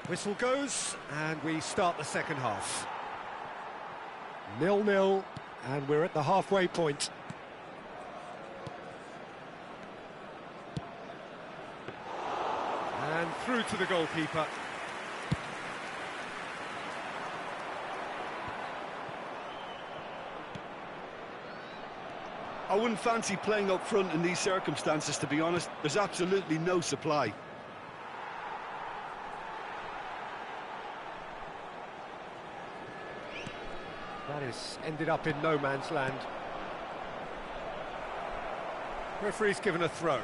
Whistle goes, and we start the second half. 0-0, and we're at the halfway point. And through to the goalkeeper. I wouldn't fancy playing up front in these circumstances, to be honest. There's absolutely no supply. That has ended up in no man's land. Referee's given a throw.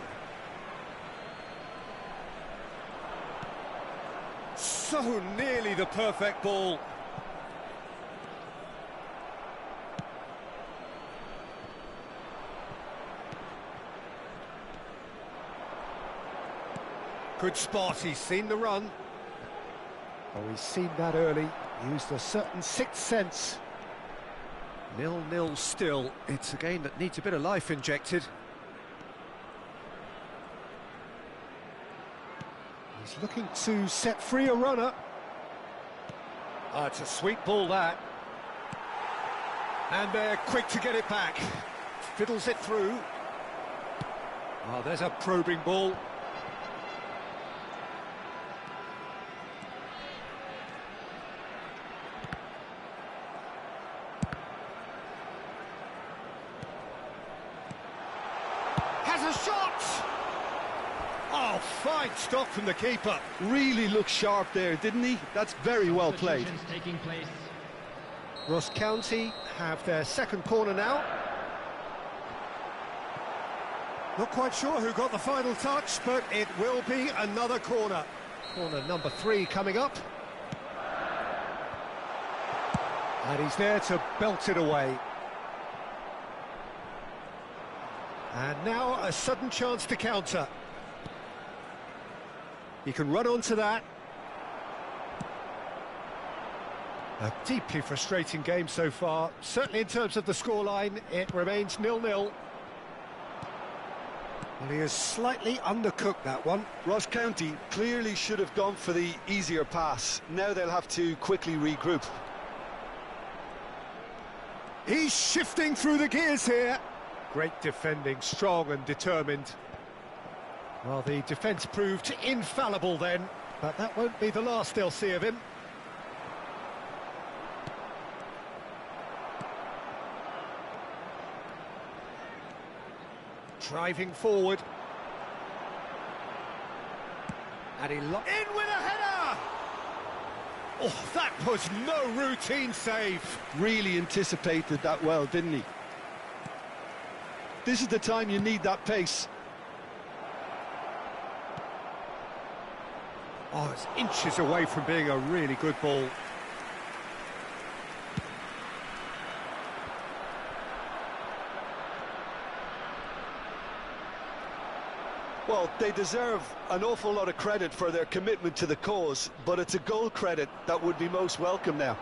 So nearly the perfect ball. Good spot, he's seen the run. Oh, he's seen that early, used a certain sixth sense. 0-0 still, it's a game that needs a bit of life injected. He's looking to set free a runner. It's a sweet ball, that. And they're quick to get it back. Fiddles it through. Oh, there's a probing ball. Has a shot! Oh, fine stop from the keeper. Really looked sharp there, didn't he? That's very well played. Taking place. Ross County have their second corner now. Not quite sure who got the final touch, but it will be another corner. Corner number 3 coming up. And he's there to belt it away. And now a sudden chance to counter. He can run onto that. A deeply frustrating game so far. Certainly in terms of the scoreline, it remains 0-0. Well, he has slightly undercooked that one. Ross County clearly should have gone for the easier pass. Now they'll have to quickly regroup. He's shifting through the gears here. Great defending, strong and determined. Well, the defence proved infallible then, but that won't be the last they'll see of him. Driving forward. And he in with a header! Oh, that was no routine save. Really anticipated that well, didn't he? This is the time you need that pace. Oh, it's inches away from being a really good ball. Well, they deserve an awful lot of credit for their commitment to the cause, but it's a goal credit that would be most welcome now.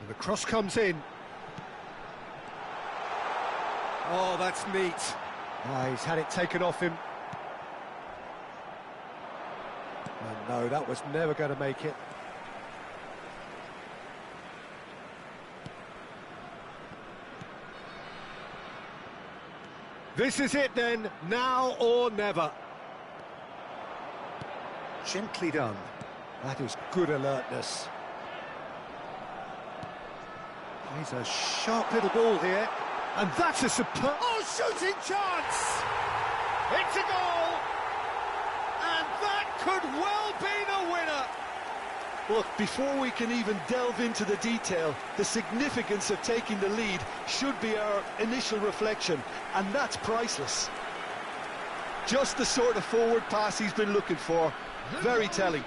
And the cross comes in. Oh, that's neat. Oh, he's had it taken off him. Oh, no, that was never going to make it. This is it then, now or never. Gently done. That is good alertness. He's a sharp little ball here. And that's a superb... Oh, shooting chance! It's a goal! And that could well be the winner! Look, before we can even delve into the detail, the significance of taking the lead should be our initial reflection, and that's priceless. Just the sort of forward pass he's been looking for. Very telling.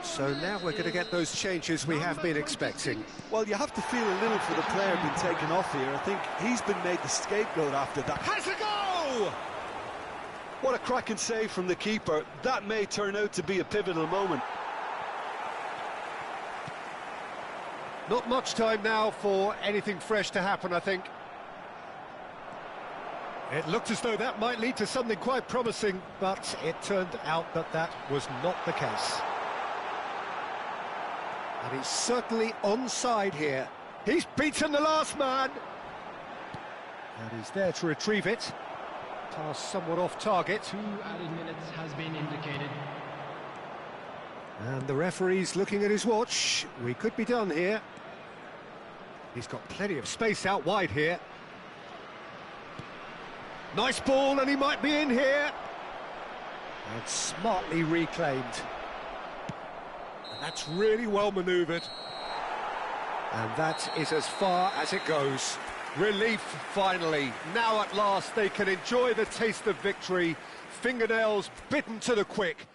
So now we're going to get those changes we have been expecting. Well, you have to feel a little for the player being taken off here. I think he's been made the scapegoat after that. Has a go! What a cracking save from the keeper. That may turn out to be a pivotal moment. Not much time now for anything fresh to happen, I think. It looked as though that might lead to something quite promising, but it turned out that that was not the case. And he's certainly onside here. He's beaten the last man. And he's there to retrieve it. Pass somewhat off target. 2 added minutes has been indicated. And the referee's looking at his watch. We could be done here. He's got plenty of space out wide here. Nice ball, and he might be in here. And smartly reclaimed. And that's really well manoeuvred. And that is as far as it goes. Relief, finally. Now at last they can enjoy the taste of victory. Fingernails bitten to the quick.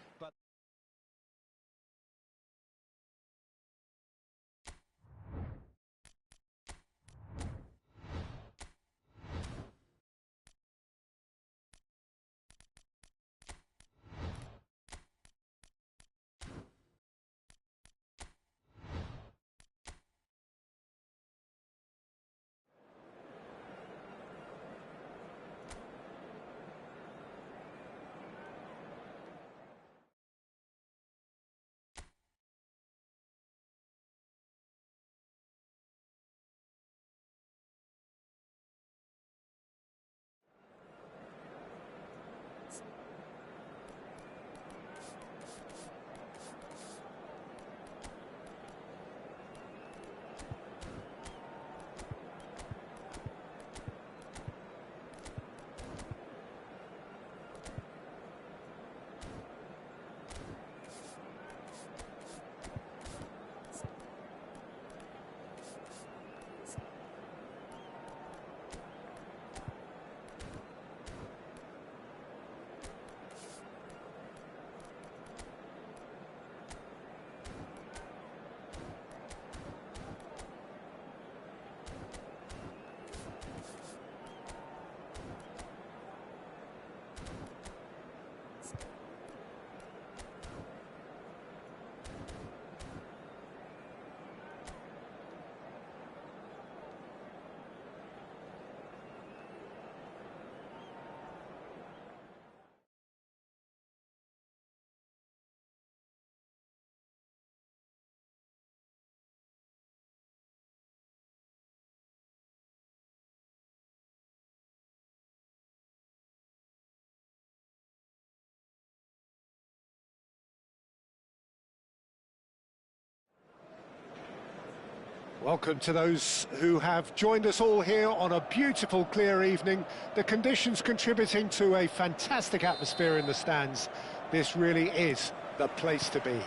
Welcome to those who have joined us all here on a beautiful, clear evening. The conditions contributing to a fantastic atmosphere in the stands. This really is the place to be.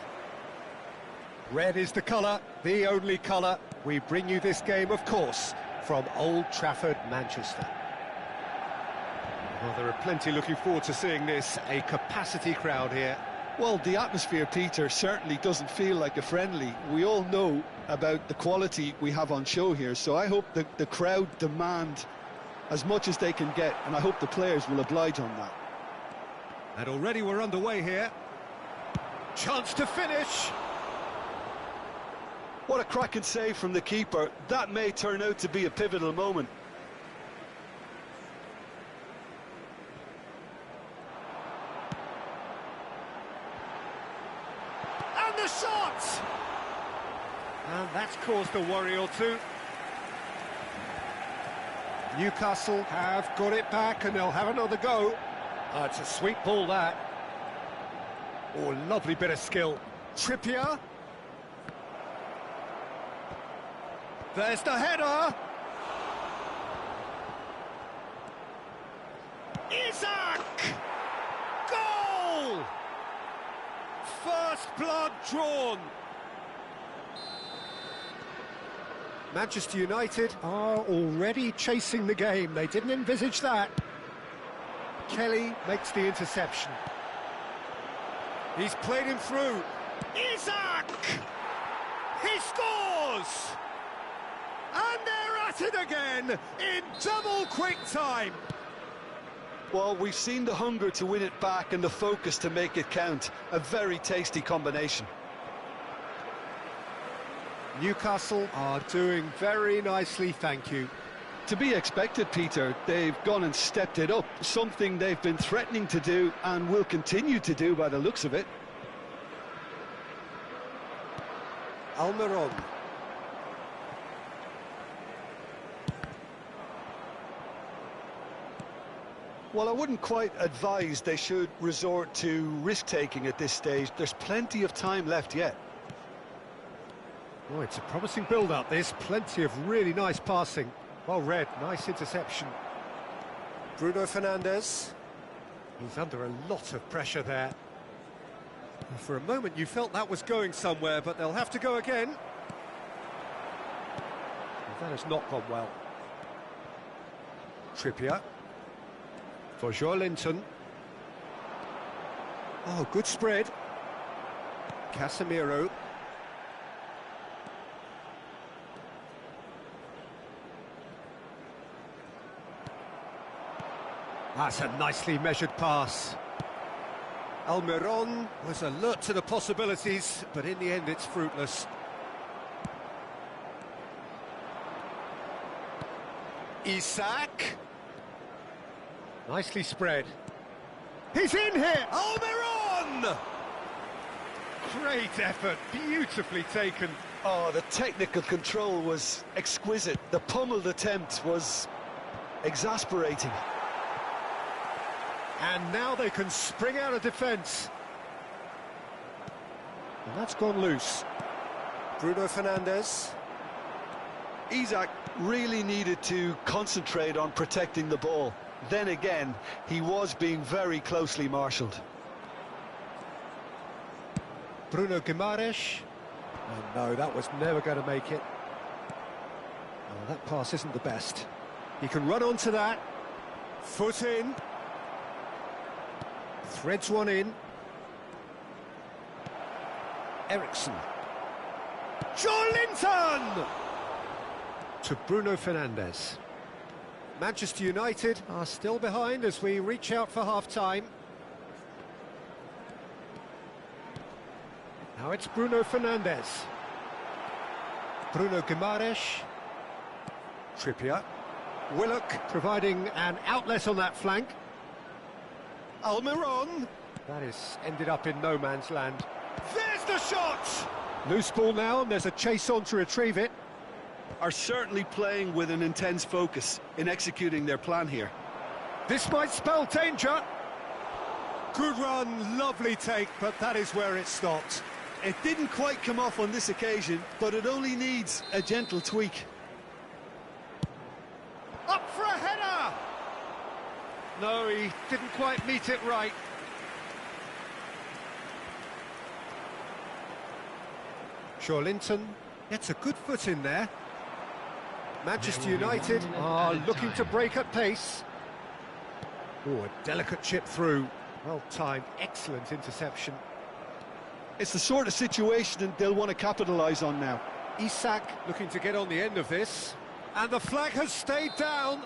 Red is the colour, the only colour. We bring you this game, of course, from Old Trafford, Manchester. Well, there are plenty looking forward to seeing this. A capacity crowd here. Well, the atmosphere, Peter, certainly doesn't feel like a friendly. We all know about the quality we have on show here, so I hope the crowd demand as much as they can get, and I hope the players will oblige on that. And already we're underway here. Chance to finish. What a cracking save from the keeper. That may turn out to be a pivotal moment. And the shot! And that's caused a worry or two. Newcastle have got it back and they'll have another go. Oh, it's a sweet ball, that. Oh, lovely bit of skill. Trippier. There's the header. Isaac! Goal! First blood drawn. Manchester United are already chasing the game. They didn't envisage that. Kelly makes the interception. He's played him through. Isaac! He scores! And they're at it again in double quick time. Well, we've seen the hunger to win it back and the focus to make it count. A very tasty combination. Newcastle are doing very nicely, thank you. To be expected, Peter. They've gone and stepped it up, something they've been threatening to do and will continue to do by the looks of it. Almiron. Well, I wouldn't quite advise they should resort to risk-taking at this stage. There's plenty of time left yet. Oh, it's a promising build-up, this. Plenty of really nice passing. Well read, nice interception. Bruno Fernandes. He's under a lot of pressure there. For a moment you felt that was going somewhere, but they'll have to go again. That has not gone well. Trippier. For Joelinton. Oh, good spread. Casemiro. That's a nicely measured pass. Almiron was alert to the possibilities, but in the end it's fruitless. Isak. Nicely spread. He's in here! Almiron! Great effort, beautifully taken. Oh, the technical control was exquisite. The pummeled attempt was exasperating. And now they can spring out of defence. And that's gone loose. Bruno Fernandes. Isak really needed to concentrate on protecting the ball. Then again, he was being very closely marshalled. Bruno Guimaraes. Oh no, that was never going to make it. Oh, that pass isn't the best. He can run onto that. Foot in. Threads one in. Eriksson. Joelinton! To Bruno Fernandes. Manchester United are still behind as we reach out for half-time. Now it's Bruno Fernandes. Bruno Guimaraes. Trippier. Willock providing an outlet on that flank. Almiron. That is ended up in no man's land. There's the shot! Loose ball now, and there's a chase on to retrieve it. Are certainly playing with an intense focus in executing their plan here. This might spell danger. Good run, lovely take, but that is where it stopped. It didn't quite come off on this occasion, but it only needs a gentle tweak. Up for a header! No, he didn't quite meet it right. Joelinton gets a good foot in there. Manchester United are looking to break at pace. Oh, a delicate chip through. Well timed, excellent interception. It's the sort of situation they'll want to capitalise on now. Isak looking to get on the end of this. And the flag has stayed down.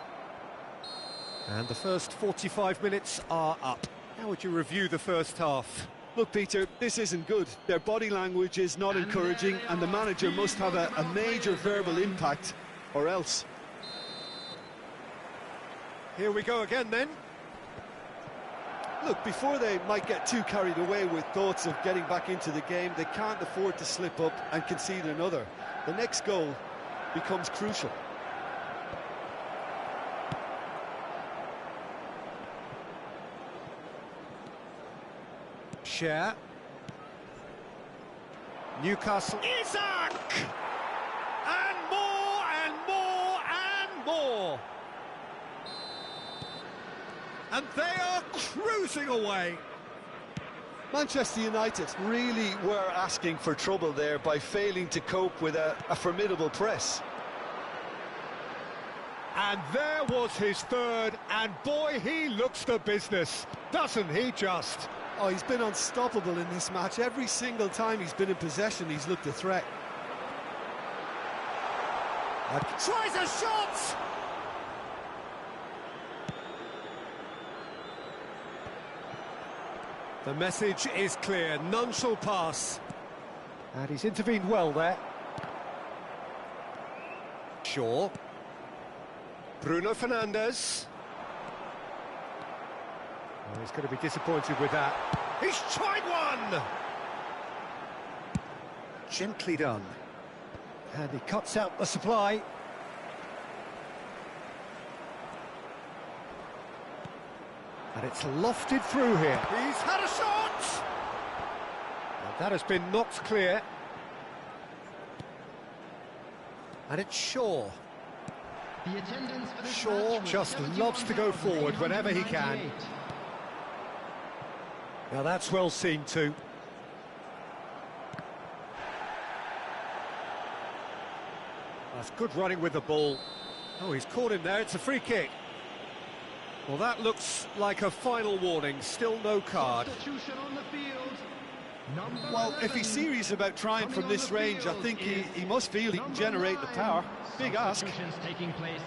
And the first 45 minutes are up. How would you review the first half? Look, Peter, this isn't good. Their body language is not encouraging, and the manager must have a major verbal impact, or else. Here we go again then. Look, before they might get too carried away with thoughts of getting back into the game, they can't afford to slip up and concede another. The next goal becomes crucial. Share. Newcastle. Isak! And more and more and more. And they are cruising away. Manchester United really were asking for trouble there by failing to cope with a formidable press. And there was his third, and boy, he looks the business, doesn't he just? Oh, he's been unstoppable in this match. Every single time he's been in possession, he's looked a threat. Tries a shot! The message is clear, none shall pass. And he's intervened well there. Shaw. Bruno Fernandes. Oh, he's going to be disappointed with that. He's tried one! Gently done. And he cuts out the supply. And it's lofted through here. He's had a shot! And that has been knocked clear. And it's Shaw. The attendance for this Shaw match just loves to go forward whenever he can. Now that's well seen too. That's good running with the ball. Oh, he's caught him there, it's a free kick. Well, that looks like a final warning, still no card. Substitution on the field. Number Well, if 11. he's serious about trying from this range, I think he must feel he can generate the power. Big ask. Substitutions taking place.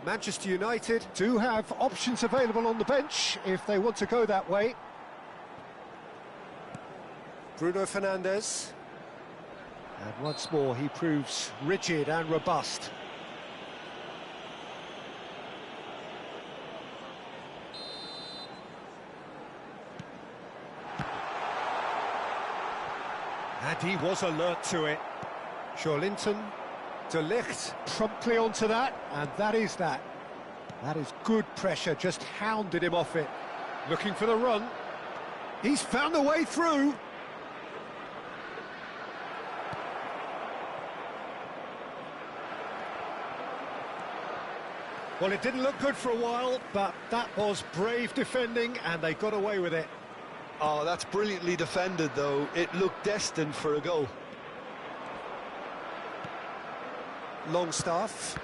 Manchester United do have options available on the bench if they want to go that way. Bruno Fernandes. And once more he proves rigid and robust. And he was alert to it. Joelinton, De Ligt promptly onto that, and that is that. That is good pressure, just hounded him off it. Looking for the run. He's found a way through. Well, it didn't look good for a while, but that was brave defending, and they got away with it. Oh, that's brilliantly defended, though. It looked destined for a goal. Longstaff.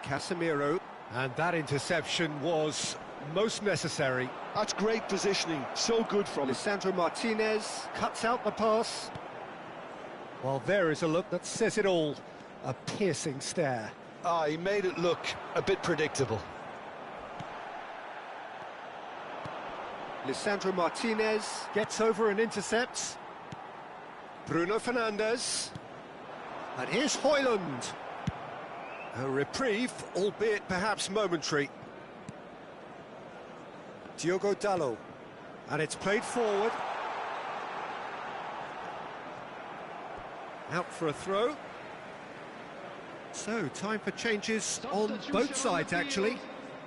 Casemiro. And that interception was most necessary. That's great positioning. So good from him. Lisandro Martinez cuts out the pass. Well, there is a look that says it all. A piercing stare. Ah, he made it look a bit predictable. Lisandro Martinez gets over and intercepts. Bruno Fernandes. And here's Højlund. A reprieve, albeit perhaps momentary. Diogo Dalot. And it's played forward. Out for a throw. So, time for changes on both sides, actually.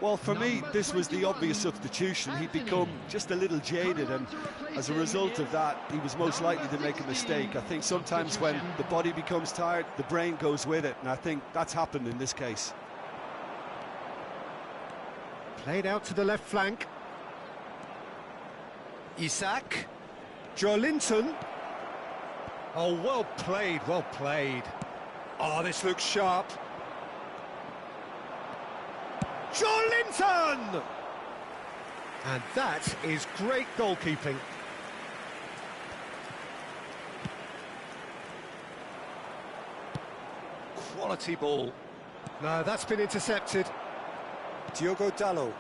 Well, for me, this was the obvious substitution. He'd become just a little jaded, and as a result of that, he was most likely to make a mistake. I think sometimes when the body becomes tired, the brain goes with it, and I think that's happened in this case. Played out to the left flank. Isak. Joelinton. Oh, well played, well played. Oh, this looks sharp. Joelinton! And that is great goalkeeping. Quality ball. No, that's been intercepted. Diogo Dalot.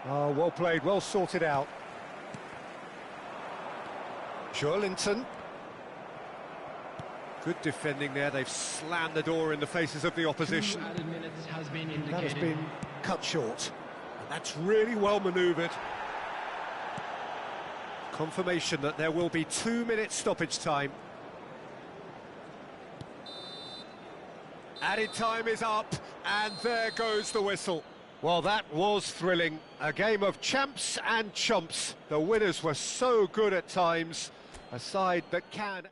Oh, well played, well sorted out. Joelinton. Good defending there, they've slammed the door in the faces of the opposition. 2 added minutes has been indicated. That has been cut short. And that's really well manoeuvred. Confirmation that there will be 2 minutes stoppage time. Added time is up, and there goes the whistle. Well, that was thrilling. A game of champs and chumps. The winners were so good at times. A side that can...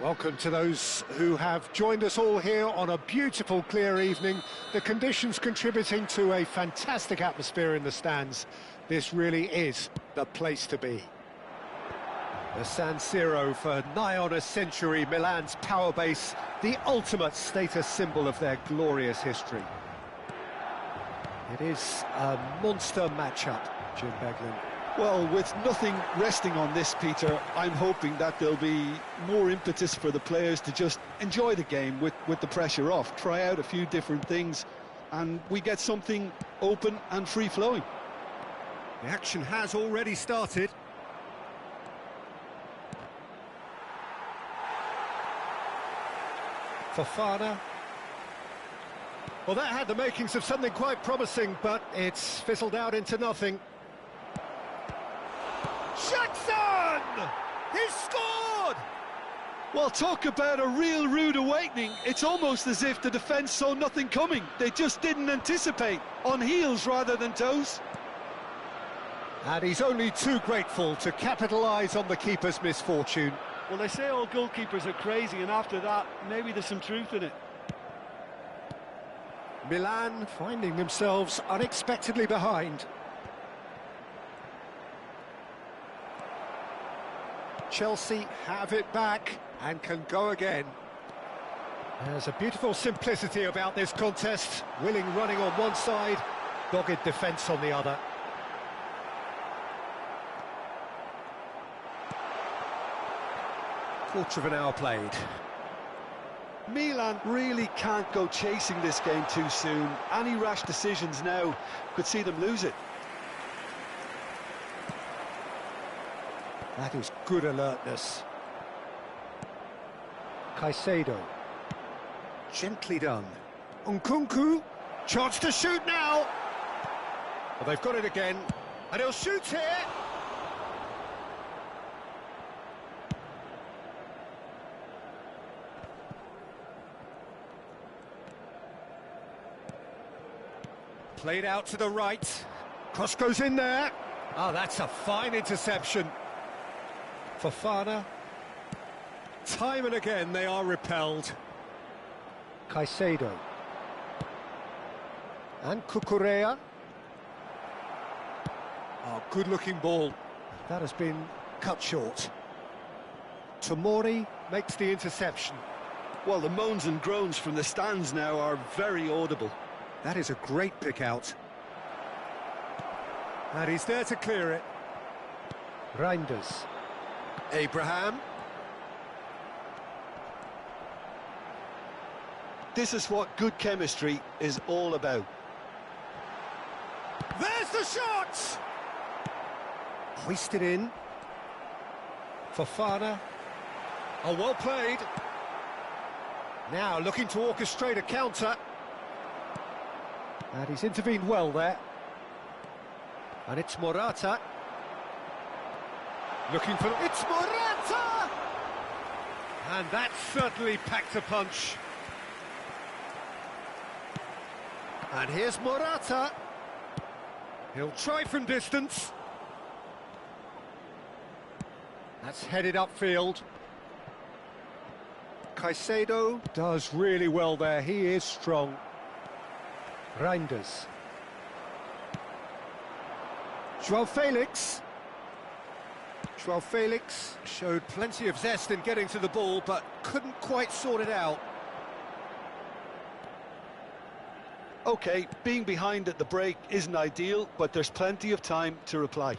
Welcome to those who have joined us all here on a beautiful, clear evening. The conditions contributing to a fantastic atmosphere in the stands. This really is the place to be. The San Siro, for nigh on a century, Milan's power base, the ultimate status symbol of their glorious history. It is a monster matchup, Jim Beglin. Well, with nothing resting on this, Peter, I'm hoping that there'll be more impetus for the players to just enjoy the game with the pressure off, try out a few different things, and we get something open and free-flowing. The action has already started. Fofana. Well, that had the makings of something quite promising, but it's fizzled out into nothing. Jackson! He's scored! Well, talk about a real rude awakening. It's almost as if the defence saw nothing coming. They just didn't anticipate, on heels rather than toes. And he's only too grateful to capitalise on the keeper's misfortune. Well, they say all goalkeepers are crazy, and after that, maybe there's some truth in it. Milan finding themselves unexpectedly behind. Chelsea have it back and can go again. There's a beautiful simplicity about this contest. Willing running on one side, dogged defence on the other. Quarter of an hour played. Milan really can't go chasing this game too soon. Any rash decisions now could see them lose it. That is good alertness. Caicedo. Gently done. Nkunku. Chance to shoot now. Well, they've got it again. And he'll shoot here. Played out to the right. Cross goes in there. Oh, that's a fine interception. Fofana. Time and again they are repelled. Caicedo. And Cucurella. Oh, good-looking ball. That has been cut short. Tomori makes the interception. Well, the moans and groans from the stands now are very audible. That is a great pick out. And he's there to clear it. Reinders. Abraham. This is what good chemistry is all about. There's the shot! Hoisted in. Fofana. Oh, well played. Now looking to orchestrate a counter. And he's intervened well there. And it's Morata. Looking for... It's Morata! And that certainly packed a punch. And here's Morata. He'll try from distance. That's headed upfield. Caicedo does really well there. He is strong. Reinders. João Felix. João Felix showed plenty of zest in getting to the ball, but couldn't quite sort it out. OK, being behind at the break isn't ideal, but there's plenty of time to reply.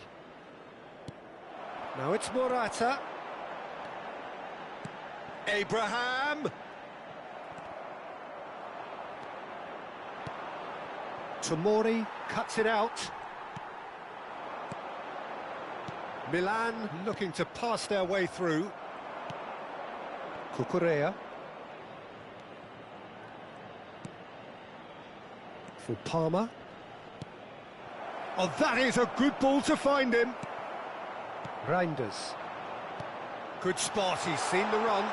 Now it's Morata. Abraham. Tomori cuts it out. Milan looking to pass their way through. Cucurella. For Palmer. Oh, that is a good ball to find him. Reinders. Good spot, he's seen the run.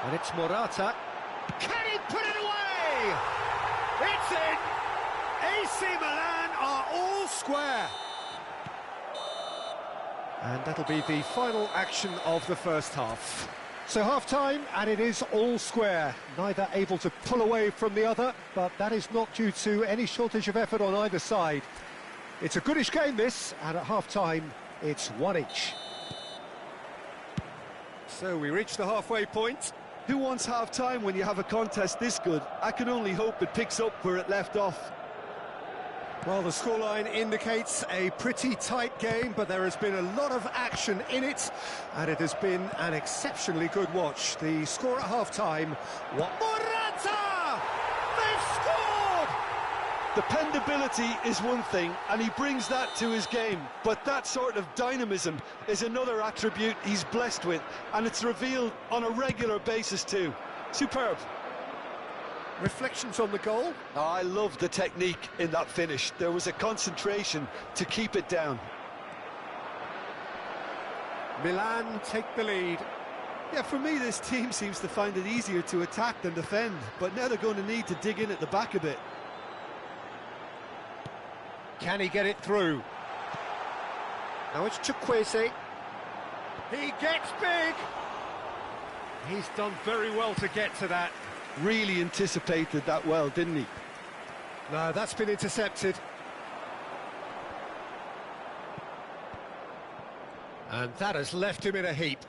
And it's Morata. Can he put it away? It's in! AC Milan are all square. And that'll be the final action of the first half. So half-time, and it is all square. Neither able to pull away from the other, but that is not due to any shortage of effort on either side. It's a goodish game, this, and at half-time, it's one each. So we reach the halfway point. Who wants half-time when you have a contest this good? I can only hope it picks up where it left off. Well, the scoreline indicates a pretty tight game, but there has been a lot of action in it, and it has been an exceptionally good watch. The score at half-time, what? Morata! They've scored! Dependability is one thing, and he brings that to his game, but that sort of dynamism is another attribute he's blessed with, and it's revealed on a regular basis too. Superb. Reflections on the goal? Oh, I love the technique in that finish. There was a concentration to keep it down. Milan take the lead. Yeah, for me, this team seems to find it easier to attack than defend, but now they're going to need to dig in at the back a bit. Can he get it through? Now it's Chukwueze. He gets big! He's done very well to get to that. Really anticipated that well, didn't he? No, that's been intercepted. And that has left him in a heap.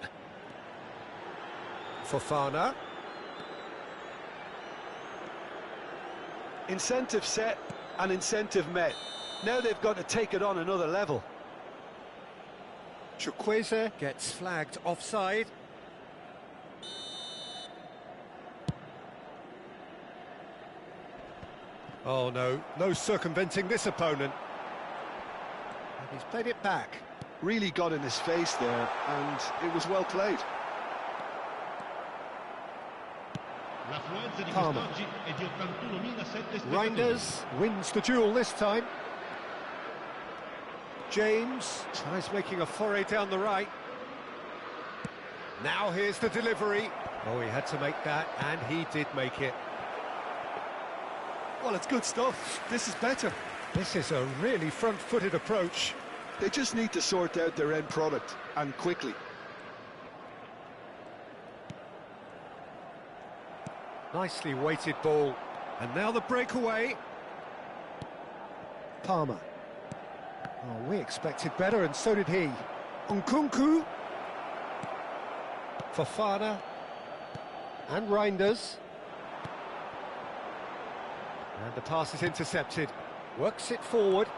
Fofana. Incentive set and incentive met. Now they've got to take it on another level. Chukwueze gets flagged offside. Oh no, no circumventing this opponent. And he's played it back. Really got in his face there, and it was well played. Palmer. Reinders wins the duel this time. James tries making a foray down the right. Now here's the delivery. Oh, he had to make that, and he did make it. Well, it's good stuff. This is better. This is a really front-footed approach. They just need to sort out their end product, and quickly. Nicely weighted ball. And now the breakaway. Palmer. Oh, we expected better, and so did he. Nkunku. Fofana. And Reinders. And the pass is intercepted. Works it forward.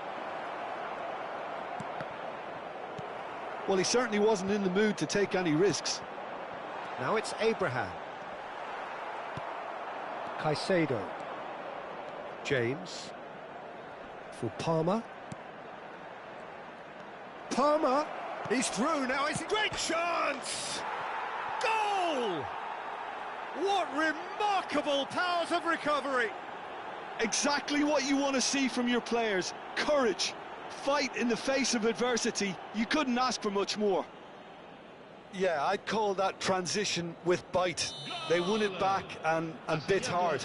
Well, he certainly wasn't in the mood to take any risks. Now it's Abraham. Caicedo. James. For Palmer. Palmer. He's through now. It's a great chance. Goal! What remarkable powers of recovery. Exactly what you want to see from your players. Courage. Fight in the face of adversity. You couldn't ask for much more. Yeah, I'd call that transition with bite. They won it back and bit hard.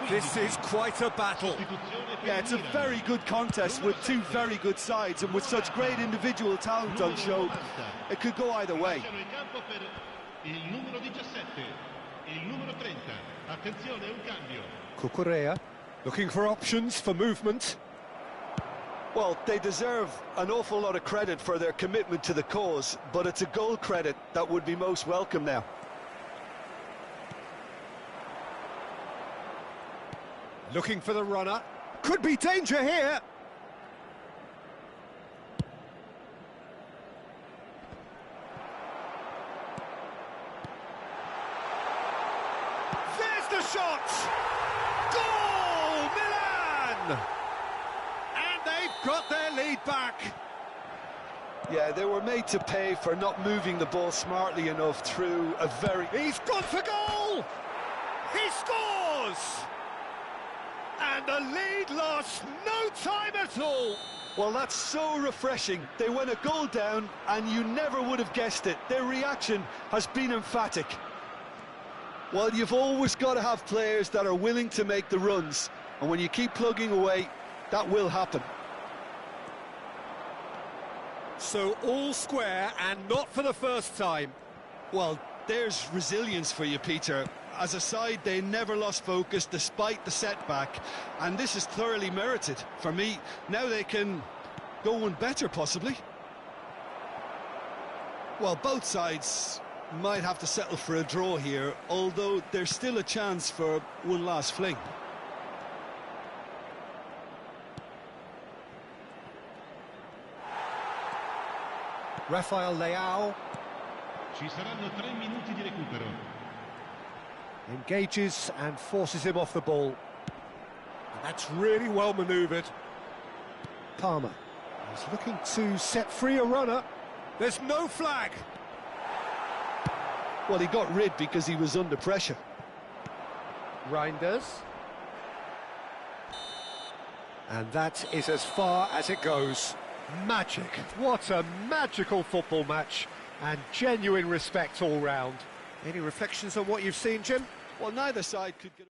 This is quite a battle. Yeah, it's a very good contest with two very good sides, and with such great individual talent on show, it could go either way. Cucurella looking for options for movement. Well, they deserve an awful lot of credit for their commitment to the cause, but it's a goal credit that would be most welcome now. Looking for the runner. Could be danger here. There's the shot! Goal! Milan! And they've got their lead back. Yeah, they were made to pay for not moving the ball smartly enough through a very... He's gone for goal! He scores! And the lead lost no time at all. Well, that's so refreshing. They went a goal down, and you never would have guessed it. Their reaction has been emphatic. Well, you've always got to have players that are willing to make the runs, and when you keep plugging away, that will happen. So all square and not for the first time. Well, there's resilience for you, Peter. As a side, they never lost focus despite the setback, and this is thoroughly merited. For me, now they can go one better, possibly. Well, both sides might have to settle for a draw here, although there's still a chance for one last fling. Rafael Leao Ci saranno 3 minuti di recupero. engages and forces him off the ball. And that's really well manoeuvred. Palmer is looking to set free a runner. There's no flag. Well, he got rid because he was under pressure. Reinders. And that is as far as it goes. Magic. What a magical football match. And genuine respect all round. Any reflections on what you've seen, Jim? Well, neither side could get...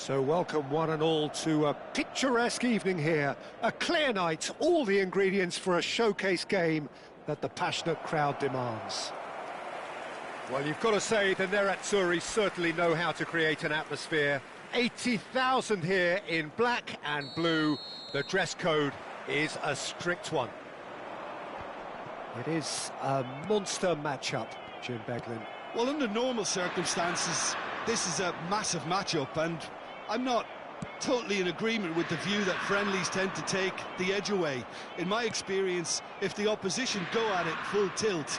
So welcome one and all to a picturesque evening here. A clear night, all the ingredients for a showcase game that the passionate crowd demands. Well, you've got to say the Nerazzurri certainly know how to create an atmosphere. 80,000 here in black and blue. The dress code is a strict one. It is a monster matchup, Jim Beglin. Well, under normal circumstances, this is a massive matchup, and I'm not totally in agreement with the view that friendlies tend to take the edge away. In my experience, if the opposition go at it full tilt,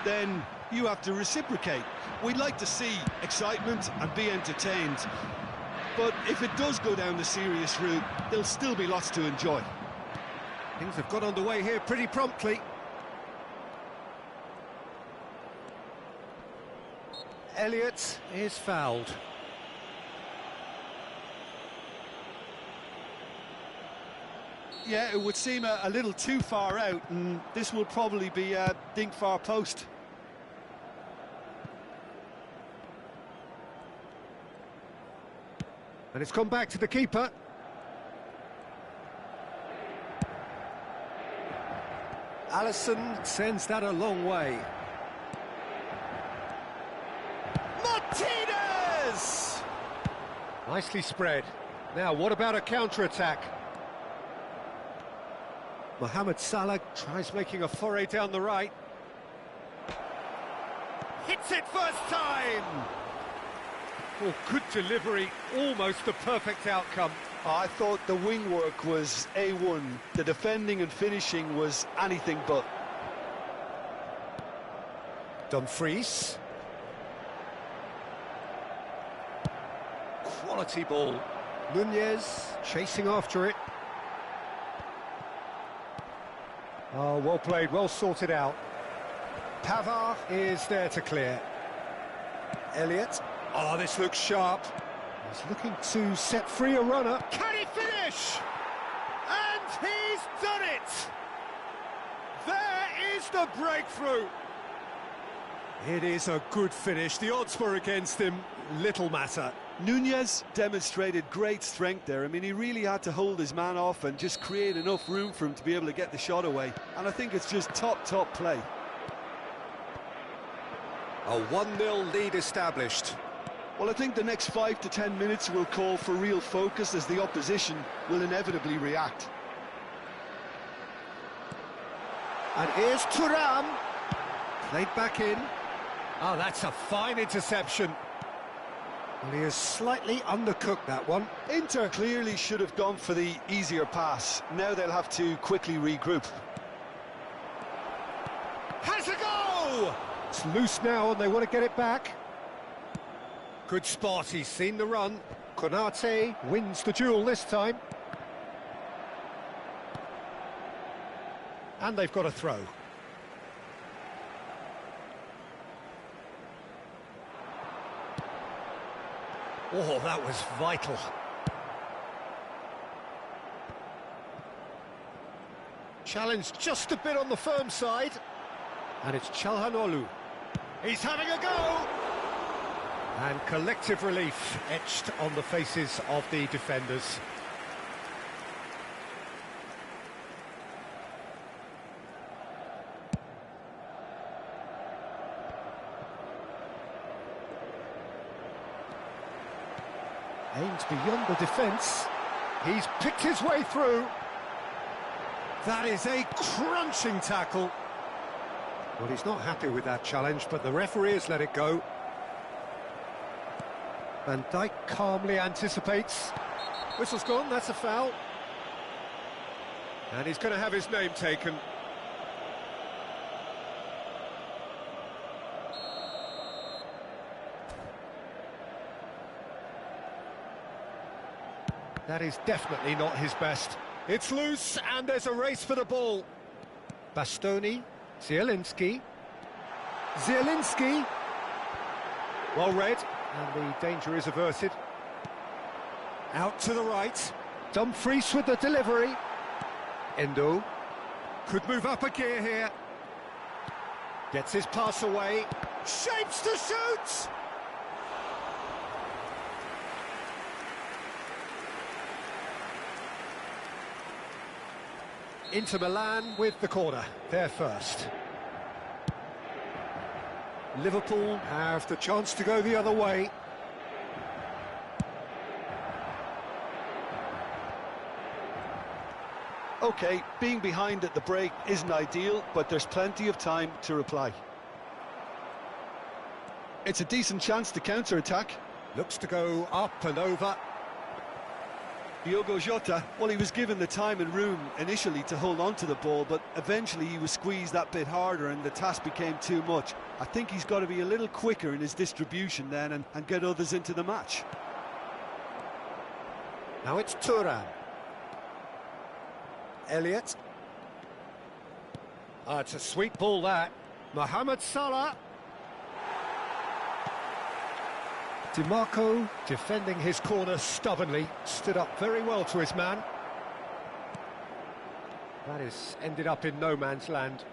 then you have to reciprocate. We'd like to see excitement and be entertained, but if it does go down the serious route, there'll still be lots to enjoy. Things have got underway here pretty promptly. Elliott is fouled. Yeah, it would seem a little too far out, and this will probably be a dink far post. And it's gone back to the keeper. Alisson sends that a long way. Martinez! Nicely spread. Now, what about a counter-attack? Mohamed Salah tries making a foray down the right. hits it first time! Oh, good delivery, almost the perfect outcome. I thought the wing work was A1. The defending and finishing was anything but. Dumfries. Quality ball. Nunez chasing after it. Oh, well played, well sorted out. Pavard is there to clear. Elliott. Oh, this looks sharp. He's looking to set free a runner. Can he finish? And he's done it! There is the breakthrough. It is a good finish. The odds were against him. Little matter. Nunez demonstrated great strength there. I mean, he really had to hold his man off and just create enough room for him to be able to get the shot away. And I think it's just top play. A 1-0 lead established. Well, I think the next 5 to 10 minutes will call for real focus as the opposition will inevitably react. And here's Thuram. Played back in. Oh, that's a fine interception. Well, he has slightly undercooked that one. Inter clearly should have gone for the easier pass. Now they'll have to quickly regroup. Has a go! It's loose now and they want to get it back. Good spot, he's seen the run. Konate wins the duel this time. And they've got a throw. Oh, that was vital. Challenge just a bit on the firm side. And it's Çalhanoğlu. He's having a go! And collective relief etched on the faces of the defenders. Aims beyond the defence. He's picked his way through. That is a crunching tackle. Well, he's not happy with that challenge, but the referee has let it go. Van Dijk calmly anticipates. Whistle's gone, that's a foul. And he's going to have his name taken. That is definitely not his best. It's loose, and there's a race for the ball. Bastoni, Zielinski. Well read, and the danger is averted. Out to the right. Dumfries with the delivery. Endo could move up a gear here. Gets his pass away. Shapes to shoot! Inter Milan with the corner, they're first. Liverpool have the chance to go the other way. OK, being behind at the break isn't ideal, but there's plenty of time to reply. It's a decent chance to counter-attack. Looks to go up and over. Diogo Jota, well, he was given the time and room initially to hold on to the ball, but eventually he was squeezed that bit harder and the task became too much. I think he's got to be a little quicker in his distribution then and get others into the match. Now it's Thuram. Elliott. Oh, it's a sweet ball, that. Mohamed Salah. DiMarco defending his corner stubbornly, stood up very well to his man. That has ended up in no man's land.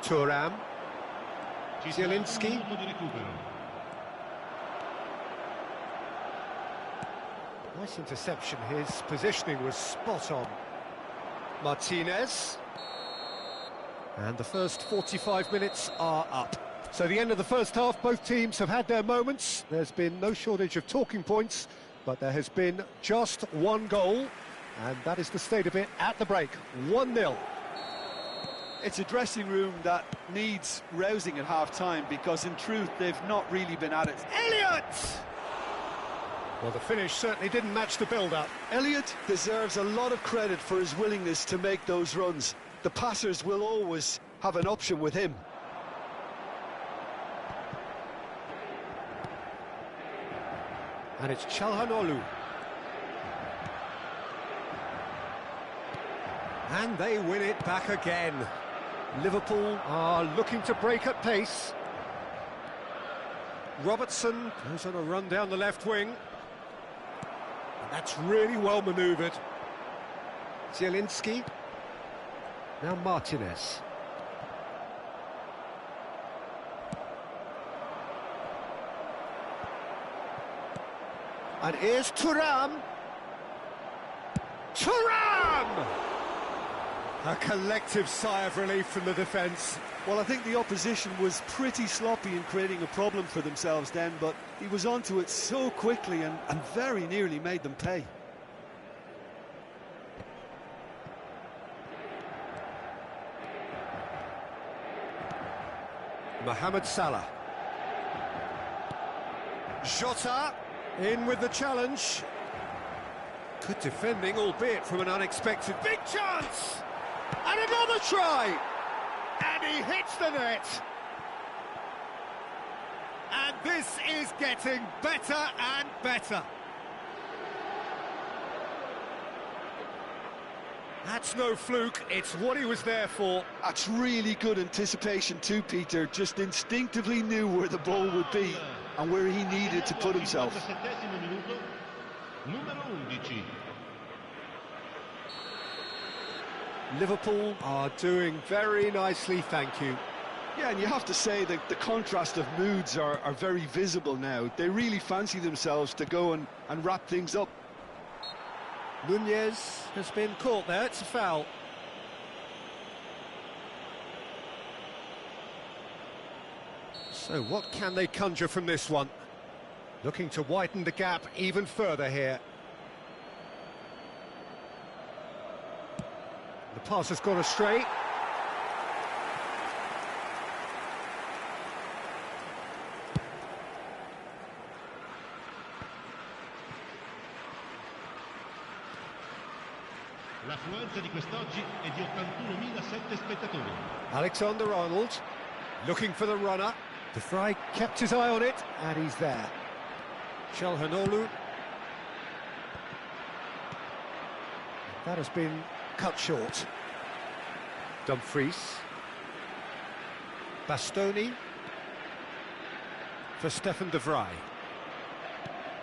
Thuram. Zielinski. Nice interception, his positioning was spot on. Martinez. And the first 45 minutes are up. So the end of the first half, both teams have had their moments. There's been no shortage of talking points, but there has been just one goal, and that is the state of it at the break. 1-0. It's a dressing room that needs rousing at half-time, because in truth they've not really been at it. Elliott! Well, the finish certainly didn't match the build-up. Elliott deserves a lot of credit for his willingness to make those runs. The passers will always have an option with him. And it's Çalhanoğlu. And they win it back again. Liverpool are looking to break at pace. Robertson goes on a run down the left wing. And that's really well manoeuvred. Zielinski. Now Martinez. And here's Thuram. Thuram! A collective sigh of relief from the defence. Well, I think the opposition was pretty sloppy in creating a problem for themselves then, but he was onto it so quickly and very nearly made them pay. Mohamed Salah. Jota in with the challenge. Good defending, albeit from an unexpected big chance! And another try! And he hits the net! And this is getting better and better. That's no fluke, it's what he was there for. That's really good anticipation too, Peter. Just instinctively knew where the ball would be and where he needed to put himself. Liverpool are doing very nicely, thank you. Yeah, and you have to say that the contrast of moods are very visible now. They really fancy themselves to go and wrap things up. Nunez has been caught there, it's a foul. So what can they conjure from this one? Looking to widen the gap even further here. The pass has gone astray. L'affluenza di quest'oggi è di 81.007 spettatori. Alexander-Arnold looking for the runner. De Vrij kept his eye on it, and he's there. Çalhanoğlu. That has been cut short. Dumfries. Bastoni. For Stefan De Vrij.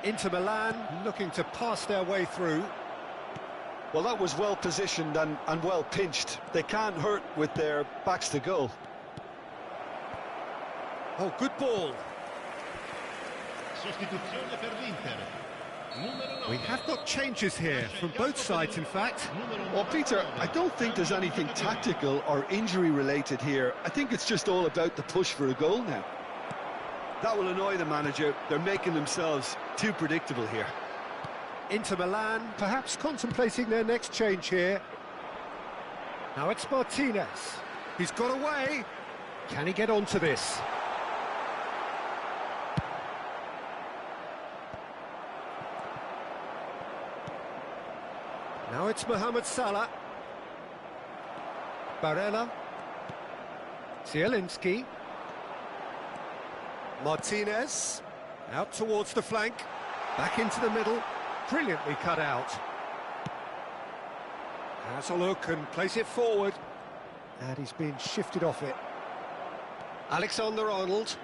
Inter Milan looking to pass their way through. Well, that was well positioned and well pinched. They can't hurt with their backs to goal. Oh, good ball. Sostituzione per l'Inter. We have got changes here, from both sides in fact. Well, Peter, I don't think there's anything tactical or injury related here. I think it's just all about the push for a goal now. That will annoy the manager. They're making themselves too predictable here. Inter Milan perhaps contemplating their next change here. Now it's Martinez. He's got away. Can he get onto this? Now it's Mohamed Salah. Barella. Zielinski. Martinez. Out towards the flank. Back into the middle. Brilliantly cut out. Has a look and plays it forward. And he's been shifted off it. Alexander-Arnold.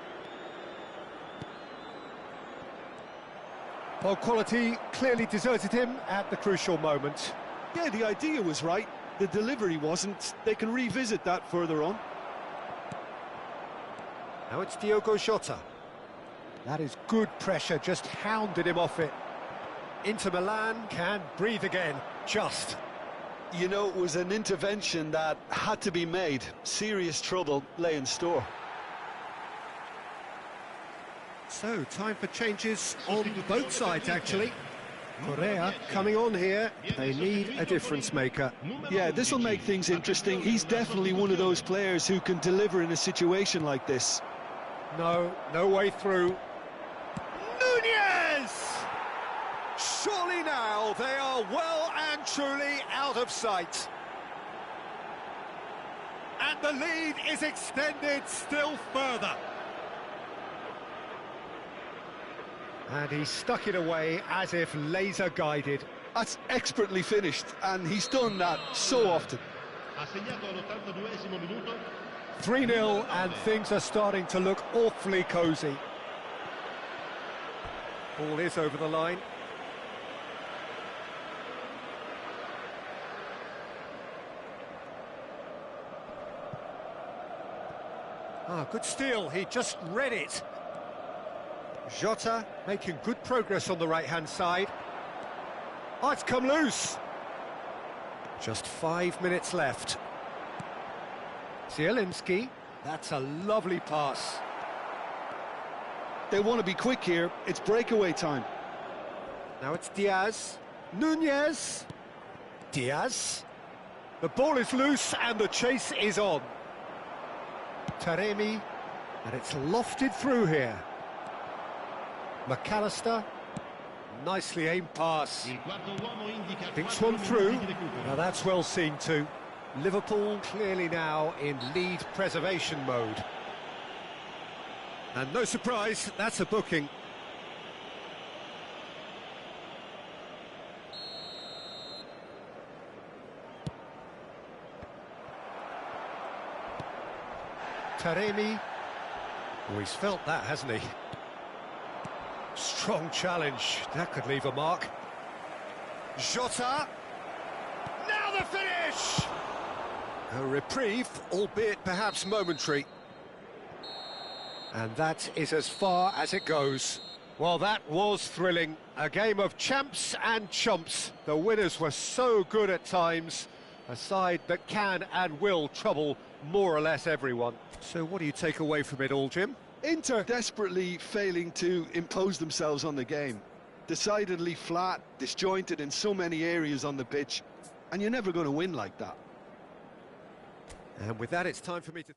Well, quality clearly deserted him at the crucial moment. Yeah, the idea was right. The delivery wasn't. They can revisit that further on. Now it's Diogo Jota. That is good pressure, just hounded him off it. Inter Milan can breathe again, just. You know, it was an intervention that had to be made. Serious trouble lay in store. So, time for changes on both sides, actually. Correa coming on here. They need a difference maker. Yeah, this will make things interesting. He's definitely one of those players who can deliver in a situation like this. No way through. Nunez! Surely now they are well and truly out of sight. And the lead is extended still further. And he stuck it away as if laser-guided. That's expertly finished, and he's done that so often. Ha segnato all'82esimo minuto. 3-0 and things are starting to look awfully cosy. Ball is over the line. Good steal, he just read it. Jota making good progress on the right-hand side. Oh, it's come loose. Just 5 minutes left. Zielinski, that's a lovely pass. They want to be quick here. It's breakaway time. Now it's Diaz. Nunez. Diaz. The ball is loose and the chase is on. Taremi. And it's lofted through here. McAllister. Nicely aimed pass. Il quarto uomo indica Thinks 4 one through. minuti di recupero. Now that's well seen too. Liverpool clearly now in lead preservation mode. And no surprise, that's a booking. Taremi. Oh, he's felt that, hasn't he? Strong challenge. That could leave a mark. Jota. Now the finish! A reprieve, albeit perhaps momentary. And that is as far as it goes. Well, that was thrilling. A game of champs and chumps. The winners were so good at times. A side that can and will trouble more or less everyone. So what do you take away from it all, Jim? Inter desperately failing to impose themselves on the game. Decidedly flat, disjointed in so many areas on the pitch. And you're never going to win like that. And with that, it's time for me to...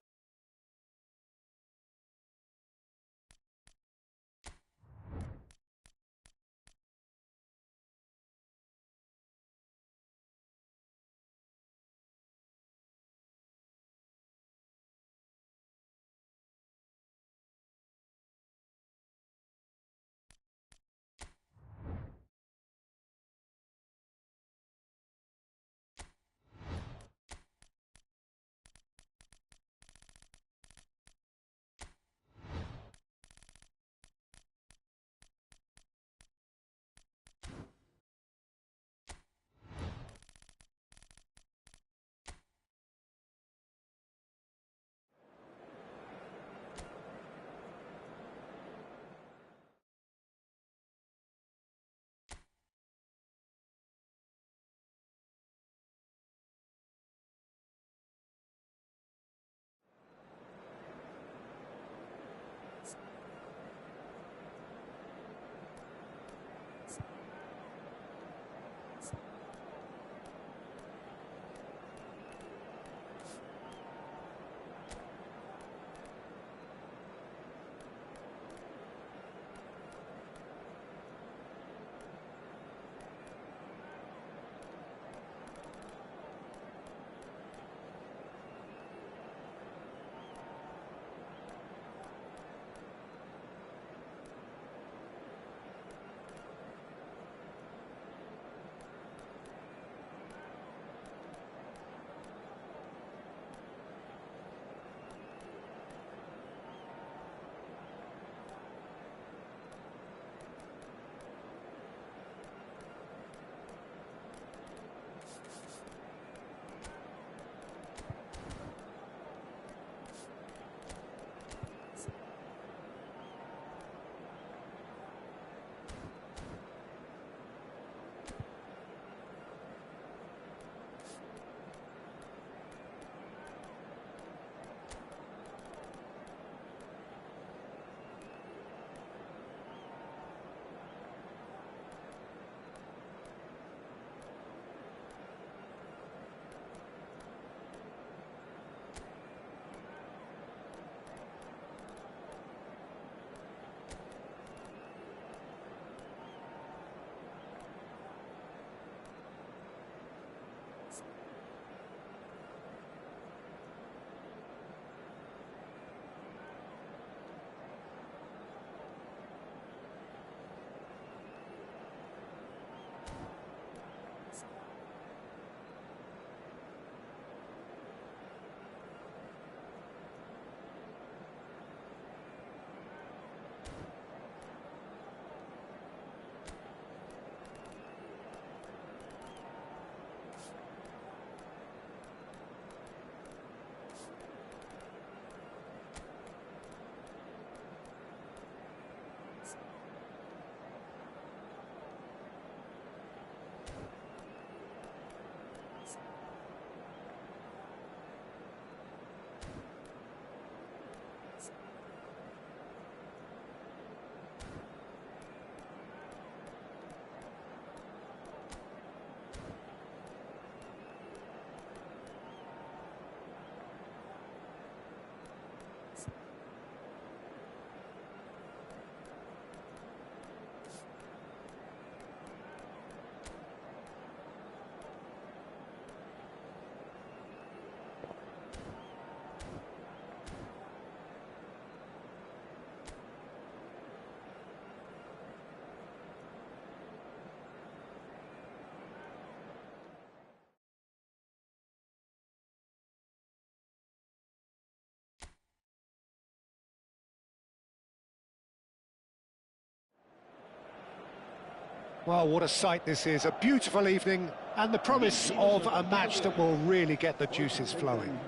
Well, what a sight this is, a beautiful evening, and the promise of a match that will really get the juices flowing.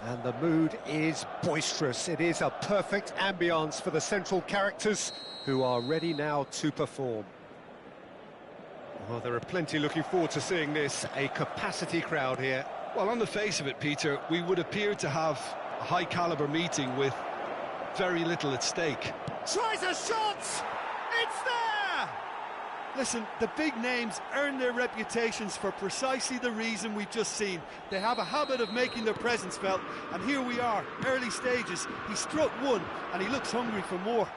And the mood is boisterous. It is a perfect ambience for the central characters, who are ready now to perform. Well, there are plenty looking forward to seeing this, a capacity crowd here. Well, on the face of it, Peter, we would appear to have a high-caliber meeting with very little at stake. Tries a shot! It's there! Listen, the big names earn their reputations for precisely the reason we've just seen. They have a habit of making their presence felt, and here we are, early stages. He struck one, and he looks hungry for more.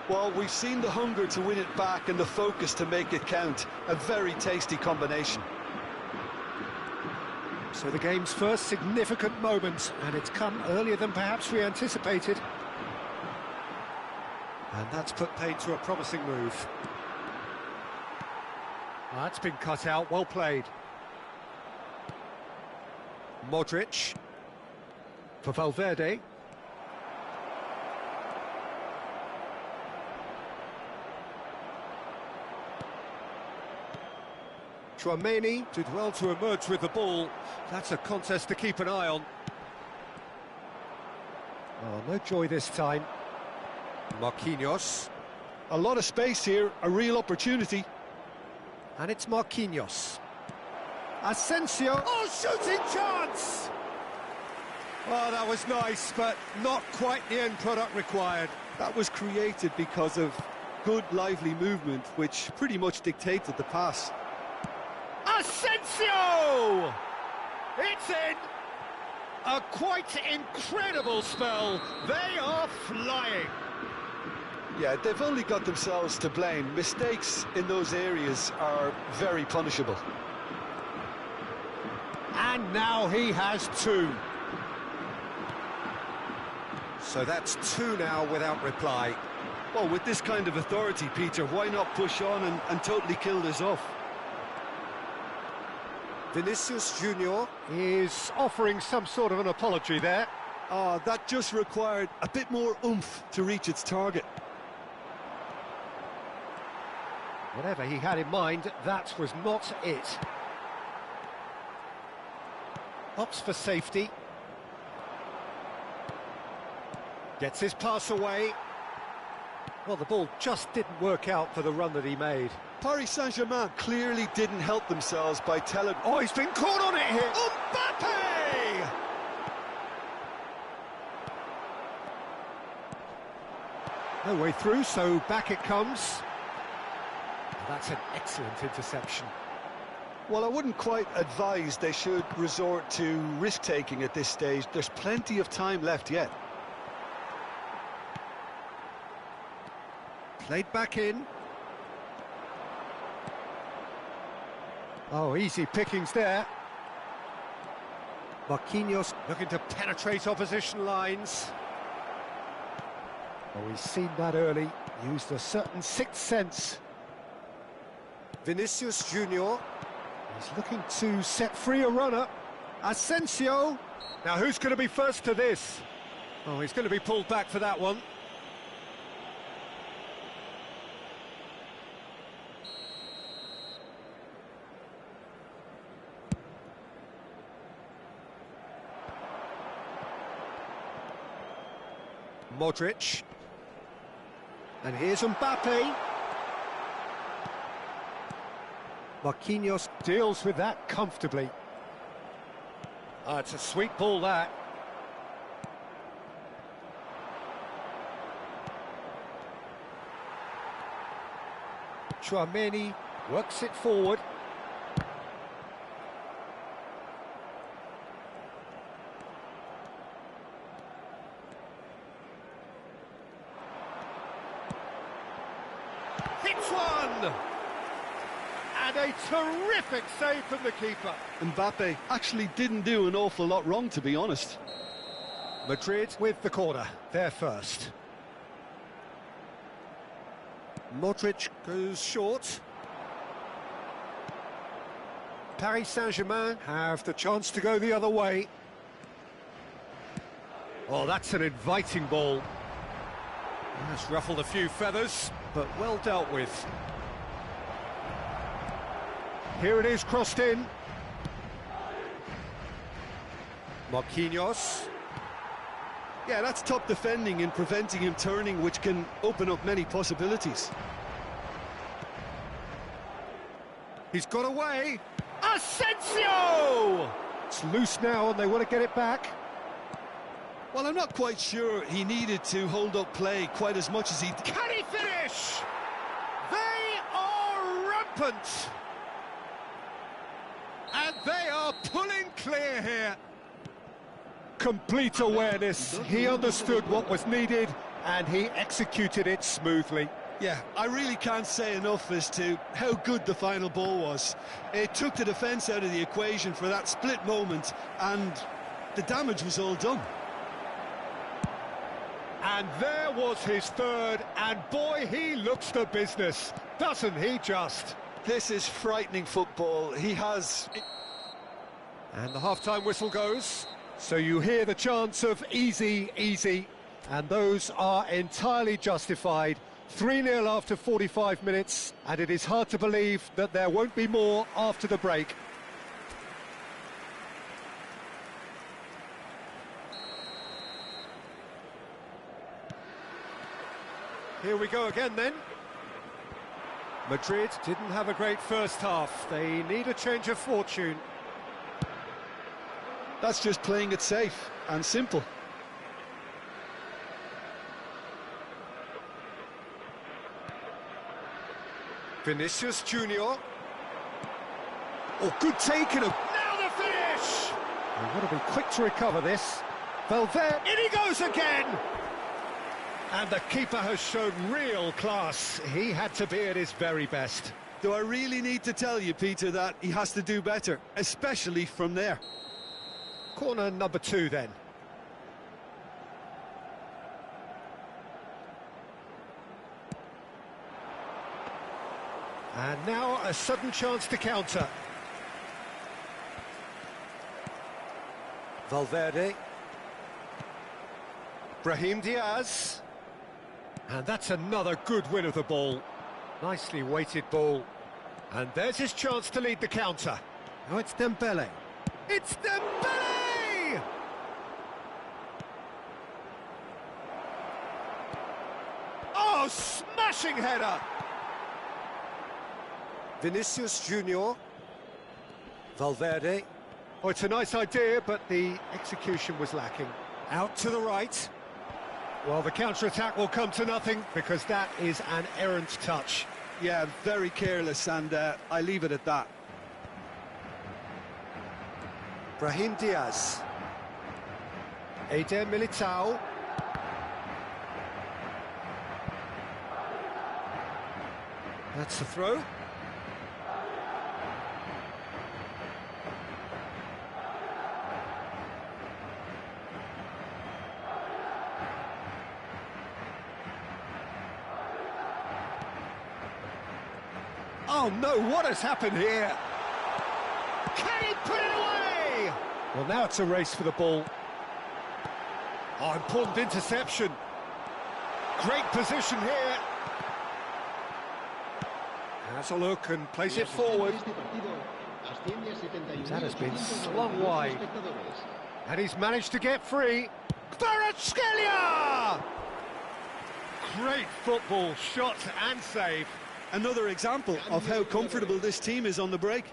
Well, we've seen the hunger to win it back and the focus to make it count. A very tasty combination. So the game's first significant moment, and it's come earlier than perhaps we anticipated. And that's put paid to a promising move. That's been cut out, well played. Modric. For Valverde. Tchouaméni did well to emerge with the ball. That's a contest to keep an eye on. Oh, no joy this time. Marquinhos. A lot of space here, a real opportunity. And it's Marquinhos. Asensio. Oh, shooting chance! Oh, that was nice, but not quite the end product required. That was created because of good, lively movement, which pretty much dictated the pass. Asensio! It's in! A quite incredible spell. They are flying. Yeah, they've only got themselves to blame. Mistakes in those areas are very punishable. And now he has two. So that's two now without reply. Well, with this kind of authority, Peter, why not push on and totally kill this off? Vinicius Junior is offering some sort of an apology there. That just required a bit more oomph to reach its target. Whatever he had in mind, that was not it. Opts for safety. Gets his pass away. Well, the ball just didn't work out for the run that he made. Paris Saint-Germain clearly didn't help themselves by telling... Oh, he's been caught on it here! Mbappe! No way through, so back it comes. That's an excellent interception. Well, I wouldn't quite advise they should resort to risk-taking at this stage. There's plenty of time left yet. Played back in. Oh, easy pickings there. Marquinhos looking to penetrate opposition lines. Oh, he's seen that early. Used a certain sixth sense. Vinicius Junior. He's looking to set free a runner. Asensio. Now, who's going to be first to this? Oh, he's going to be pulled back for that one. Modric. And here's Mbappe. Marquinhos deals with that comfortably. It's a sweet ball, that. Tchouaméni works it forward. Hits one! And a terrific save from the keeper. Mbappe actually didn't do an awful lot wrong, to be honest. Madrid with the corner, they're first. Modric goes short. Paris Saint-Germain have the chance to go the other way. Oh, that's an inviting ball. That's ruffled a few feathers, but well dealt with. Here it is, crossed in. Marquinhos. Yeah, that's top defending and preventing him turning, which can open up many possibilities. He's got away. Asensio! It's loose now and they want to get it back. Well, I'm not quite sure he needed to hold up play quite as much as he... Can he finish? They are rampant. And they are pulling clear here. Complete awareness. He understood what was needed and he executed it smoothly. Yeah, I really can't say enough as to how good the final ball was. It took the defence out of the equation for that split moment, and the damage was all done. And there was his third, and boy, he looks the business, doesn't he just? This is frightening football. He has... And the half-time whistle goes. So you hear the chants of easy, easy, and those are entirely justified. 3-0 after 45 minutes, and it is hard to believe that there won't be more after the break. Here we go again then. Madrid didn't have a great first half. They need a change of fortune. That's just playing it safe and simple. Vinicius Junior. Oh, good taken. Now the finish! They've got to be quick to recover this. Valverde, in he goes again! And the keeper has shown real class. He had to be at his very best. Do I really need to tell you, Peter, that he has to do better, especially from there? Corner number 2 then. And now a sudden chance to counter. Valverde. Brahim Diaz. And that's another good win of the ball. Nicely weighted ball. And there's his chance to lead the counter. Oh, it's Dembele. It's Dembele! Oh, smashing header! Vinicius Junior. Valverde. Oh, it's a nice idea, but the execution was lacking. Out to the right. Well, the counter-attack will come to nothing because that is an errant touch. Yeah, very careless, and I leave it at that. Brahim Diaz. Eder Militao. That's the throw. Oh no, what has happened here? Can he put it away? Well, now it's a race for the ball. Oh, important interception. Great position here. Has a look and plays it forward. That has been slung wide. And he's managed to get free. Kvaratskhelia! Great football, shot and save. Another example of how comfortable this team is on the break.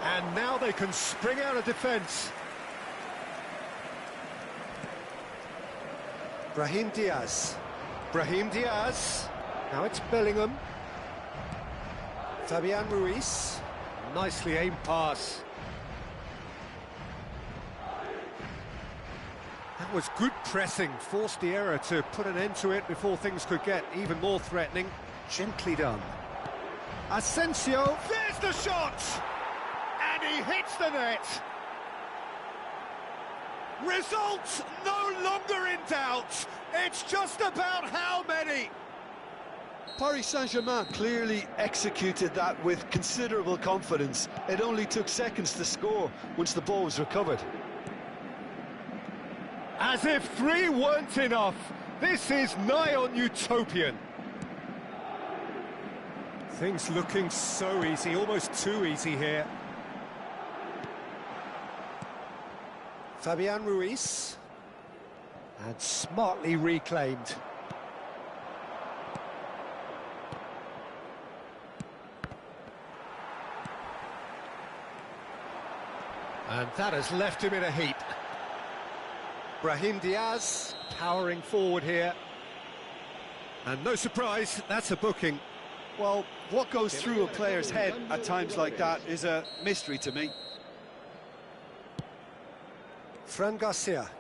And now they can spring out of defence. Brahim Diaz. Brahim Diaz. Now it's Bellingham. Fabian Ruiz. Nicely aimed pass. That was good pressing, forced the error to put an end to it before things could get even more threatening. Gently done. Asensio, there's the shot! And he hits the net! Results no longer in doubt. It's just about how many. Paris Saint-Germain clearly executed that with considerable confidence. It only took seconds to score once the ball was recovered. As if 3 weren't enough, this is nigh on utopian. Things looking so easy, almost too easy here. Fabian Ruiz. And smartly reclaimed. And that has left him in a heap. Brahim Diaz powering forward here. And no surprise, that's a booking. Well, what goes through a player's head at times like that is a mystery to me. Fran Garcia.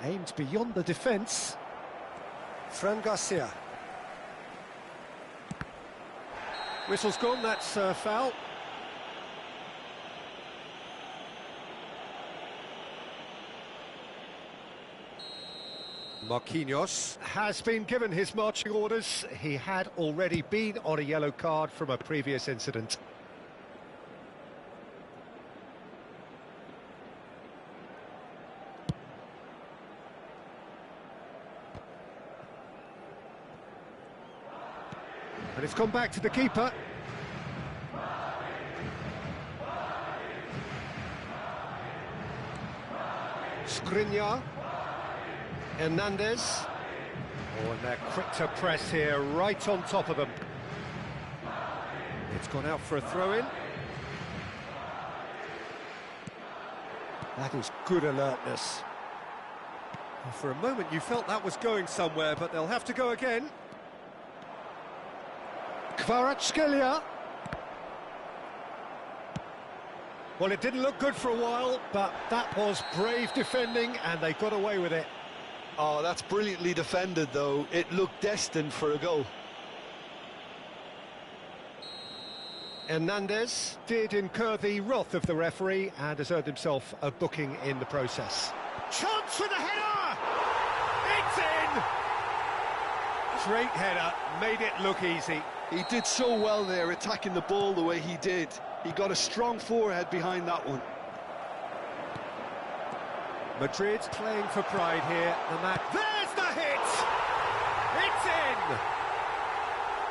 Aimed beyond the defence. Fran Garcia. Whistle's gone, that's a foul. Marquinhos has been given his marching orders. He had already been on a yellow card from a previous incident. And it's gone back to the keeper. Skriniar. Hernandez. Oh, and they're quick to press here, right on top of them. It's gone out for a throw-in. That is good alertness. Well, for a moment you felt that was going somewhere, but they'll have to go again. Kvaratskhelia. Well, it didn't look good for a while, but that was brave defending, and they got away with it. Oh, that's brilliantly defended, though. It looked destined for a goal. Hernandez did incur the wrath of the referee and has earned himself a booking in the process. Chance for the header! It's in! Great header, made it look easy. He did so well there, attacking the ball the way he did. He got a strong forehead behind that one. Madrid playing for pride here. There's the hit! It's in!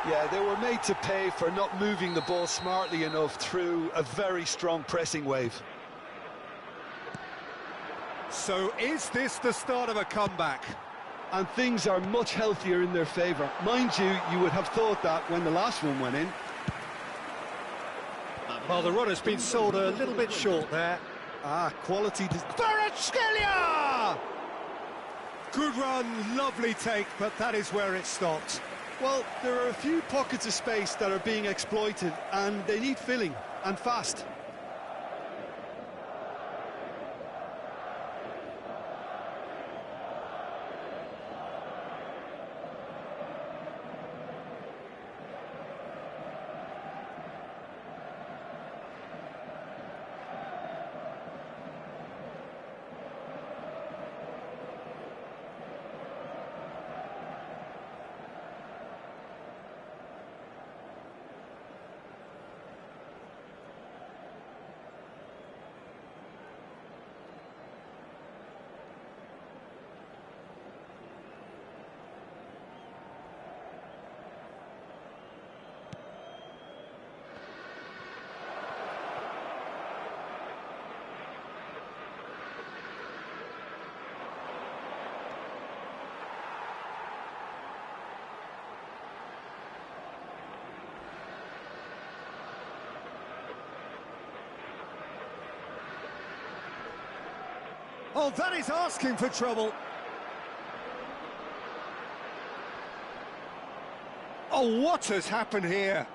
Yeah, they were made to pay for not moving the ball smartly enough through a very strong pressing wave. So is this the start of a comeback? And things are much healthier in their favour. Mind you, you would have thought that when the last one went in. Well, the run has been sold a little bit short there. Quality. Kvaratskhelia! Good run, lovely take, but that is where it stopped. Well, there are a few pockets of space that are being exploited, and they need filling, and fast. Oh, that is asking for trouble. Oh, what has happened here?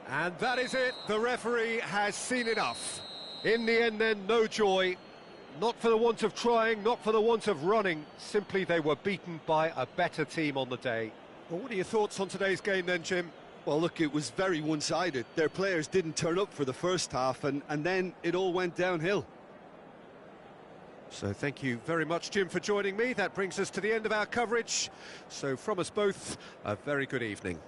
And that is it, the referee has seen enough. In the end then, no joy. Not for the want of trying, not for the want of running, simply they were beaten by a better team on the day. Well, what are your thoughts on today's game then, Jim? Well, look, it was very one-sided. Their players didn't turn up for the first half, and then it all went downhill. So thank you very much, Jim, for joining me. That brings us to the end of our coverage. So from us both, a very good evening.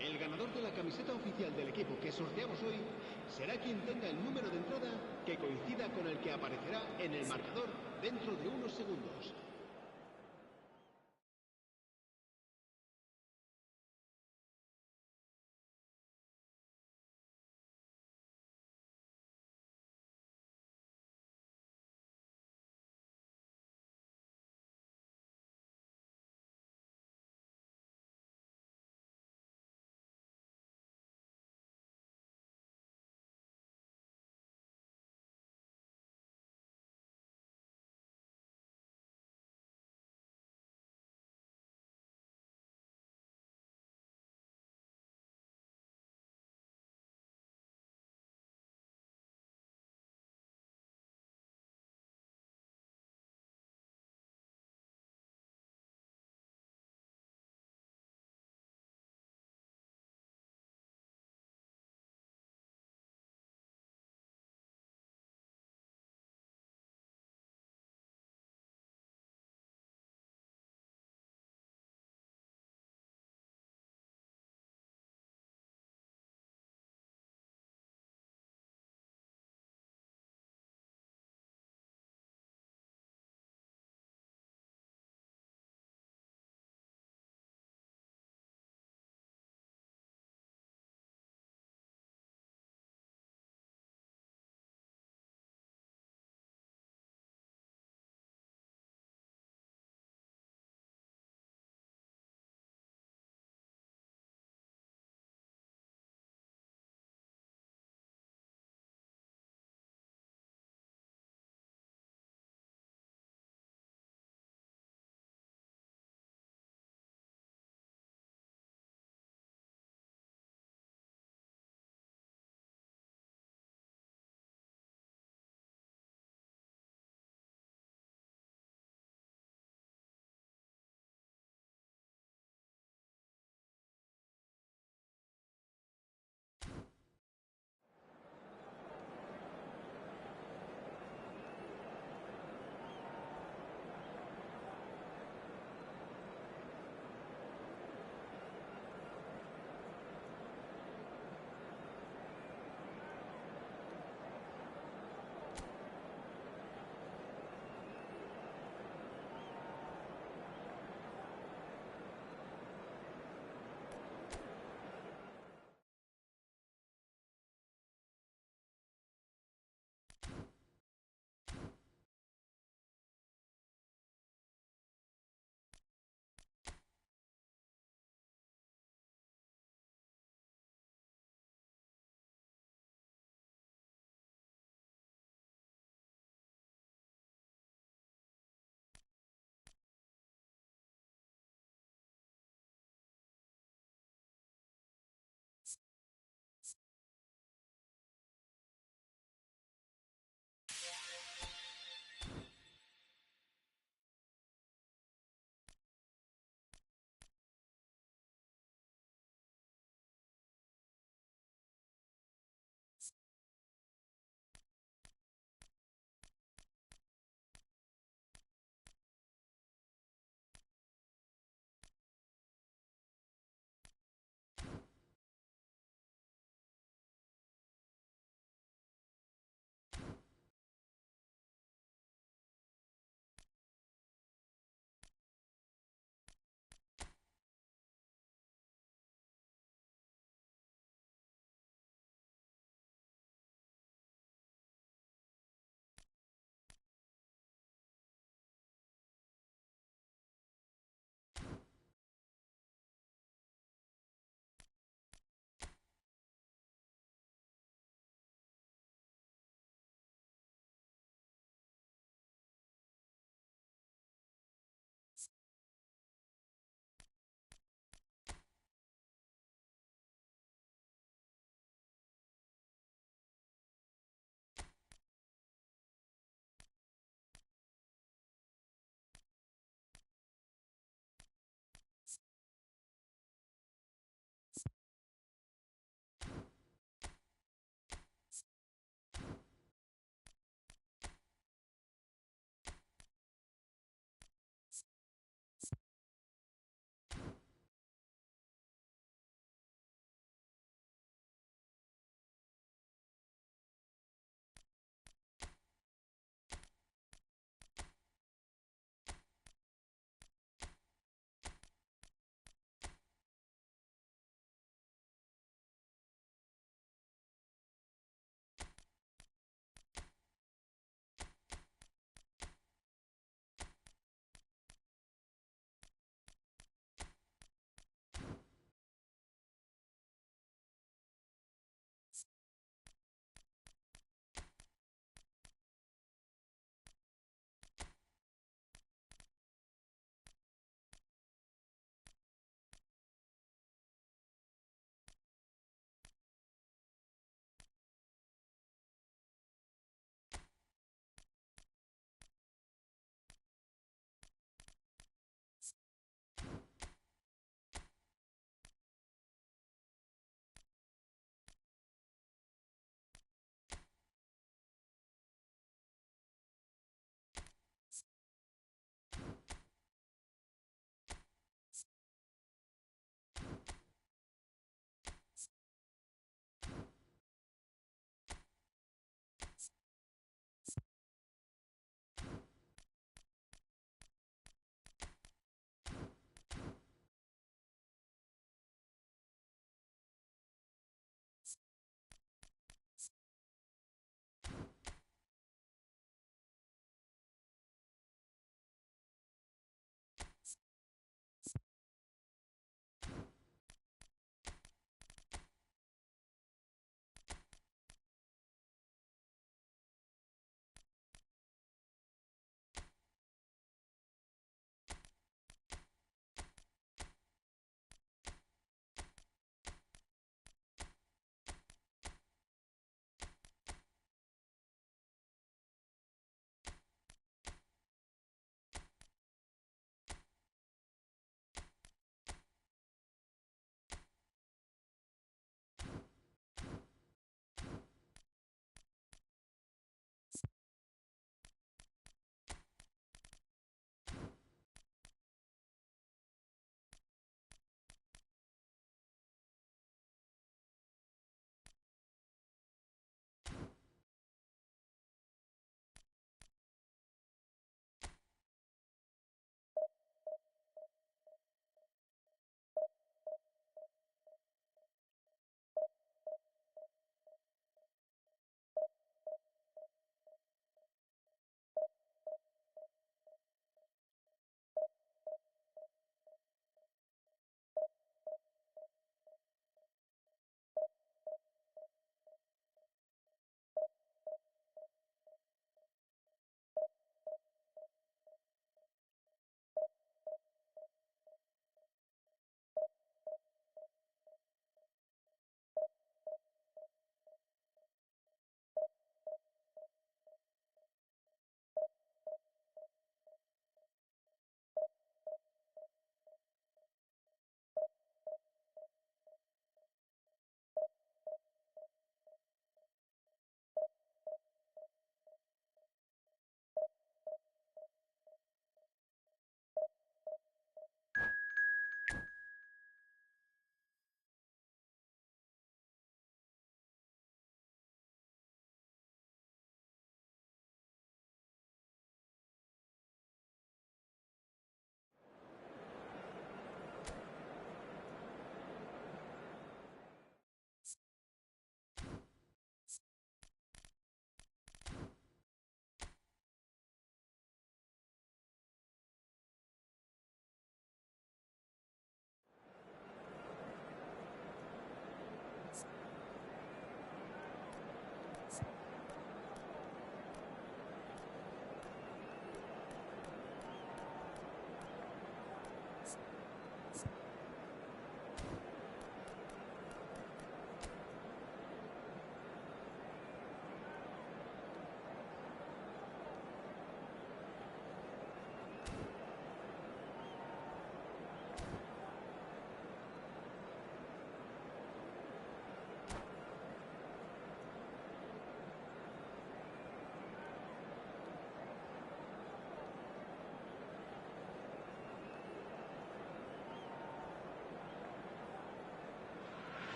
El ganador de la camiseta oficial del equipo que sorteamos hoy será quien tenga el número de entrada que coincida con el que aparecerá en el marcador dentro de unos segundos.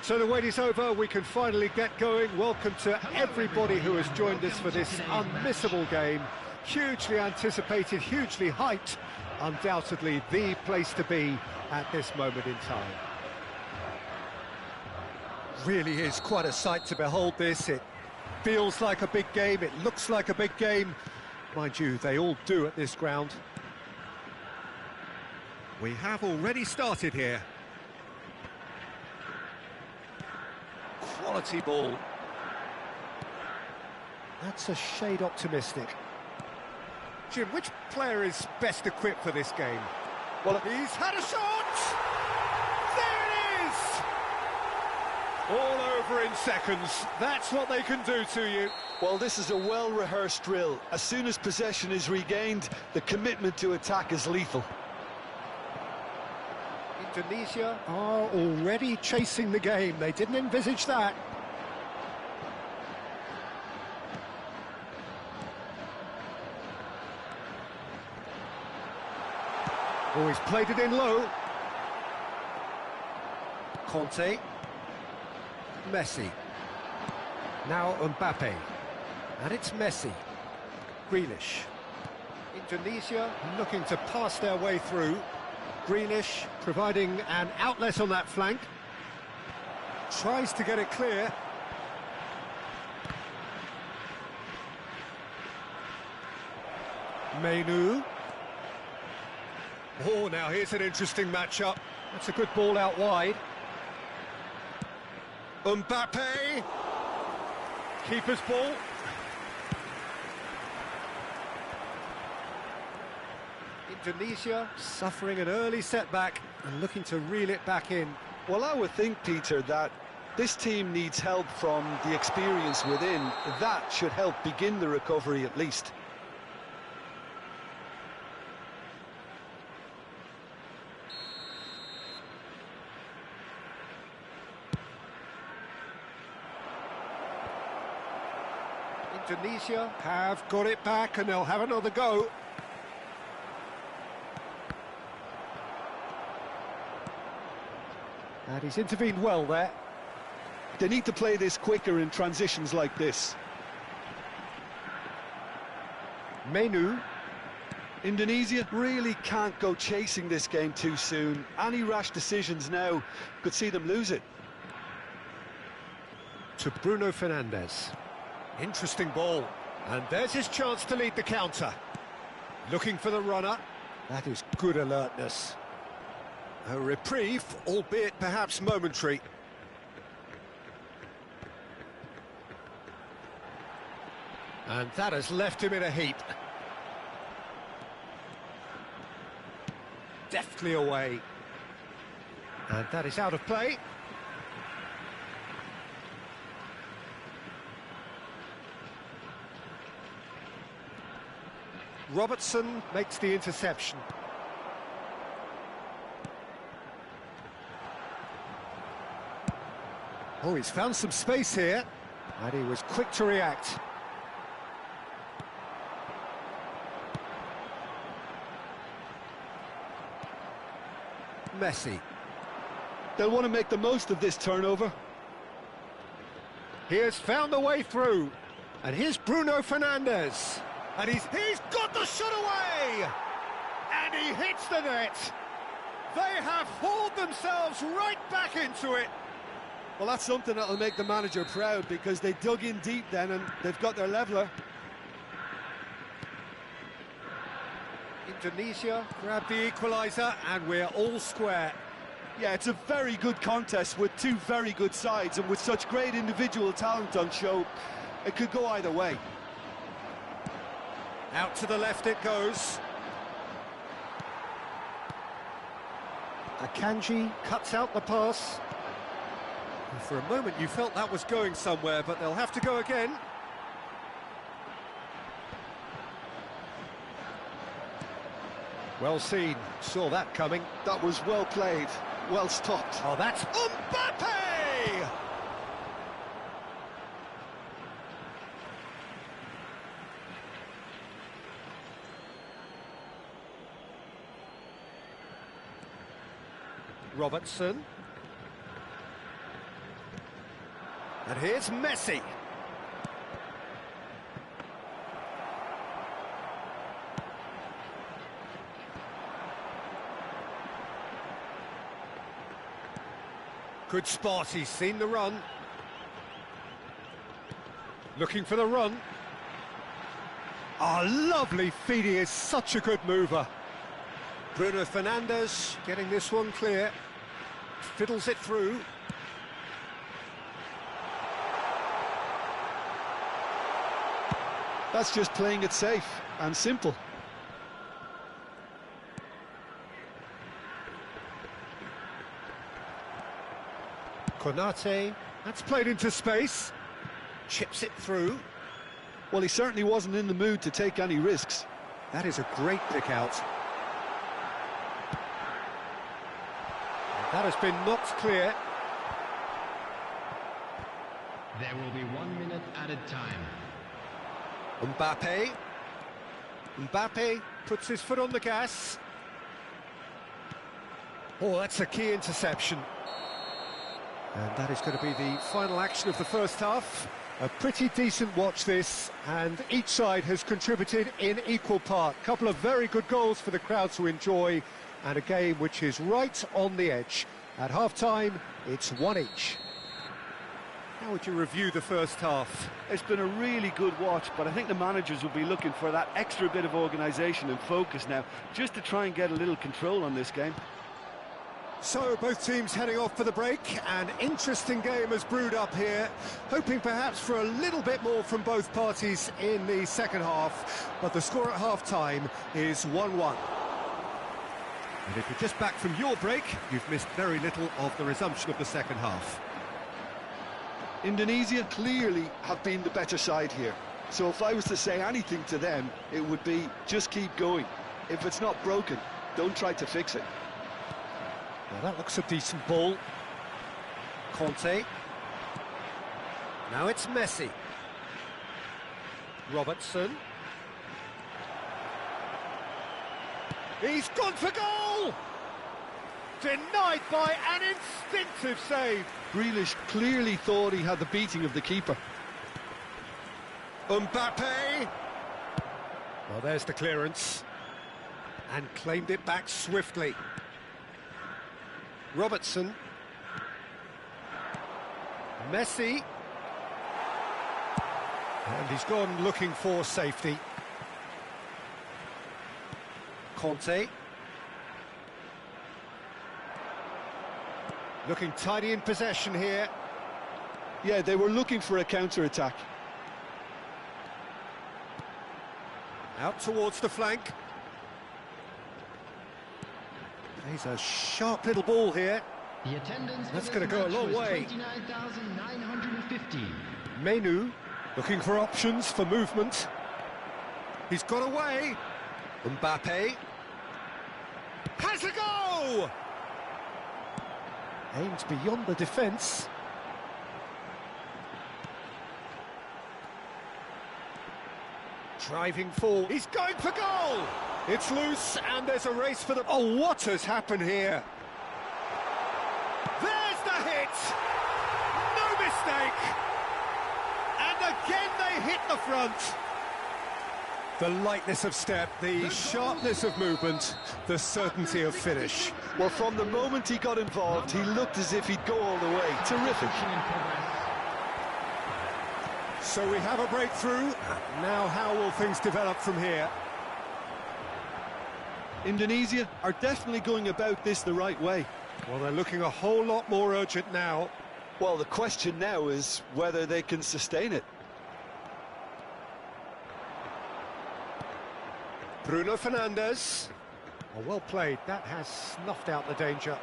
So the wait is over, we can finally get going. Welcome to everybody who has joined us for this unmissable game. Hugely anticipated, hugely hyped, undoubtedly the place to be at this moment in time. Really is quite a sight to behold this. It feels like a big game, it looks like a big game. Mind you, they all do at this ground. We have already started here. Quality ball. That's a shade optimistic. Jim, which player is best equipped for this game? Well, he's had a shot! There it is! All over in seconds. That's what they can do to you. Well, this is a well-rehearsed drill. As soon as possession is regained, the commitment to attack is lethal. Indonesia are already chasing the game. They didn't envisage that. Oh, he's played it in low. Conte. Messi. Now Mbappe. And it's Messi. Grealish. Indonesia looking to pass their way through. Grealish providing an outlet on that flank. Tries to get it clear. Menu. Oh, now here's an interesting matchup. That's a good ball out wide. Mbappe. Keeper's ball. Indonesia suffering an early setback and looking to reel it back in. Well, I would think, Peter, that this team needs help from the experience within. That should help begin the recovery at least. Indonesia have got it back and they'll have another go. And he's intervened well there. They need to play this quicker in transitions like this. Menu. Indonesia really can't go chasing this game too soon. Any rash decisions now could see them lose it. To Bruno Fernandes. Interesting ball. And there's his chance to lead the counter. Looking for the runner. That is good alertness. A reprieve, albeit perhaps momentary. And that has left him in a heap. Deftly away. And that is out of play. Robertson makes the interception. Oh, he's found some space here, and he was quick to react. Messi. They'll want to make the most of this turnover. He has found a way through, and here's Bruno Fernandes. And he's got the shot away! And he hits the net! They have hauled themselves right back into it! Well, that's something that'll make the manager proud, because they dug in deep then and they've got their leveller. Indonesia grab the equaliser and we're all square. Yeah, it's a very good contest with two very good sides, and with such great individual talent on show, it could go either way. Out to the left it goes. Akanji cuts out the pass. And for a moment you felt that was going somewhere, but they'll have to go again. Well seen, saw that coming. That was well played, well stopped. Oh, that's Mbappe! Robertson. And here's Messi. Good spot, he's seen the run. Looking for the run. Lovely feed, he is such a good mover. Bruno Fernandes getting this one clear. Fiddles it through. That's just playing it safe and simple. Konate, that's played into space. Chips it through. Well, he certainly wasn't in the mood to take any risks. That is a great pick out. That has been knocked clear. There will be 1 minute added time. Mbappe puts his foot on the gas. Oh, that's a key interception. And that is going to be the final action of the first half. A pretty decent watch this, and each side has contributed in equal part. Couple of very good goals for the crowd to enjoy, and a game which is right on the edge. At half-time, it's 1 each. How would you review the first half? It's been a really good watch, but I think the managers will be looking for that extra bit of organisation and focus now, just to try and get a little control on this game. So, both teams heading off for the break. An interesting game has brewed up here, hoping perhaps for a little bit more from both parties in the second half, but the score at half-time is 1-1. And if you're just back from your break, you've missed very little of the resumption of the second half. Indonesia clearly have been the better side here. So if I was to say anything to them, it would be just keep going. If it's not broken, don't try to fix it. Well, that looks a decent ball. Conte. Now it's Messi. Robertson. He's gone for goal! Denied by an instinctive save. Grealish clearly thought he had the beating of the keeper. Mbappe. Well, there's the clearance. And claimed it back swiftly. Robertson. Messi. And he's gone looking for safety. Conte. Looking tidy in possession here. Yeah, they were looking for a counter-attack. Out towards the flank. He's a sharp little ball here. The attendance That's for going this to go a match long was way. 29,950. Menu looking for options for movement. He's got away. Mbappe has a go! Aims beyond the defence. Driving forward. He's going for goal! It's loose, and there's a race for the... Oh, what has happened here? There's the hit! No mistake! And again they hit the front. The lightness of step, the sharpness of movement, the certainty of finish. Well, from the moment he got involved, he looked as if he'd go all the way. Terrific. So we have a breakthrough. Now how will things develop from here? Indonesia are definitely going about this the right way. Well, they're looking a whole lot more urgent now. Well, the question now is whether they can sustain it. Bruno Fernandes. Oh, well played. That has snuffed out the danger.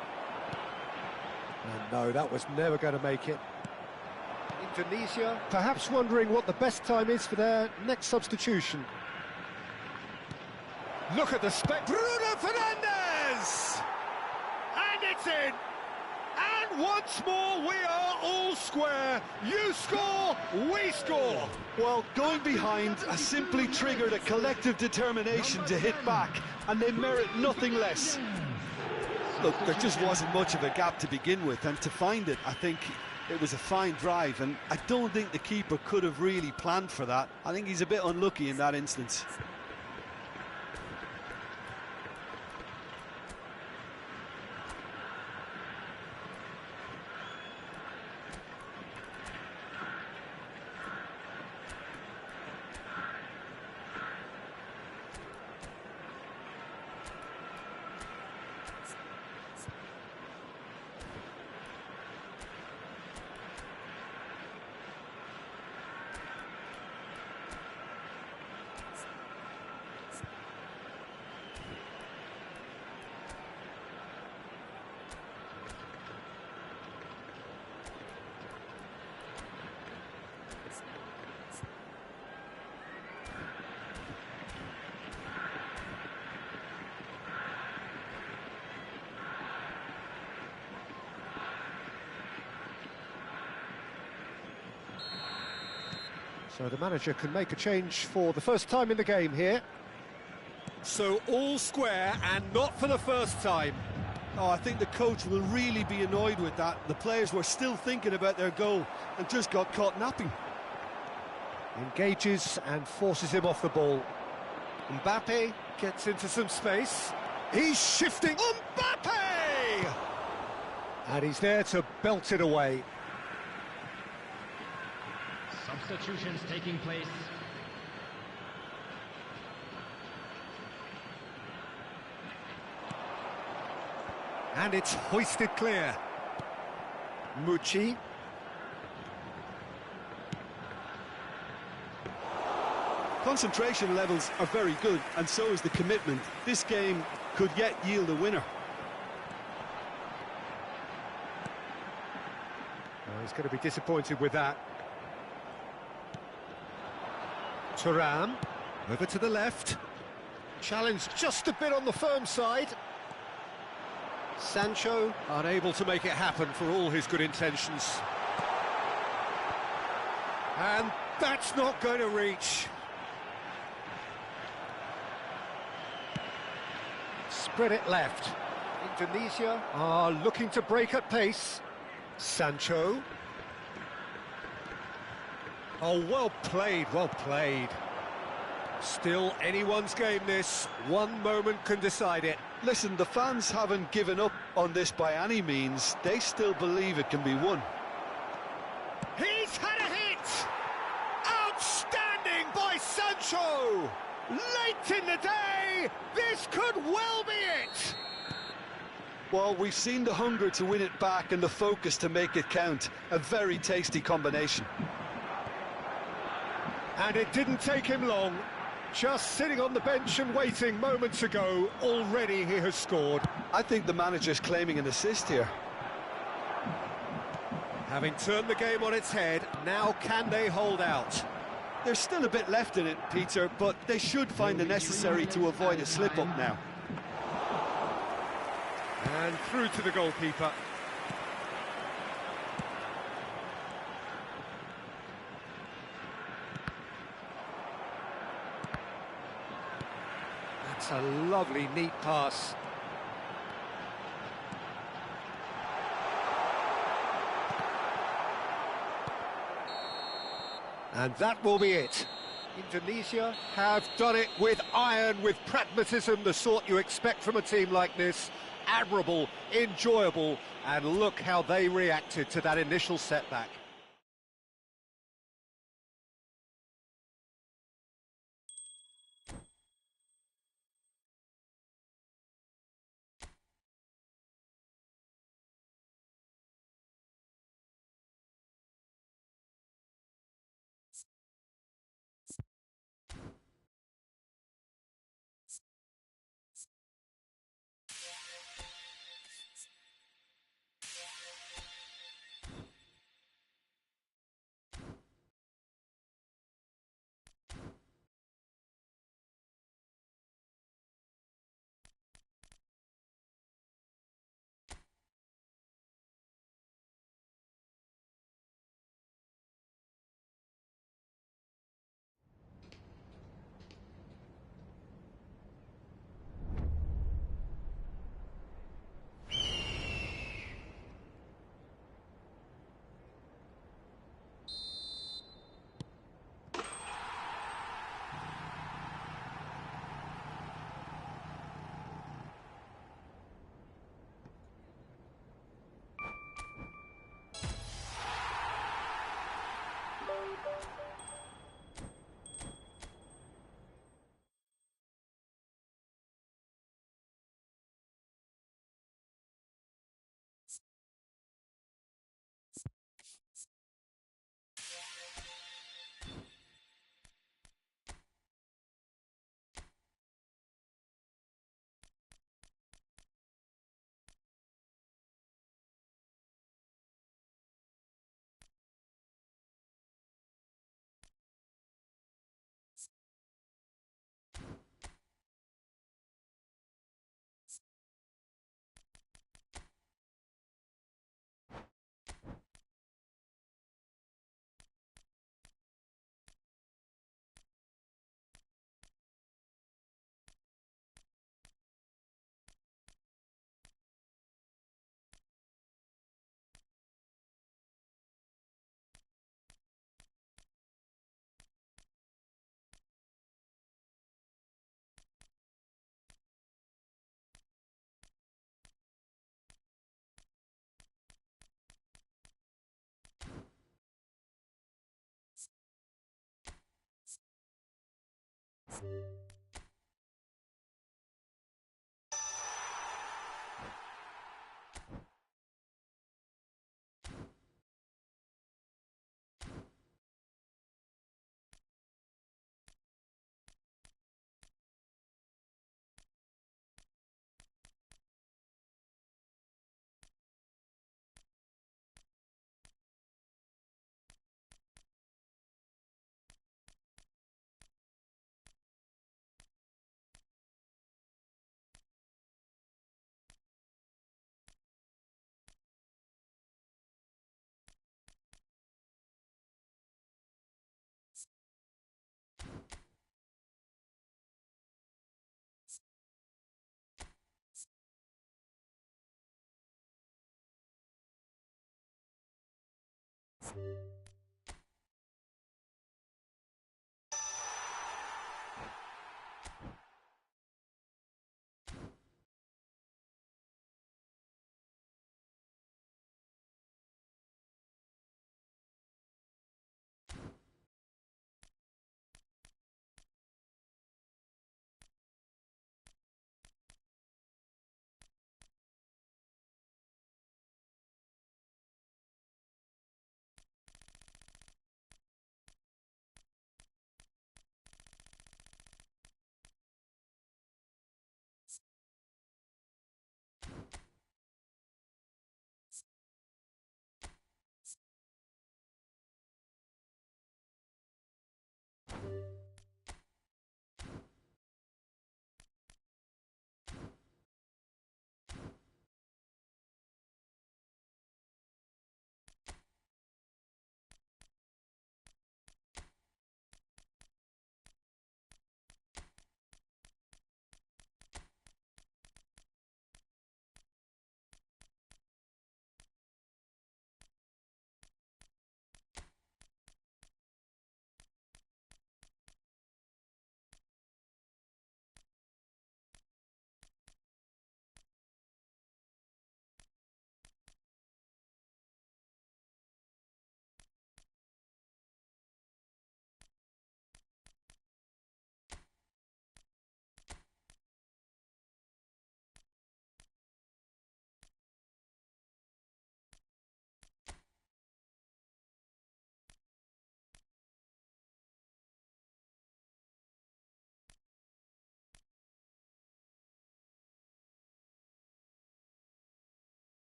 And no, that was never going to make it. Indonesia perhaps wondering what the best time is for their next substitution. Look at the Bruno Fernandes! And it's in! And once more we are all square. You score, we score. Well, going behind has simply triggered a collective determination to hit back, and they merit nothing less. Look, there just wasn't much of a gap to begin with, and to find it, I think It was a fine drive, and I don't think the keeper could have really planned for that. I think he's a bit unlucky in that instance. So the manager can make a change for the first time in the game here. So all square, and not for the first time. Oh, I think the coach will really be annoyed with that. The players were still thinking about their goal and just got caught napping. Engages and forces him off the ball. Mbappe gets into some space. He's shifting. Mbappe! And he's there to belt it away. Substitutions taking place. And it's hoisted clear. Mucci. Concentration levels are very good, and so is the commitment. This game could yet yield a winner. Oh, he's going to be disappointed with that. Thuram, over to the left. Challenged just a bit on the firm side. Sancho, unable to make it happen for all his good intentions. And that's not going to reach. Spread it left. Indonesia are looking to break at pace. Sancho. Oh, well played, well played. Still anyone's game this. One moment can decide it. Listen, the fans haven't given up on this by any means. They still believe it can be won. He's had a hit! Outstanding by Sancho! Late in the day, this could well be it! Well, we've seen the hunger to win it back and the focus to make it count. A very tasty combination. And it didn't take him long. Just sitting on the bench and waiting moments ago, already he has scored. I think the manager's claiming an assist here. Having turned the game on its head, now can they hold out? There's still a bit left in it, Peter, but they should find the necessary to avoid a slip-up now. And through to the goalkeeper. That's a lovely, neat pass. And that will be it. Indonesia have done it with iron, with pragmatism, the sort you expect from a team like this. Admirable, enjoyable, and look how they reacted to that initial setback.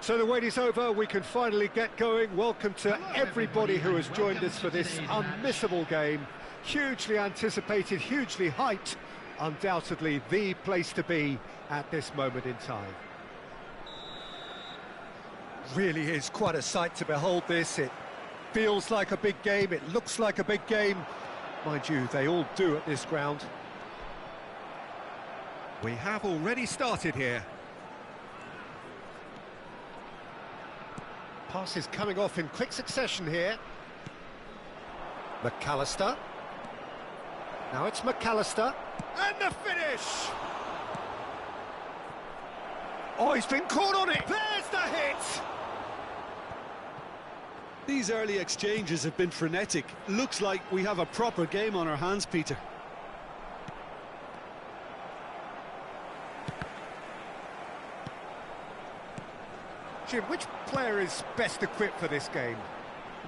So the wait is over, we can finally get going. Welcome to everybody who has joined us for this unmissable game. Hugely anticipated, hugely hyped. Undoubtedly the place to be at this moment in time. Really is quite a sight to behold this. It feels like a big game, it looks like a big game. Mind you, they all do at this ground. We have already started here. Passes coming off in quick succession here. McAllister. Now it's McAllister. And the finish! Oh, he's been caught on it! There's the hit! These early exchanges have been frenetic. Looks like we have a proper game on our hands, Peter. Jim, which player is best equipped for this game?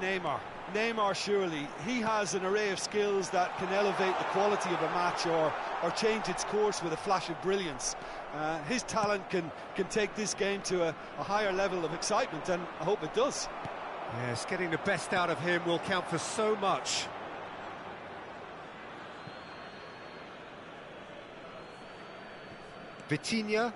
Neymar. Neymar, surely. He has an array of skills that can elevate the quality of a match or change its course with a flash of brilliance. His talent can take this game to a higher level of excitement, and I hope it does. Yes, getting the best out of him will count for so much. Vitinha.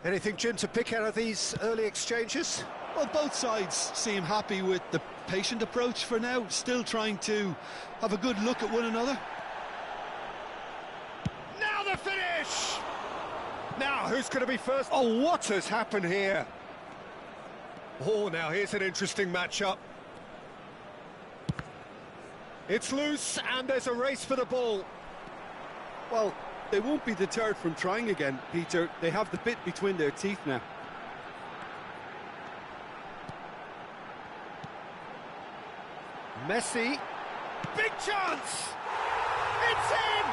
Anything, Jim, to pick out of these early exchanges? Well, both sides seem happy with the patient approach for now, still trying to have a good look at one another. Now the finish! Now, who's going to be first? Oh, what has happened here? Oh, now here's an interesting matchup. It's loose, and there's a race for the ball. Well, they won't be deterred from trying again, Peter. They have the bit between their teeth now. Messi, big chance! It's in!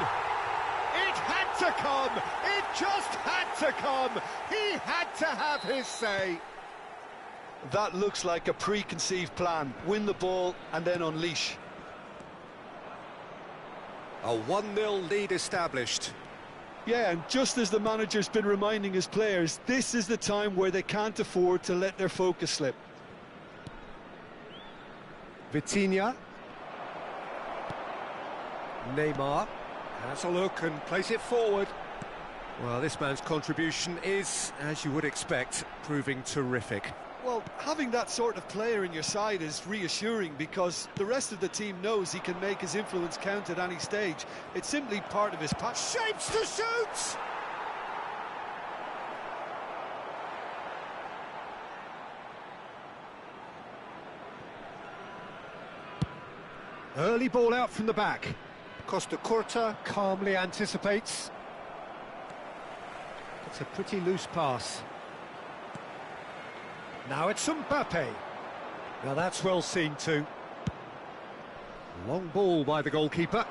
It had to come! It just had to come! He had to have his say! That looks like a preconceived plan. Win the ball and then unleash. A 1-0 lead established. Yeah, and just as the manager's been reminding his players, this is the time where they can't afford to let their focus slip. Vitinha. Neymar has a look and plays it forward. Well, this man's contribution is, as you would expect, proving terrific. Well, having that sort of player in your side is reassuring because the rest of the team knows he can make his influence count at any stage. It's simply part of his pack. Shapes to shoot! Early ball out from the back. Costa Curta calmly anticipates. It's a pretty loose pass. Now it's Mbappe. Now that's well seen too. Long ball by the goalkeeper.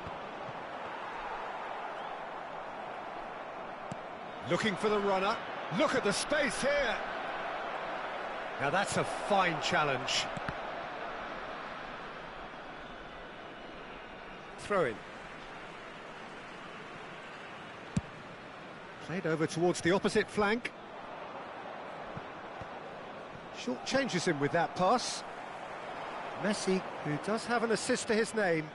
Looking for the runner. Look at the space here. Now that's a fine challenge. Throw in. Played over towards the opposite flank. Short changes him with that pass. Messi, who does have an assist to his name.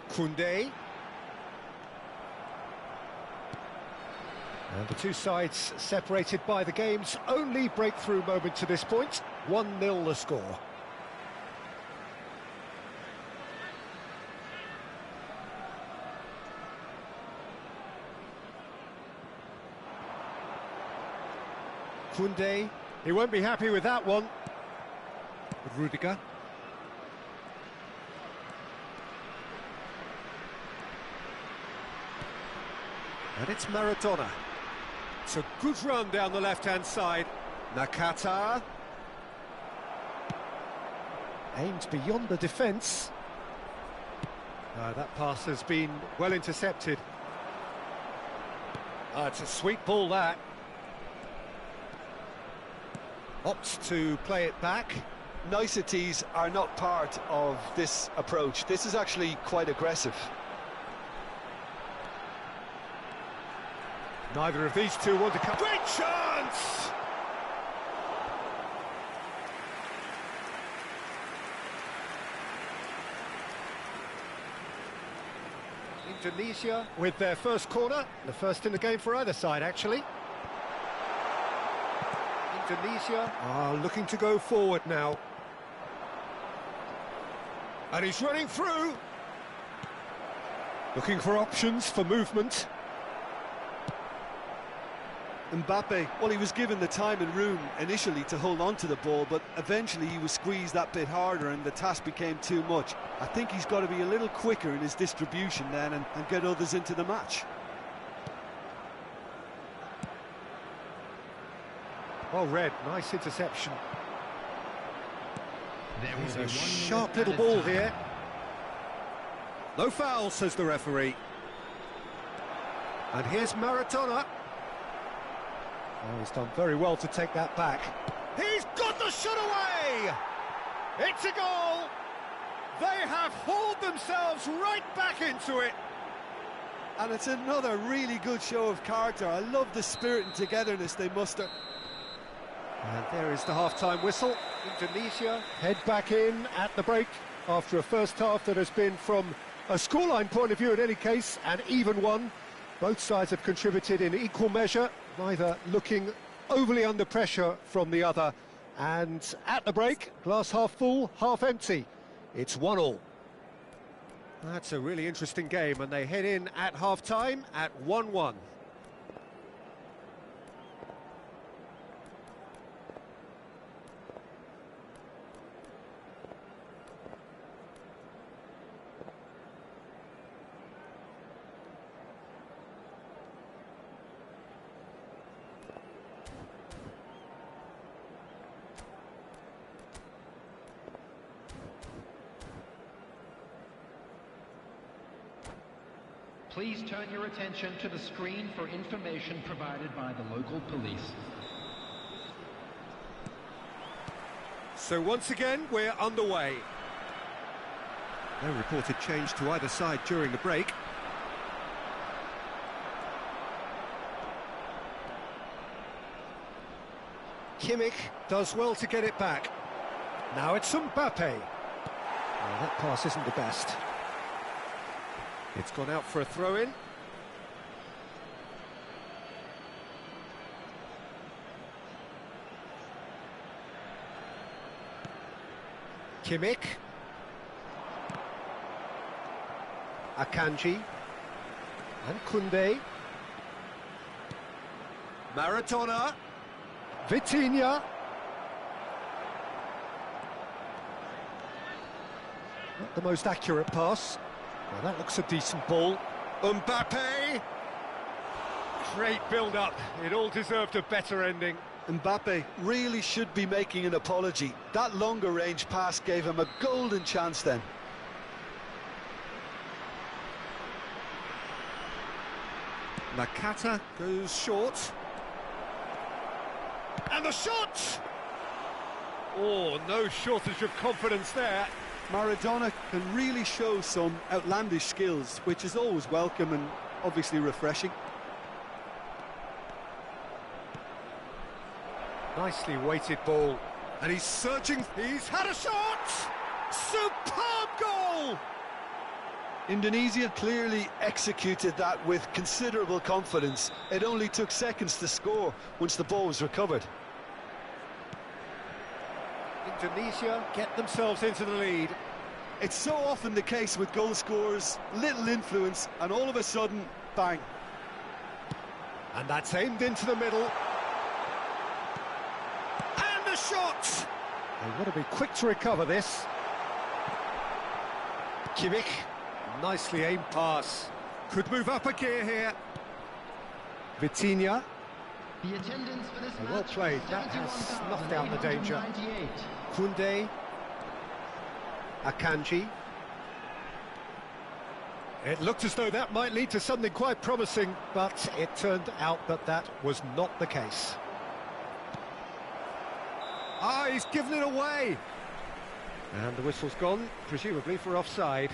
Koundé. And the two sides separated by the game's only breakthrough moment to this point. 1-0 the score. Koundé, he won't be happy with that one. Rudiger. And it's Maradona. It's a good run down the left-hand side. Nakata. Aimed beyond the defence. That pass has been well intercepted. It's a sweet ball, that. Opts to play it back. Niceties are not part of this approach. This is actually quite aggressive. Neither of these two want to come. Great chance! Indonesia with their first corner, the first in the game for either side, actually. Indonesia are looking to go forward now. And he's running through. Looking for options for movement. Mbappe, well, he was given the time and room initially to hold on to the ball, but eventually he was squeezed that bit harder and the task became too much. I think he's got to be a little quicker in his distribution then and get others into the match. Well read, nice interception. There's a sharp little ball here. No foul, says the referee. And here's Maradona. Oh, he's done very well to take that back. He's got the shot away! It's a goal! They have hauled themselves right back into it. And it's another really good show of character. I love the spirit and togetherness they muster. And there is the half-time whistle. Indonesia head back in at the break after a first half that has been, from a scoreline point of view in any case, an even one. Both sides have contributed in equal measure, neither looking overly under pressure from the other. And at the break, glass half full, half empty. It's 1-1. That's a really interesting game, and they head in at half-time at 1-1. Please turn your attention to the screen for information provided by the local police. So once again, we're underway. No reported change to either side during the break. Kimmich does well to get it back. Now it's Mbappe. Oh, that pass isn't the best. It's gone out for a throw-in. Kimmich. Akanji. And Koundé. Maradona. Vitinha. Not the most accurate pass. Well, that looks a decent ball. Mbappe! Great build-up. It all deserved a better ending. Mbappe really should be making an apology. That longer range pass gave him a golden chance then. Nakata goes short. And the shot! Oh, no shortage of confidence there. Maradona can really show some outlandish skills, which is always welcome and obviously refreshing. Nicely weighted ball. And he's searching. He's had a shot! Superb goal! Indonesia clearly executed that with considerable confidence. It only took seconds to score once the ball was recovered. Indonesia get themselves into the lead. It's so often the case with goal scorers, little influence, and all of a sudden, bang. And that's aimed into the middle. And the shot! They've got to be quick to recover this. Kimmich, nicely aimed pass. Could move up a gear here. Vitinha. The attendance for this match, well played, that has snuffed out the danger. Koundé. Akanji. It looked as though that might lead to something quite promising, but it turned out that that was not the case. Ah, he's given it away! And the whistle's gone, presumably for offside.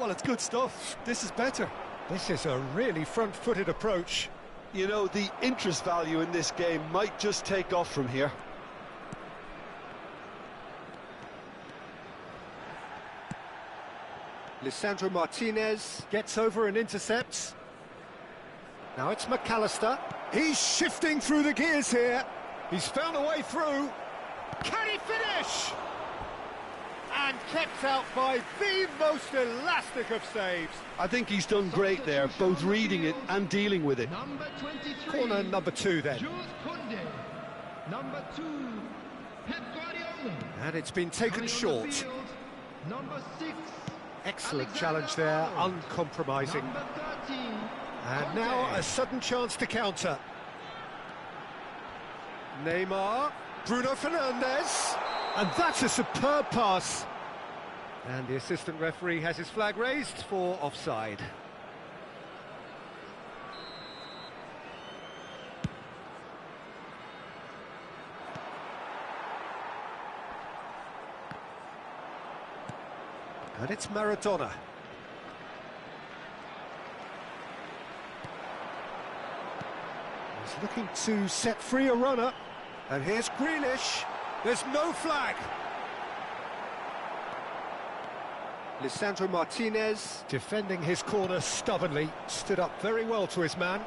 Well, it's good stuff. This is better. This is a really front-footed approach. You know, the interest value in this game might just take off from here. Lisandro Martinez gets over and intercepts. Now it's McAllister. He's shifting through the gears here. He's found a way through. Can he finish? And kept out by the most elastic of saves. I think he's done great there, both reading it and dealing with it. Number 23. Corner number 2 then. Jules Koundé. Number 2. Pep Guardiola. And it's been taken Coming on the short. field, number 6. Excellent Alexander challenge there, Arnold. uncompromising. Number 13. And now a sudden chance to counter. Neymar, Bruno Fernandes, and that's a superb pass. And the assistant referee has his flag raised for offside. And it's Maradona. He's looking to set free a runner. And here's Grealish. There's no flag. Lisandro Martinez, defending his corner stubbornly, stood up very well to his man.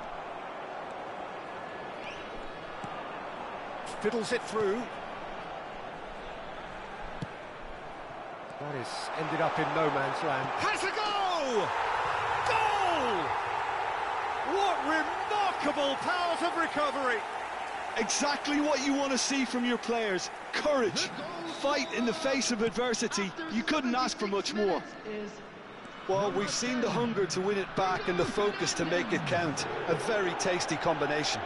Fiddles it through. That is ended up in no man's land. Has a goal! Goal! What remarkable powers of recovery! Exactly what you want to see from your players. Courage, fight in the face of adversity. You couldn't ask for much more. Well, we've seen the hunger to win it back and the focus to make it count. A very tasty combination.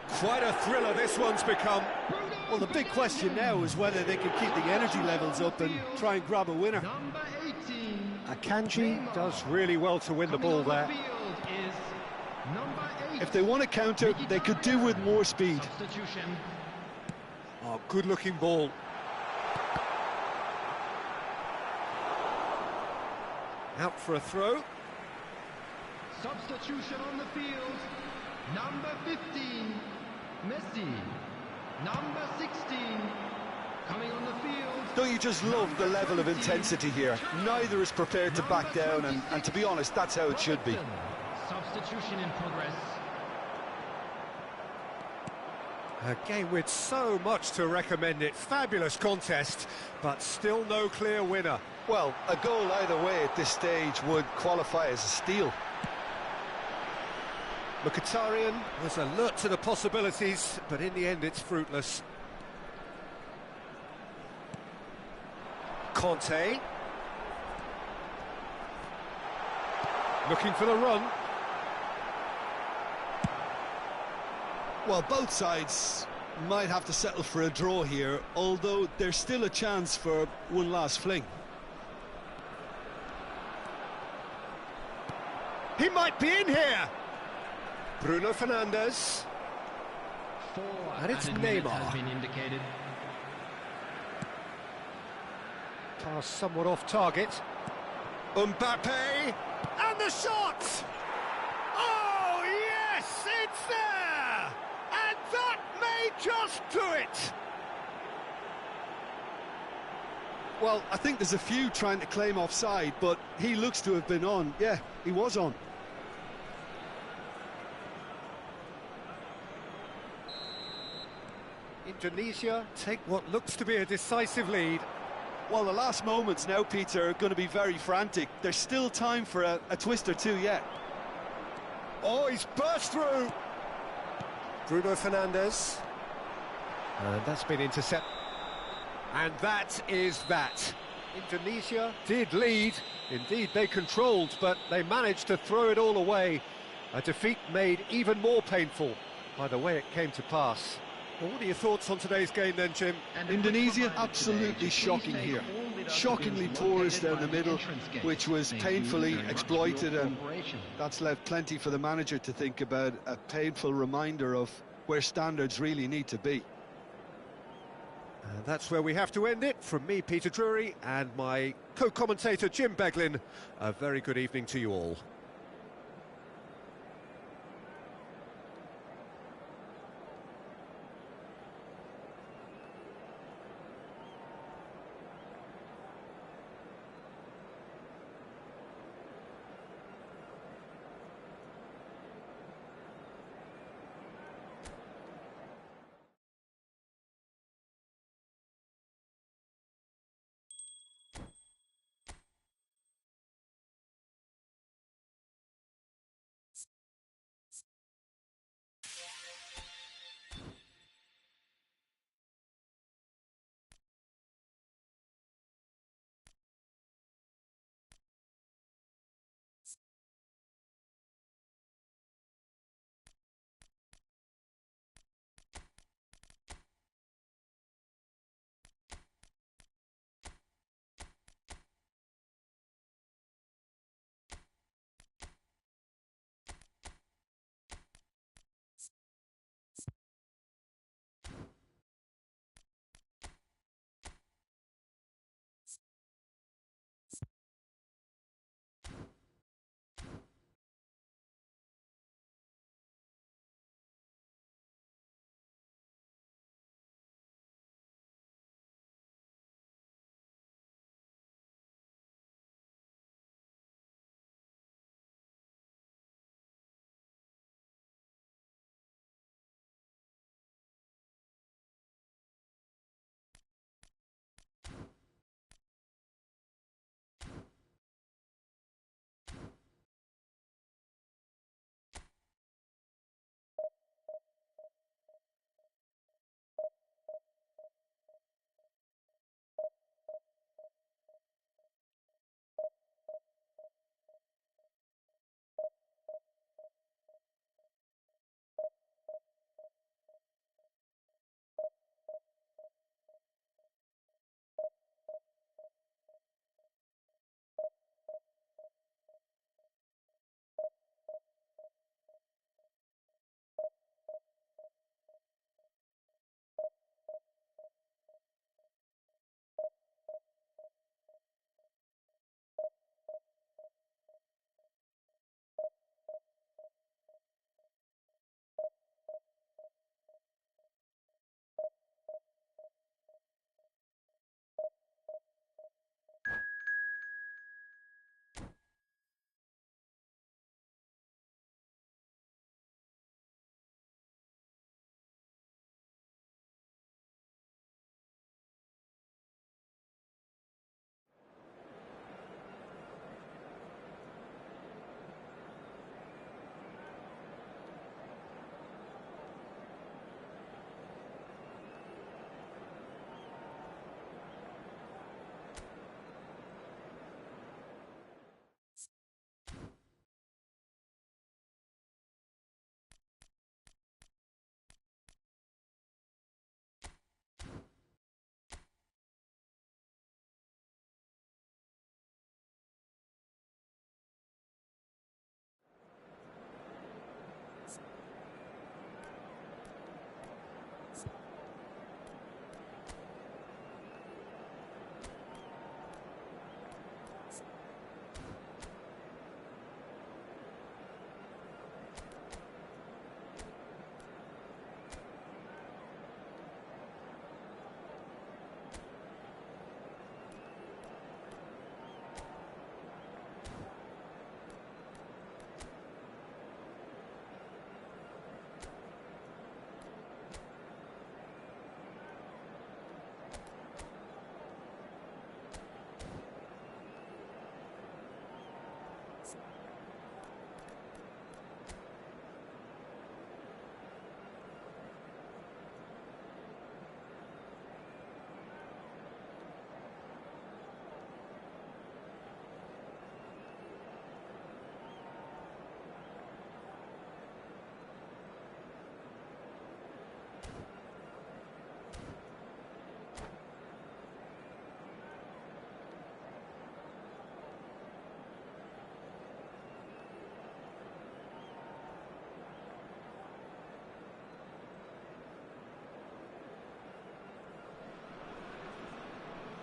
Quite a thriller this one's become. Well, the big question now is whether they can keep the energy levels up and try and grab a winner. Number 18. Akanji does really well to win the ball there. If they want to counter, they could do with more speed. Substitution. Oh, good-looking ball. Out for a throw. Substitution on the field. Number 15, Messi. Number 16, coming on the field. Don't you just love the level of intensity here? Neither is prepared to back down, and to be honest, that's how it should be. Substitution in progress. A game with so much to recommend it. Fabulous contest, but still no clear winner. Well, a goal either way at this stage would qualify as a steal. Mkhitaryan was alert to the possibilities, but in the end it's fruitless. Conte. Looking for the run. Well, both sides might have to settle for a draw here, although there's still a chance for one last fling. He might be in here. Bruno Fernandes. And it's Neymar. Has been indicated. Pass somewhat off target. Mbappe. And the shot! Oh, yes, it's there! And that may just do it! Well, I think there's a few trying to claim offside, but he looks to have been on. Yeah, he was on. Indonesia take what looks to be a decisive lead. Well, the last moments now, Peter, are going to be very frantic. There's still time for a twist or two yet. Oh, he's burst through. Bruno Fernandes. And that's been intercepted. And that is that. Indonesia did lead. Indeed, they controlled, but they managed to throw it all away. A defeat made even more painful by the way it came to pass. Well, what are your thoughts on today's game then, Jim? Indonesia, absolutely shocking here. Shockingly porous down the middle, which was painfully exploited, and that's left plenty for the manager to think about. A painful reminder of where standards really need to be. And that's where we have to end it. From me, Peter Drury, and my co-commentator, Jim Beglin. A very good evening to you all.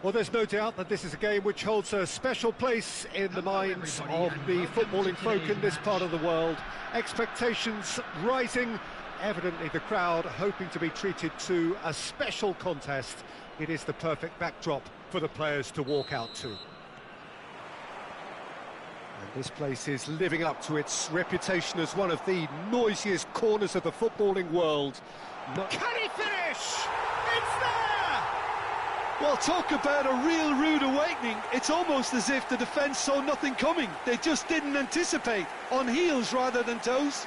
Well, there's no doubt that this is a game which holds a special place in the minds of the footballing folk in this part of the world. Expectations rising, evidently the crowd hoping to be treated to a special contest. It is the perfect backdrop for the players to walk out to. And this place is living up to its reputation as one of the noisiest corners of the footballing world. Can he finish? It's there! Well, talk about a real rude awakening. It's almost as if the defence saw nothing coming. They just didn't anticipate, on heels rather than toes.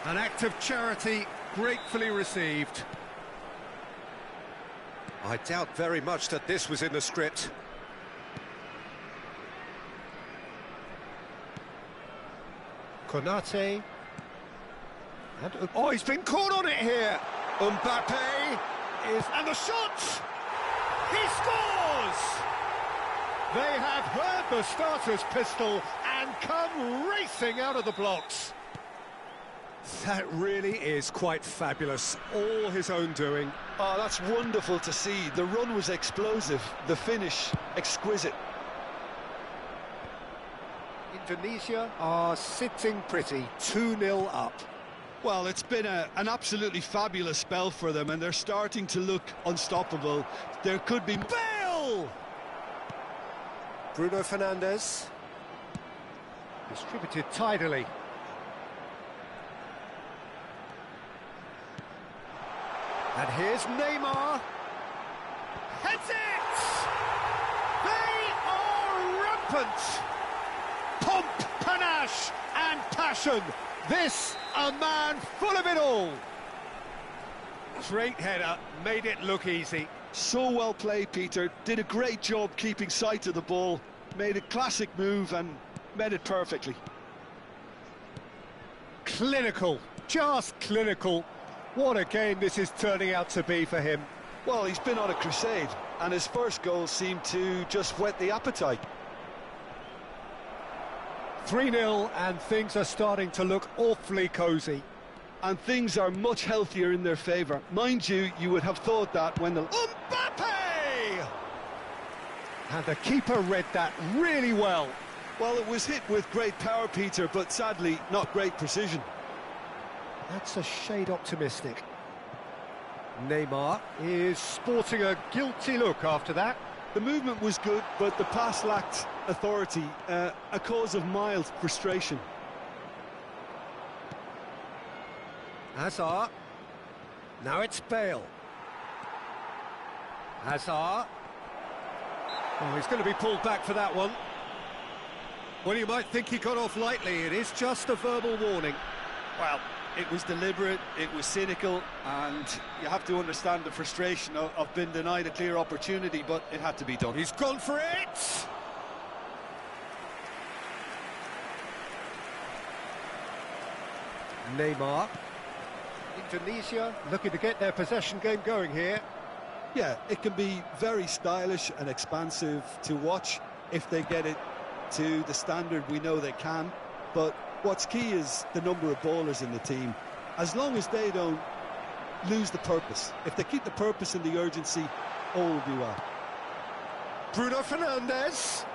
An act of charity gratefully received. I doubt very much that this was in the script. Konate. And, oh, he's been caught on it here. Mbappe is... And the shot! He scores! They have heard the starter's pistol and come racing out of the blocks. That really is quite fabulous. All his own doing. Oh, that's wonderful to see. The run was explosive, the finish exquisite. Indonesia are sitting pretty, 2-0 up. Well, it's been an absolutely fabulous spell for them, and they're starting to look unstoppable. There could be... Bale! Bruno Fernandes. Distributed tidily. And here's Neymar. Heads it! They are rampant! Pomp, panache and passion. This, a man full of it all. Great header, made it look easy. So well played, Peter. Did a great job keeping sight of the ball. Made a classic move and made it perfectly. Clinical, just clinical. What a game this is turning out to be for him. Well, he's been on a crusade, and his first goal seemed to just whet the appetite. 3-0 and things are starting to look awfully cosy. And things are much healthier in their favour. Mind you, you would have thought that when the... Mbappe! And the keeper read that really well. Well, it was hit with great power, Peter, but sadly, not great precision. That's a shade optimistic. Neymar is sporting a guilty look after that. The movement was good, but the pass lacked authority, a cause of mild frustration. Hazard. Now it's Bale. Hazard. Oh, he's going to be pulled back for that one. Well, you might think he got off lightly. It is just a verbal warning. Well, it was deliberate, it was cynical, and you have to understand the frustration of being denied a clear opportunity, but it had to be done. He's gone for it! Neymar. Indonesia looking to get their possession game going here. Yeah, it can be very stylish and expansive to watch if they get it to the standard we know they can, but what's key is the number of ballers in the team. As long as they don't lose the purpose, if they keep the purpose and the urgency, all will be well. Bruno Fernandes.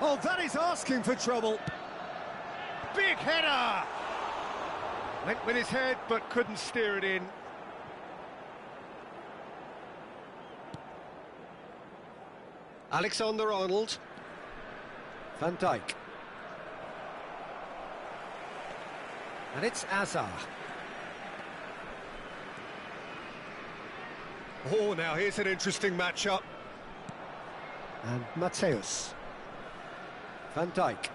Oh, that is asking for trouble. Big header! Went with his head, but couldn't steer it in. Alexander-Arnold. Van Dijk. And it's Hazard. Oh, now here's an interesting matchup. And Mateus. Van Dijk.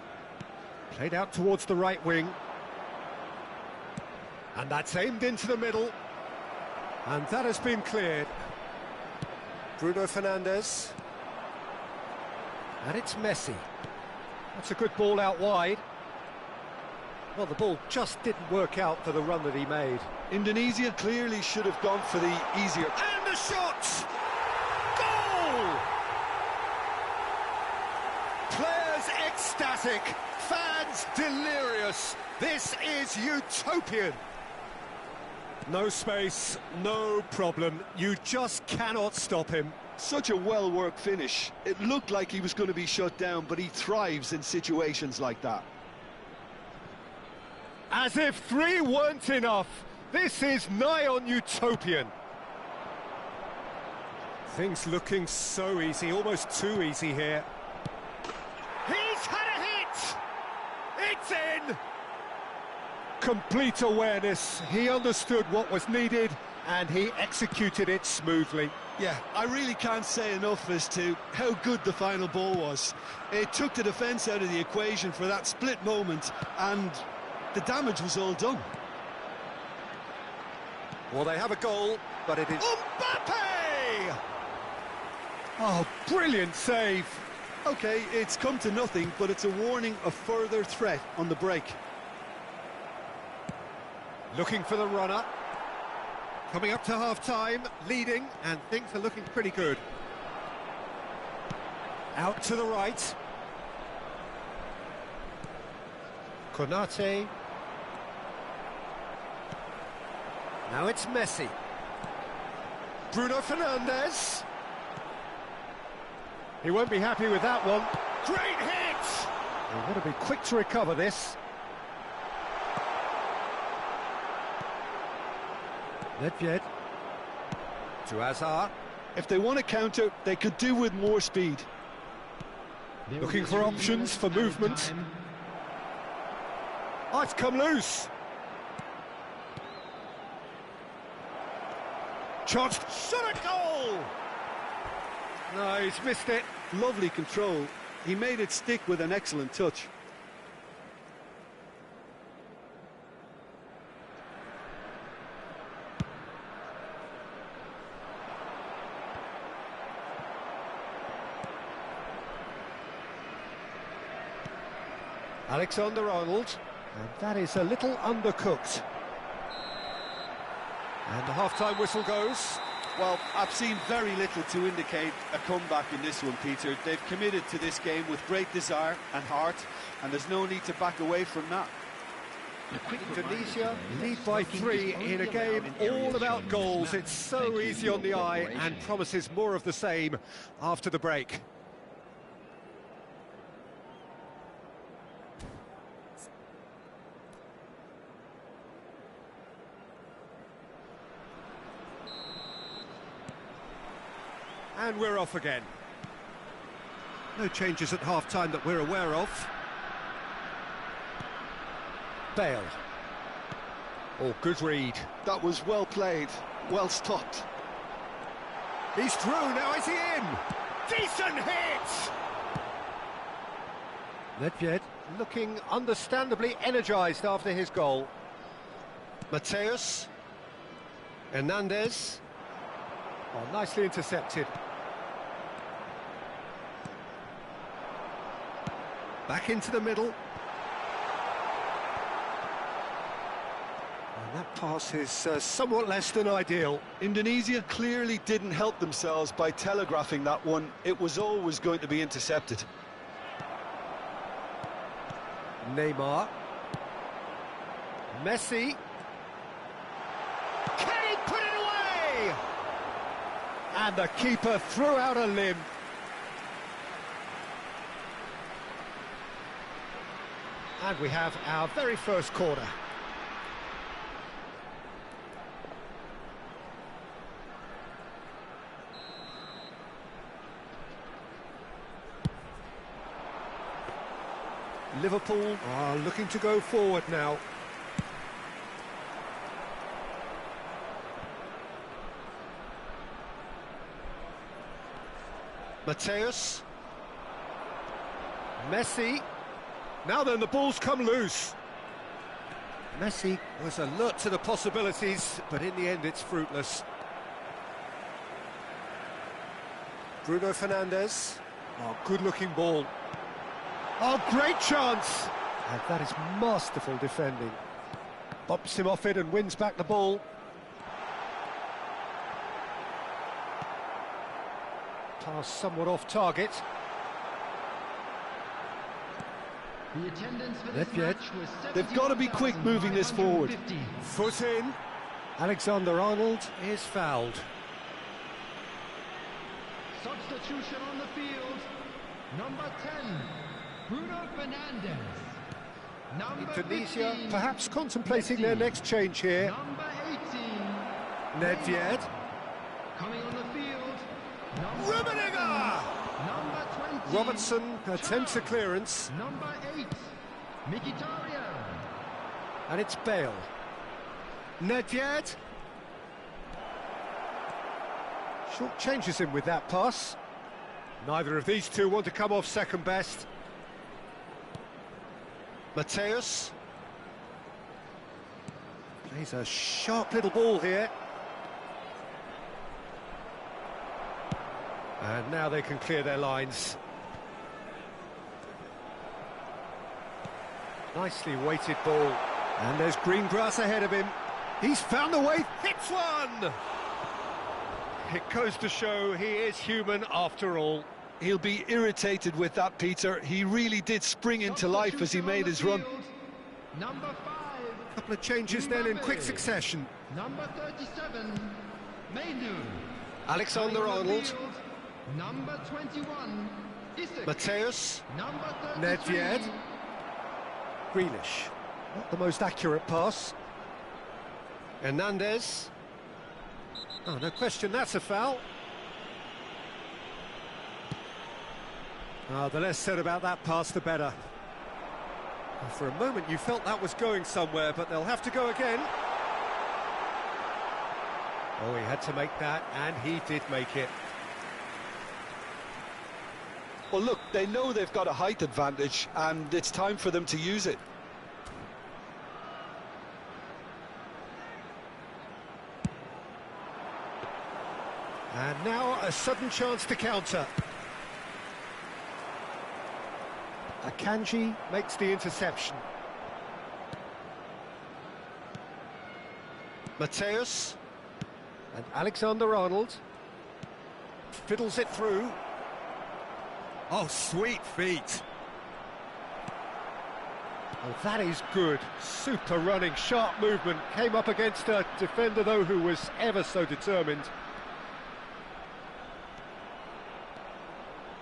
Played out towards the right wing. And that's aimed into the middle. And that has been cleared. Bruno Fernandes. And it's Messi. That's a good ball out wide. Well, the ball just didn't work out for the run that he made. Indonesia clearly should have gone for the easier... And the shot! Goal! Players ecstatic, fans delirious. This is utopian. No space, no problem. You just cannot stop him. Such a well-worked finish. It looked like he was going to be shut down, but he thrives in situations like that. As if 3 weren't enough. This is nigh on utopian. Things looking so easy, almost too easy here. He's had a hit! It's in! Complete awareness. He understood what was needed and he executed it smoothly. Yeah, I really can't say enough as to how good the final ball was. It took the defence out of the equation for that split moment, and the damage was all done. Well, they have a goal, but it is... Mbappe! Oh, brilliant save. OK, it's come to nothing, but it's a warning of further threat on the break. Looking for the runner. Coming up to half-time, leading, and things are looking pretty good. Out to the right. Konate. Now it's Messi. Bruno Fernandes. He won't be happy with that one. Great hit! They've got to be quick to recover this. Nedved to Hazard. If they want to counter, they could do with more speed. Looking for options for movement. Oh, it's come loose. Chance, shot a goal! No, he's missed it. Lovely control. He made it stick with an excellent touch. Alexander-Arnold, and that is a little undercooked. And the half-time whistle goes. Well, I've seen very little to indicate a comeback in this one, Peter. They've committed to this game with great desire and heart, and there's no need to back away from that. Indonesia lead by 3 in a game all about goals. It's so easy on the eye and promises more of the same after the break. And we're off again. No changes at half-time that we're aware of. Bale. Oh, good read. That was well played, well stopped. He's through, now is he in? Decent hit! Nedved looking understandably energised after his goal. Mateus. Hernandez. Oh, nicely intercepted. Back into the middle. And that pass is somewhat less than ideal. Indonesia clearly didn't help themselves by telegraphing that one. It was always going to be intercepted. Neymar. Messi. Can he put it away? And the keeper threw out a limb. And we have our very first corner. Liverpool are looking to go forward now. Mateus. Messi. Now then, the ball's come loose. Messi was alert to the possibilities, but in the end it's fruitless. Bruno Fernandes. Oh, good-looking ball. Oh, great chance! And that is masterful defending. Bumps him off it and wins back the ball. Pass somewhat off target. The attendance for this match was They've got to be quick moving this forward. 70,750. Foot in. Alexander-Arnold is fouled. Substitution on the field. Number 10, Bruno Fernandes. Number Tunisia 15, perhaps contemplating their Messi. next change here. Number 18, Nedved. coming on the field. Number Rummenigge! 11, number 20, Robertson attempts a Charles. clearance. Number 8, Mkhitaryan. And it's Bale. Nedved. Short changes him with that pass. Neither of these two want to come off second best. Mateus. Plays a sharp little ball here. And now they can clear their lines. Nicely weighted ball. And there's green grass ahead of him. He's found a way, hits one! It goes to show he is human after all. He'll be irritated with that, Peter. He really did spring into life as he made his run. Number 5, Couple of changes then in quick succession. number 37, Mainu. Alexander-Arnold, Number 21, Isak. Mateus, Number 33, Nedved, Grealish. Not the most accurate pass. Hernandez. Oh, no question, that's a foul. The less said about that pass, the better. For a moment, you felt that was going somewhere, but they'll have to go again. Oh, he had to make that, and he did make it. Well, look, they know they've got a height advantage, and it's time for them to use it. And now a sudden chance to counter. Akanji makes the interception. Mateus and Alexander-Arnold fiddles it through. Oh, sweet feet. Oh, that is good. Super running, sharp movement. Came up against a defender, though, who was ever so determined.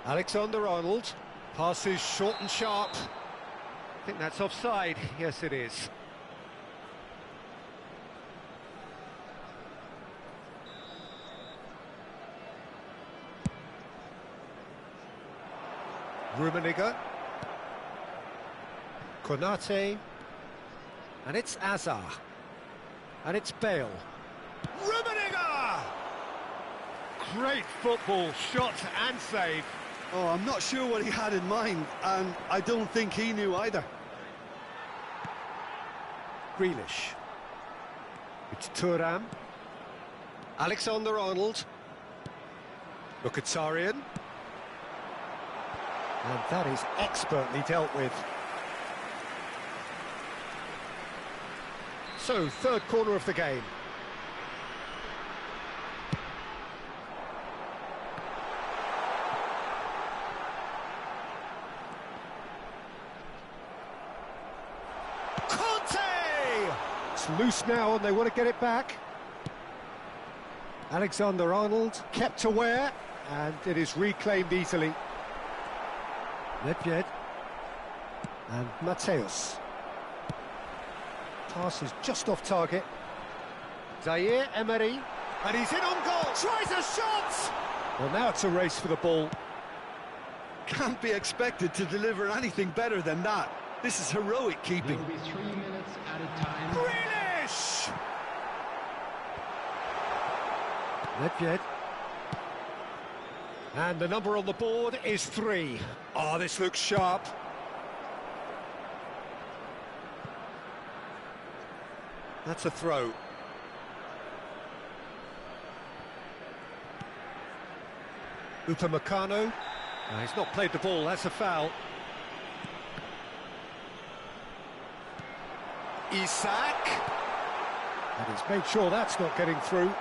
Alexander-Arnold passes short and sharp. I think that's offside. Yes, it is. Rummenigge. Konate. And it's Azar. And it's Bale. Rummenigge! Great football, shot and save. Oh, I'm not sure what he had in mind, and I don't think he knew either. Grealish. It's Thuram. Alexander-Arnold. Mkhitaryan. And that is expertly dealt with. So, third corner of the game. It's loose now and they want to get it back. Alexander-Arnold kept aware and it is reclaimed easily. Nedved and Mateus. Pass is just off target. Zaire Emery, and he's in on goal. Tries a shot. Well, now it's a race for the ball. Can't be expected to deliver anything better than that. This is heroic keeping. Will be 3 minutes at a time. Grealish! Nedved. And the number on the board is 3. Oh, this looks sharp. That's a throw. Upamecano. He's not played the ball, that's a foul. Isak. And he's made sure that's not getting through.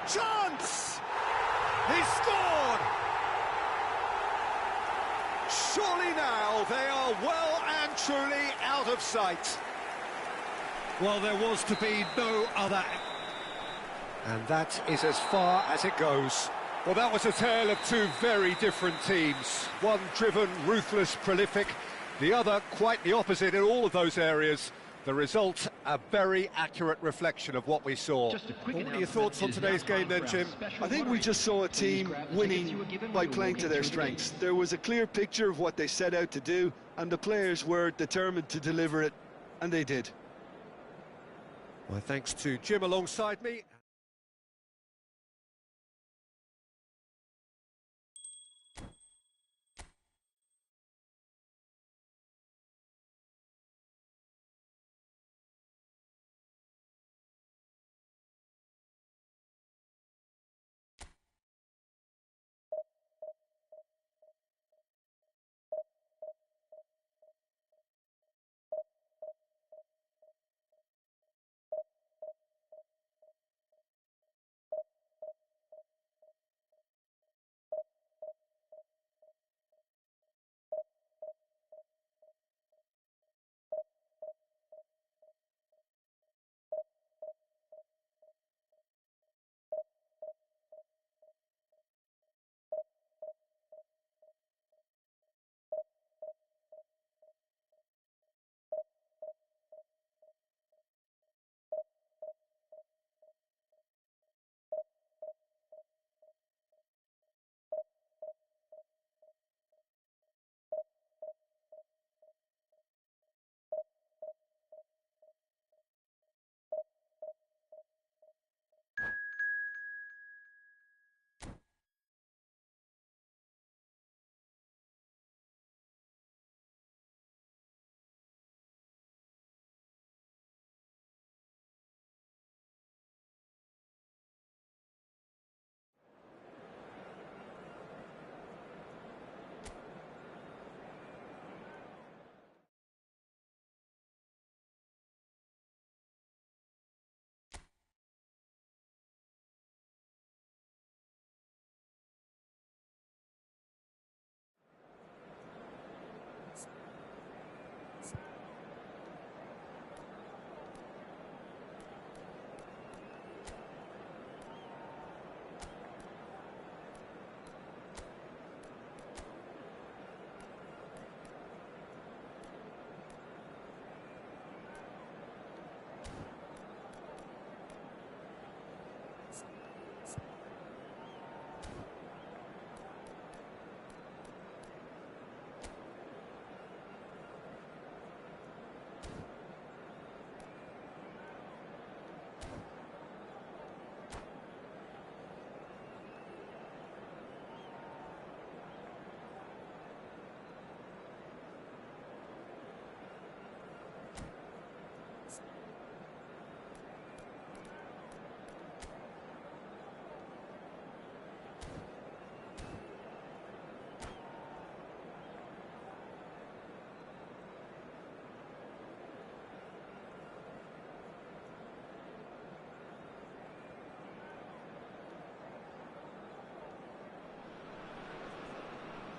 Chance! He scored! Surely now they are well and truly out of sight. Well, there was to be no other. And that is as far as it goes. Well, that was a tale of two very different teams. One driven, ruthless, prolific. The other quite the opposite in all of those areas. The result, a very accurate reflection of what we saw. What are your thoughts on today's game then, Jim? I think we just saw a team winning by playing to their strengths. There was a clear picture of what they set out to do, and the players were determined to deliver it, and they did. My thanks to Jim alongside me.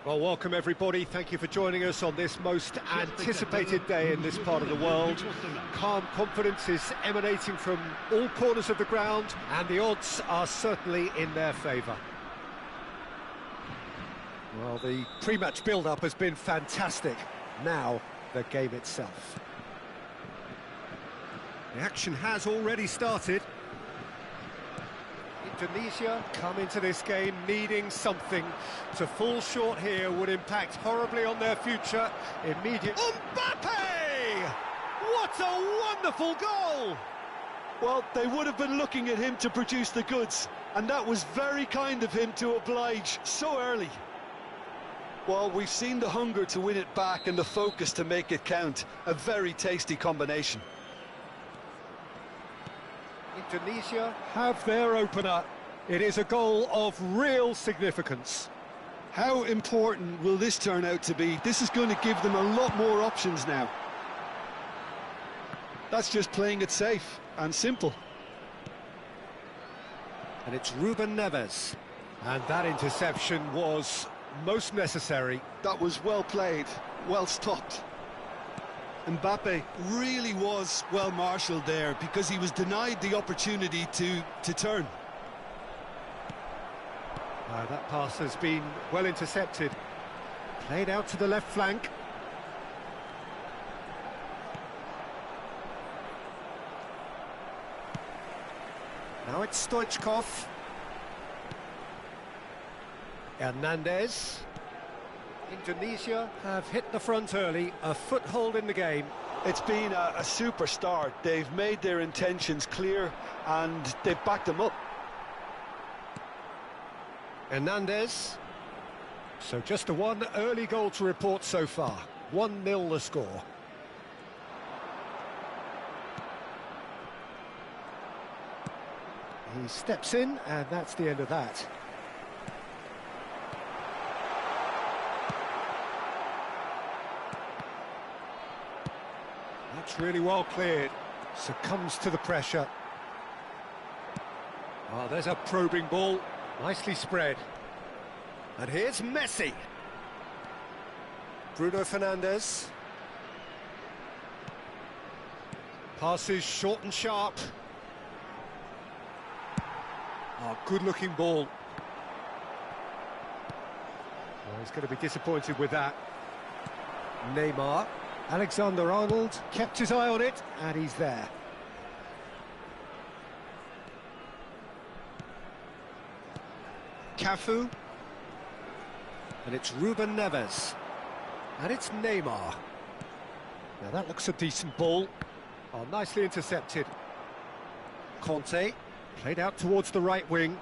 Well, welcome everybody. Thank you for joining us on this most anticipated day in this part of the world. Calm confidence is emanating from all corners of the ground, and the odds are certainly in their favour. Well, the pre-match build-up has been fantastic. Now, the game itself. The action has already started. Indonesia come into this game needing something. To fall short here would impact horribly on their future. Immediate... Mbappe! What a wonderful goal! Well, they would have been looking at him to produce the goods, and that was very kind of him to oblige so early. Well, we've seen the hunger to win it back and the focus to make it count. A very tasty combination. Indonesia have their opener. It is a goal of real significance. How important will this turn out to be? This is going to give them a lot more options now. That's just playing it safe and simple. And it's Ruben Neves. And that interception was most necessary. That was well played, well stopped. Mbappe really was well marshalled there because he was denied the opportunity to turn. That pass has been well intercepted. Played out to the left flank. Now it's Stoichkov. Hernandez. Indonesia have hit the front early, a foothold in the game. It's been a super start. They've made their intentions clear and they've backed them up. Hernandez. So just one early goal to report so far. 1-0 the score. He steps in, and that's the end of that. That's really well cleared. Succumbs to the pressure. Oh, there's a probing ball. Nicely spread. And here's Messi. Bruno Fernandes. Passes short and sharp. Oh, good-looking ball. Well, he's going to be disappointed with that. Neymar. Alexander-Arnold kept his eye on it, and he's there. Cafu. And it's Ruben Neves. And it's Neymar. Now that looks a decent ball. Oh, nicely intercepted. Conte. Played out towards the right wing.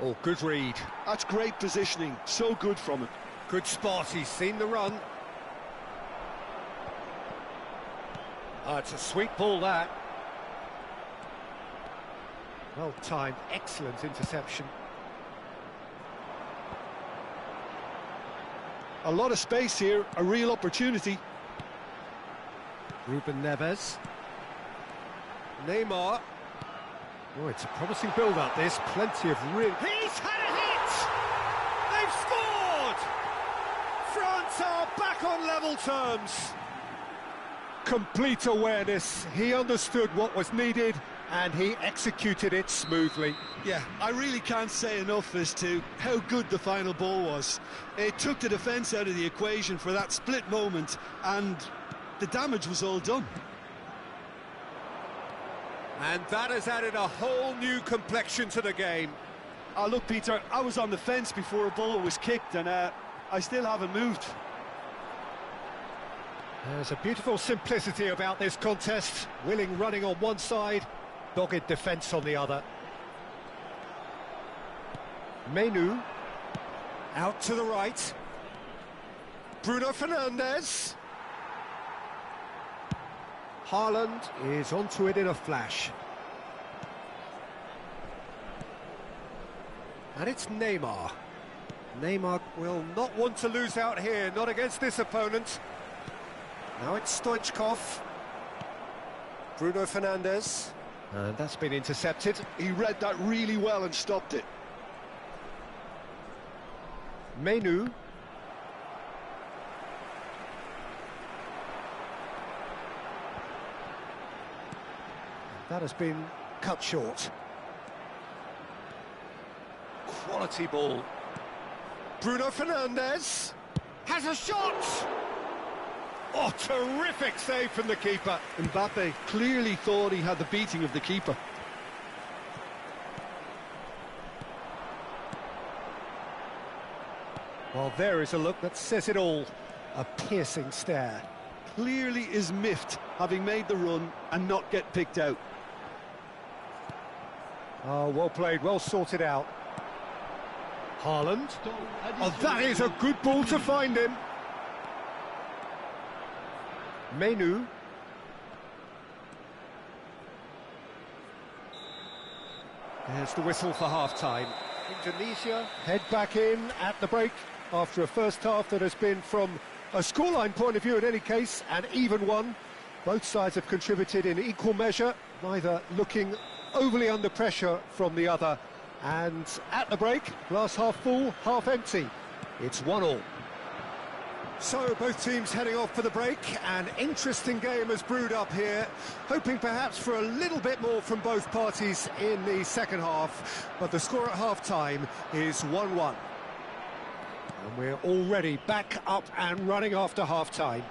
Oh, good read. That's great positioning. So good from him. Good spot. He's seen the run. It's a sweet ball, that. Well timed. Excellent interception. A lot of space here, a real opportunity. Ruben Neves. Neymar. Oh, it's a promising build-up, this. Plenty of real... He's had a hit! They've scored! France are back on level terms. Complete awareness. He understood what was needed, and he executed it smoothly. Yeah, I really can't say enough as to how good the final ball was. It took the defence out of the equation for that split moment, and the damage was all done. And that has added a whole new complexion to the game. Look, Peter, I was on the fence before a ball was kicked, and I still haven't moved. There's a beautiful simplicity about this contest. Willing running on one side, dogged defence on the other. Menu, out to the right. Bruno Fernandes. Haaland is onto it in a flash. And it's Neymar. Neymar will not want to lose out here, not against this opponent. Now it's Stoichkov. Bruno Fernandes. And that's been intercepted. He read that really well and stopped it. Menu. That has been cut short. Quality ball. Bruno Fernandes has a shot! Oh, terrific save from the keeper. Mbappe clearly thought he had the beating of the keeper. Well, there is a look that says it all. A piercing stare. Clearly is miffed, having made the run and not get picked out. Oh, well played, well sorted out. Haaland. Oh, that is a good ball to find him. Menu. There's the whistle for half-time. Indonesia head back in at the break after a first half that has been, from a scoreline point of view in any case, an even one. Both sides have contributed in equal measure, neither looking overly under pressure from the other. And at the break, glass half full, half empty. It's 1-1. So both teams heading off for the break. An interesting game has brewed up here, hoping perhaps for a little bit more from both parties in the second half, but the score at half-time is 1-1. And we're already back up and running after half-time.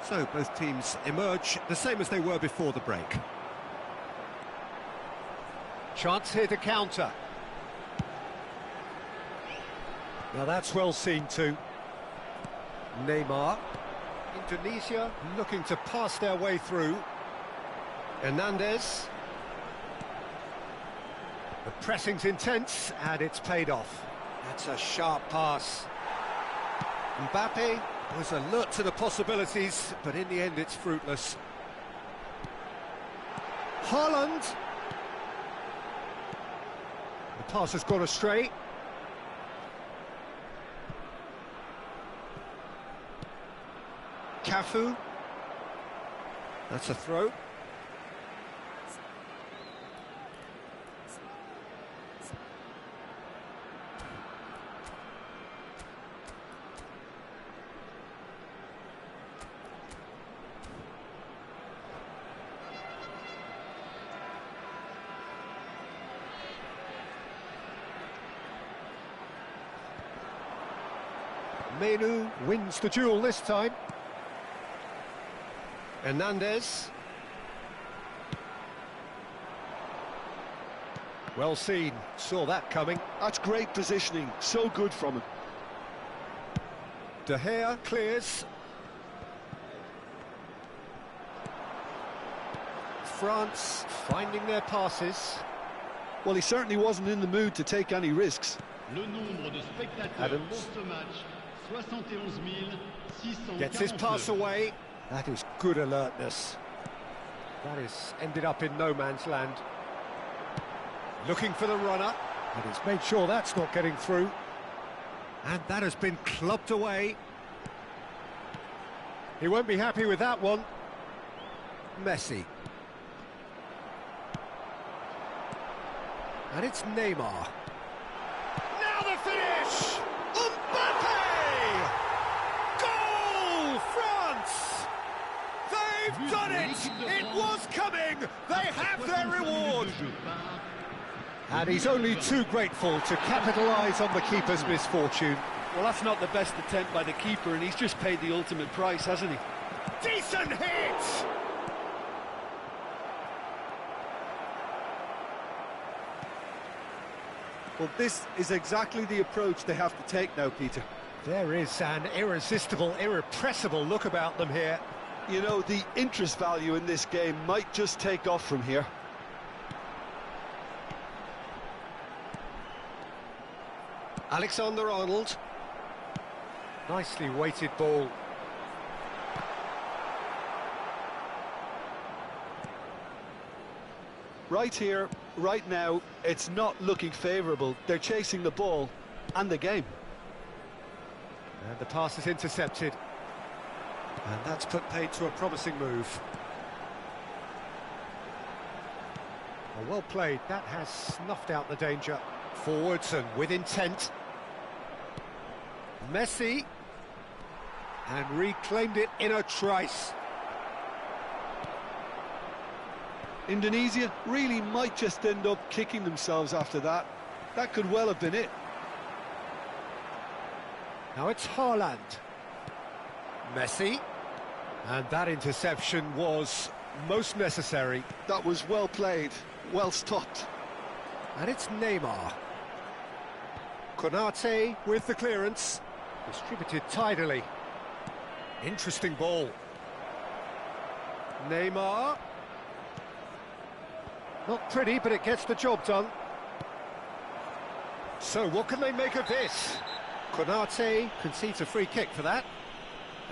So both teams emerge the same as they were before the break. Chance here to counter. Now that's well seen too. Neymar. Indonesia looking to pass their way through. Hernandez. The pressing's intense and it's paid off. That's a sharp pass. Mbappe was alert to the possibilities, but in the end it's fruitless. Haaland. The pass has gone astray. Cafu. That's a throw. Menu wins the duel this time. Hernandez. Well seen, saw that coming. That's great positioning, so good from him. De Gea clears. France finding their passes. Well, he certainly wasn't in the mood to take any risks. Le nombre de spectateurs Adams. pour ce match, 71 649. Gets his pass away. That is good alertness. That is ended up in no man's land. Looking for the runner, and he's made sure that's not getting through. And that has been clubbed away. He won't be happy with that one. Messi. And it's Neymar. Now the finish! Mbappe! Goal, France! They've done it! It was coming! They have their reward! And he's only too grateful to capitalise on the keeper's misfortune. Well, that's not the best attempt by the keeper, and he's just paid the ultimate price, hasn't he? Decent hit! Well, this is exactly the approach they have to take now, Peter. There is an irresistible, irrepressible look about them here. You know, the interest value in this game might just take off from here. Alexander-Arnold. Nicely weighted ball. Right here, right now, it's not looking favourable. They're chasing the ball and the game. And the pass is intercepted. And that's put paid to a promising move. Well played, that has snuffed out the danger. Forwards and with intent. Messi. And reclaimed it in a trice. Indonesia really might just end up kicking themselves after that. That could well have been it. Now it's Haaland. Messi. And that interception was most necessary. That was well played, well stopped. And it's Neymar. Konate with the clearance. Distributed tidily. Interesting ball. Neymar. Not pretty, but it gets the job done. So what can they make of this? Konate concedes a free kick for that.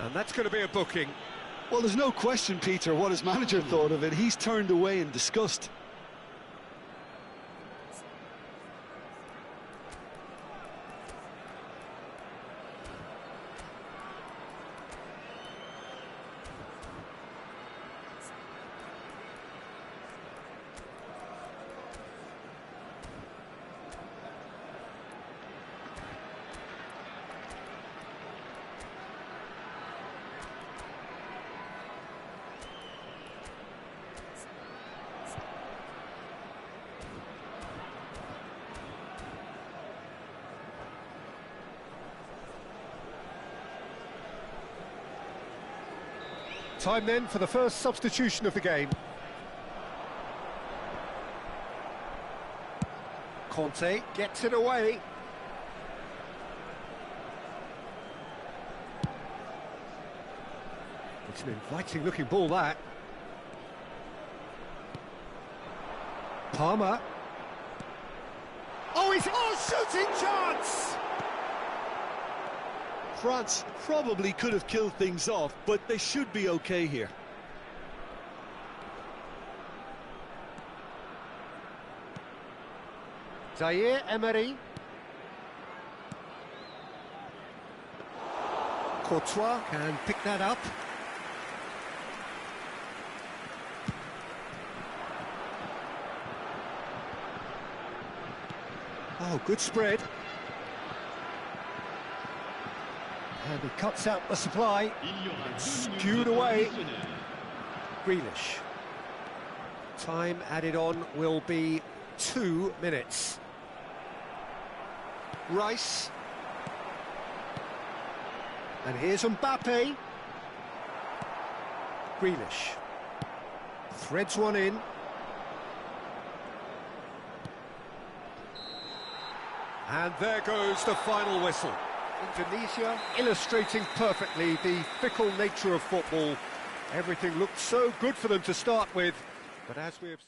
And that's going to be a booking. Well, there's no question, Peter, what his manager thought of it. He's turned away in disgust. Time then for the first substitution of the game. Conte gets it away. It's an inviting looking ball, that. Palmer. Oh, shooting chance! France probably could have killed things off, but they should be okay here. Zaire Emery. Courtois can pick that up. Oh, good spread. And he cuts out the supply. Skewed away. Grealish. Time added on will be 2 minutes. Rice. And here's Mbappe. Grealish. Threads one in. And there goes the final whistle. Indonesia illustrating perfectly the fickle nature of football. Everything looked so good for them to start with, but as we have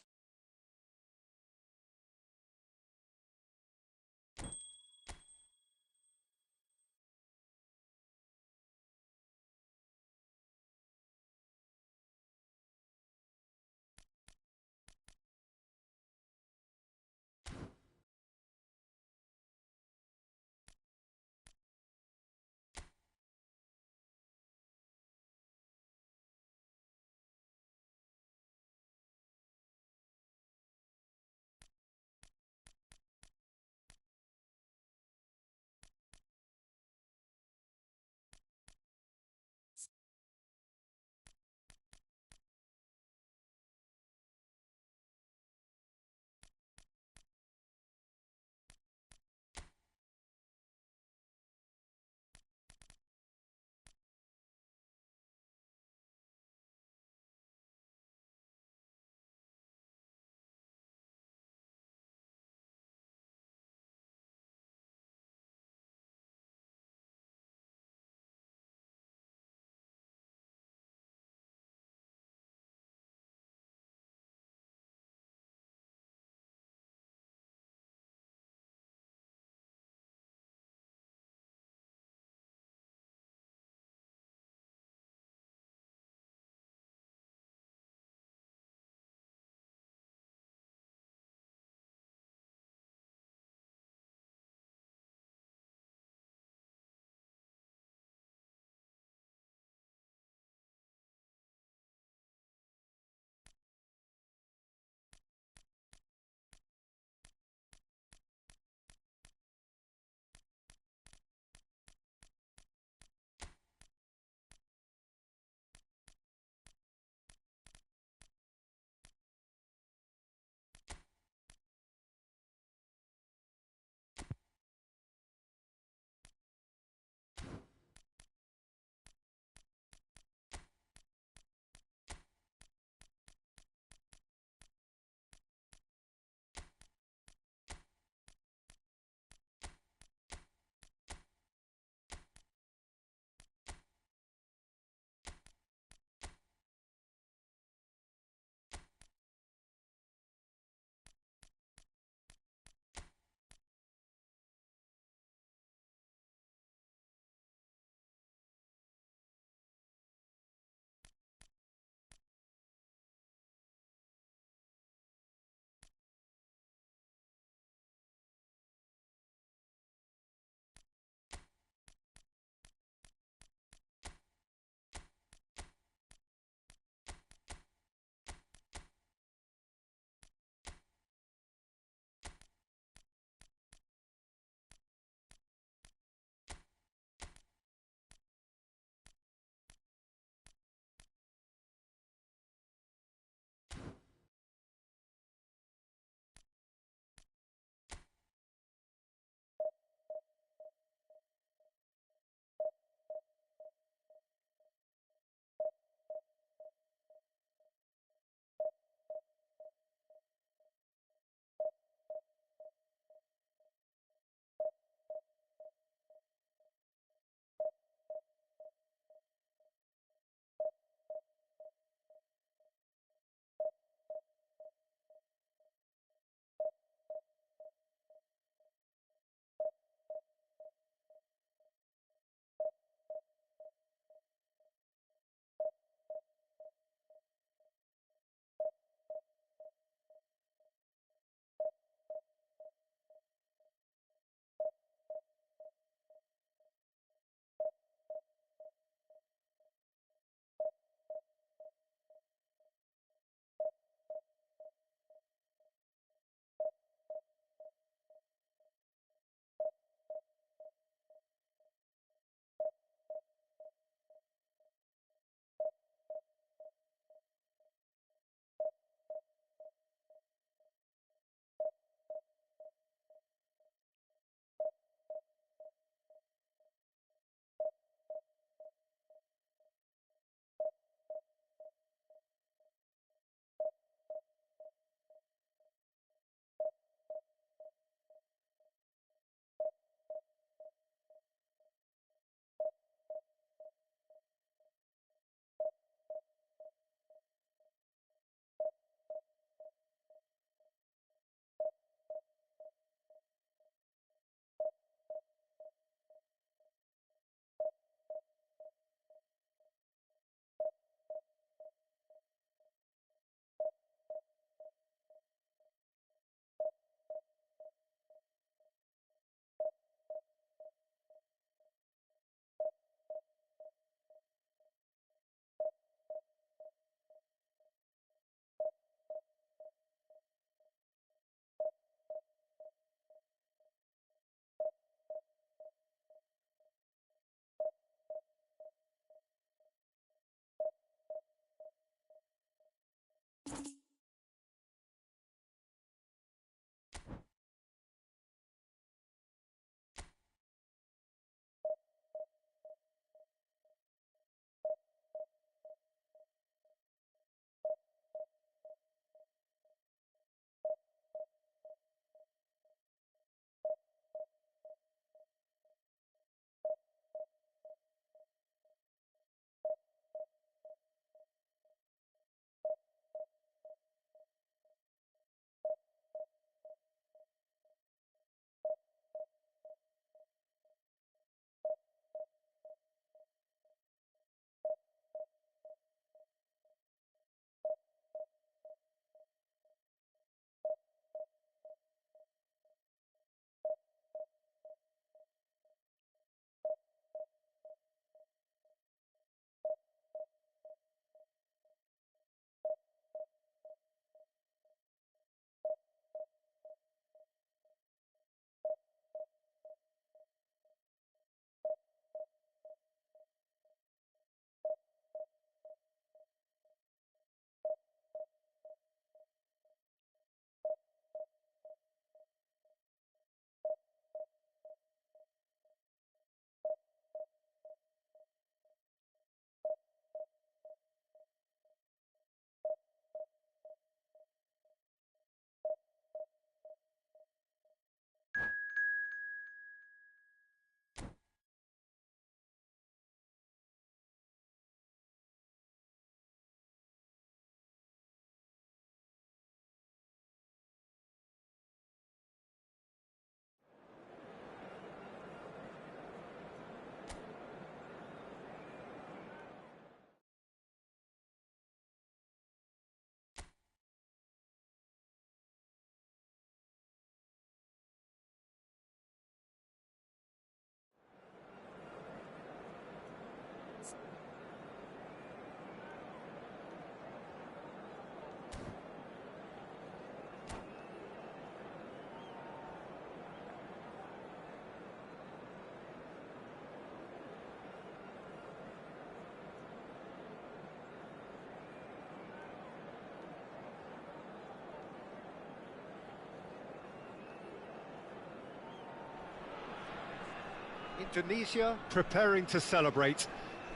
Indonesia preparing to celebrate.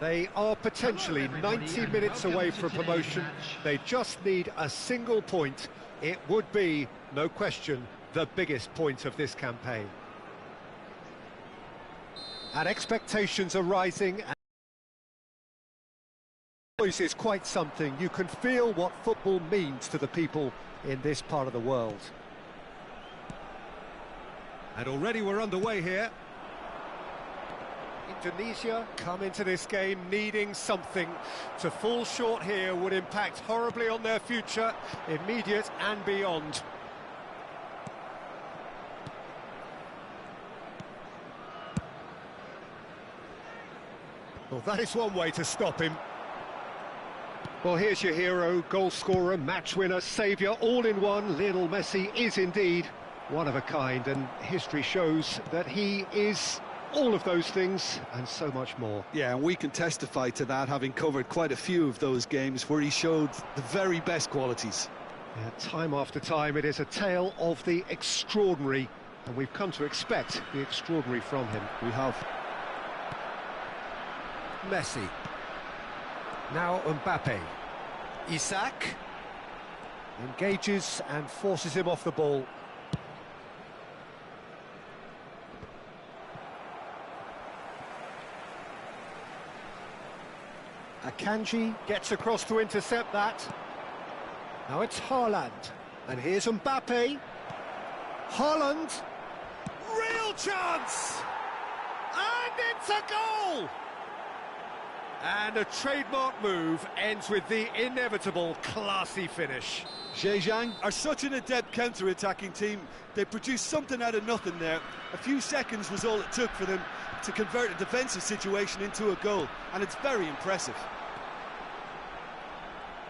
They are potentially 90 minutes away from promotion. They just need a single point. It would be, no question, the biggest point of this campaign. And expectations are rising. Noise is quite something. You can feel what football means to the people in this part of the world. And already we're underway here. Indonesia come into this game needing something. To fall short here would impact horribly on their future, immediate and beyond. Well, that is one way to stop him. Well, here's your hero, goal scorer, match winner, saviour, all in one. Lionel Messi is indeed one of a kind, and history shows that he is all of those things and so much more. Yeah, and we can testify to that, having covered quite a few of those games where he showed the very best qualities. Yeah, time after time, it is a tale of the extraordinary, and we've come to expect the extraordinary from him. We have. Messi. Now Mbappe. Isak. Engages and forces him off the ball. Akanji gets across to intercept that. Now it's Haaland. And here's Mbappe. Haaland. Real chance! And it's a goal! And a trademark move ends with the inevitable classy finish. Zhejiang are such an adept counter-attacking team. They produced something out of nothing there. A few seconds was all it took for them to convert a defensive situation into a goal, and it's very impressive.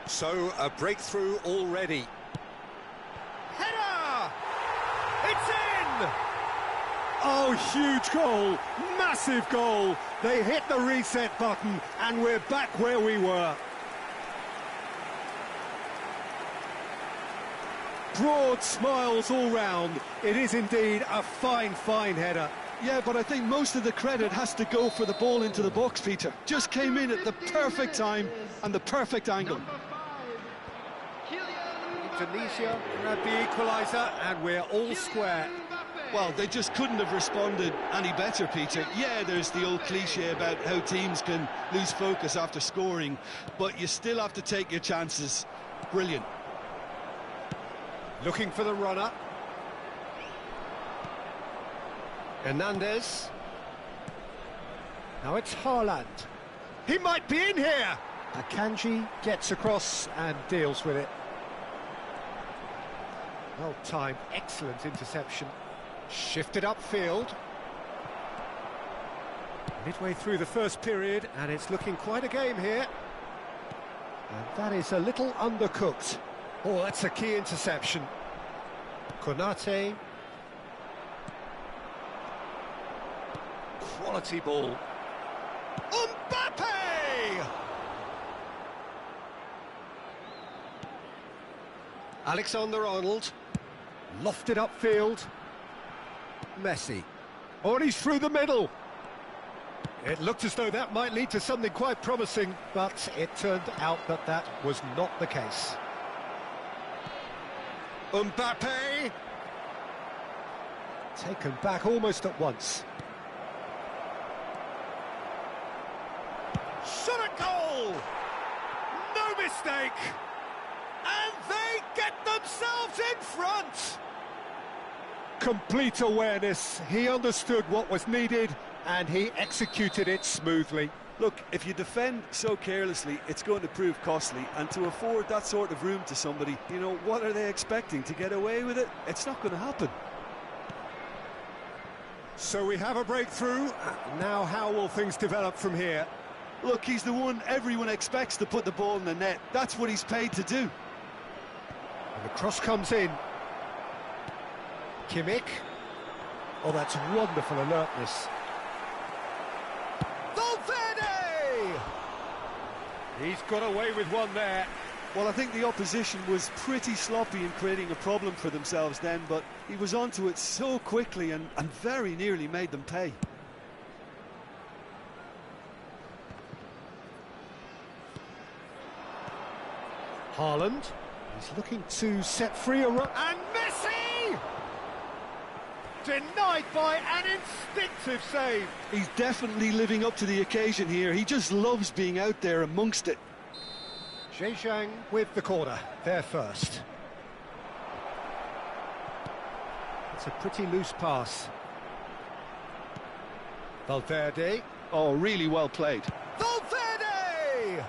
So, a breakthrough already. Header! It's in! Oh, huge goal! Massive goal! They hit the reset button, and we're back where we were. Broad smiles all round. It is indeed a fine, fine header. Yeah, but I think most of the credit has to go for the ball into the box, Peter. Just came in at the perfect time and the perfect angle. Indonesia grab the equaliser, and we're all square. Well, they just couldn't have responded any better, Peter. Yeah, there's the old cliche about how teams can lose focus after scoring, but you still have to take your chances. Brilliant. Looking for the runner. Hernandez. Now it's Haaland. He might be in here! Akanji gets across and deals with it. Well timed, excellent interception. Shifted upfield. Midway through the first period, and it's looking quite a game here. And that is a little undercooked. Oh, that's a key interception. Konate. Quality ball. Mbappe! Alexander-Arnold. Lofted upfield. Messi. Oh, and he's through the middle. It looked as though that might lead to something quite promising, but it turned out that that was not the case. Mbappe! Taken back almost at once. Shot at goal! No mistake! And they get themselves in front! Complete awareness. He understood what was needed and he executed it smoothly. Look, if you defend so carelessly, it's going to prove costly, and to afford that sort of room to somebody, you know, what are they expecting? To get away with it? It's not going to happen. So we have a breakthrough. Now how will things develop from here? Look, he's the one everyone expects to put the ball in the net. That's what he's paid to do. And the cross comes in. Kimmich. Oh, that's wonderful alertness. Valverde! He's got away with one there. Well, I think the opposition was pretty sloppy in creating a problem for themselves then, but he was onto it so quickly and very nearly made them pay. Haaland. He's looking to set free a run. And Messi! Denied by an instinctive save. He's definitely living up to the occasion here. He just loves being out there amongst it. Zhejiang with the corner, there first. It's a pretty loose pass. Valverde. Oh, really well played. Valverde!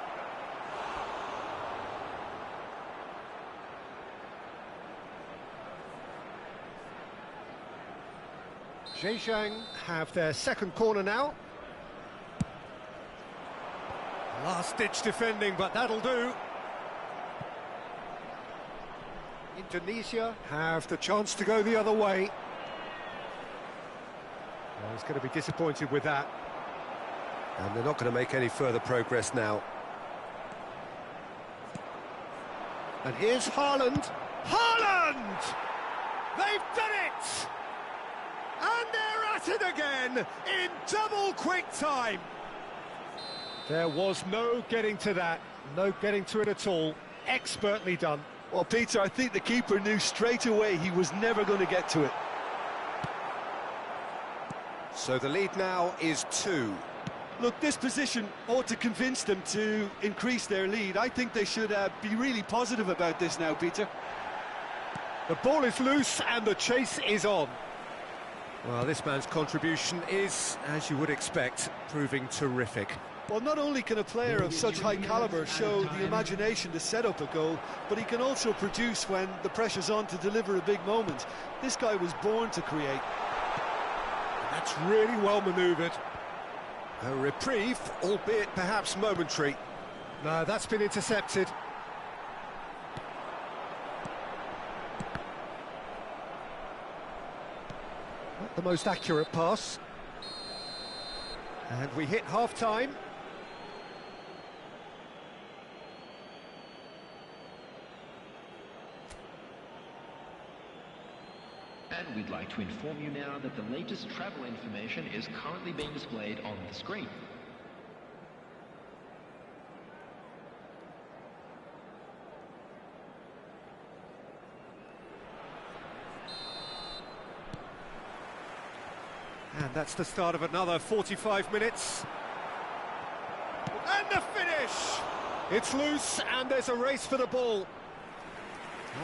Zhejiang have their second corner now. Last-ditch defending, but that'll do. Indonesia have the chance to go the other way. Well, he's going to be disappointed with that. And they're not going to make any further progress now. And here's Haaland. Haaland! They've done it! And they're at it again in double quick time. There was no getting to that, no getting to it at all. Expertly done. Well, Peter, I think the keeper knew straight away he was never going to get to it. So the lead now is 2. Look, this position ought to convince them to increase their lead. I think they should be really positive about this now, Peter. The ball is loose and the chase is on. Well, this man's contribution is, as you would expect, proving terrific. Well, not only can a player of such high calibre show the imagination to set up a goal, but he can also produce when the pressure's on to deliver a big moment. This guy was born to create. That's really well manoeuvred. A reprieve, albeit perhaps momentary. No, that's been intercepted. Not the most accurate pass. And we hit half-time. And we'd like to inform you now that the latest travel information is currently being displayed on the screen. And that's the start of another 45 minutes. And the finish! It's loose and there's a race for the ball.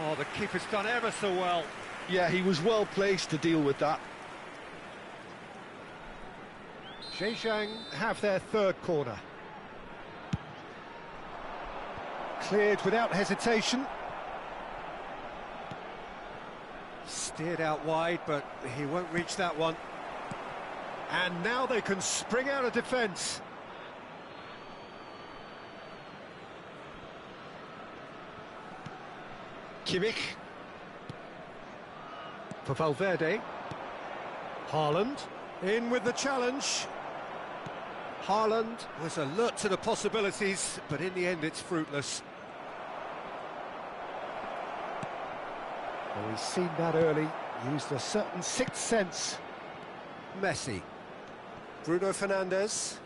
Oh, the keeper's done ever so well. Yeah, he was well placed to deal with that. Zhejiang have their third corner. Cleared without hesitation. Steered out wide, but he won't reach that one. And now they can spring out of defence. Kimmich. For Valverde. Haaland. In with the challenge. Haaland was alert to the possibilities, but in the end it's fruitless. Well, he's seen that early, used a certain sixth sense. Messi. Bruno Fernandes.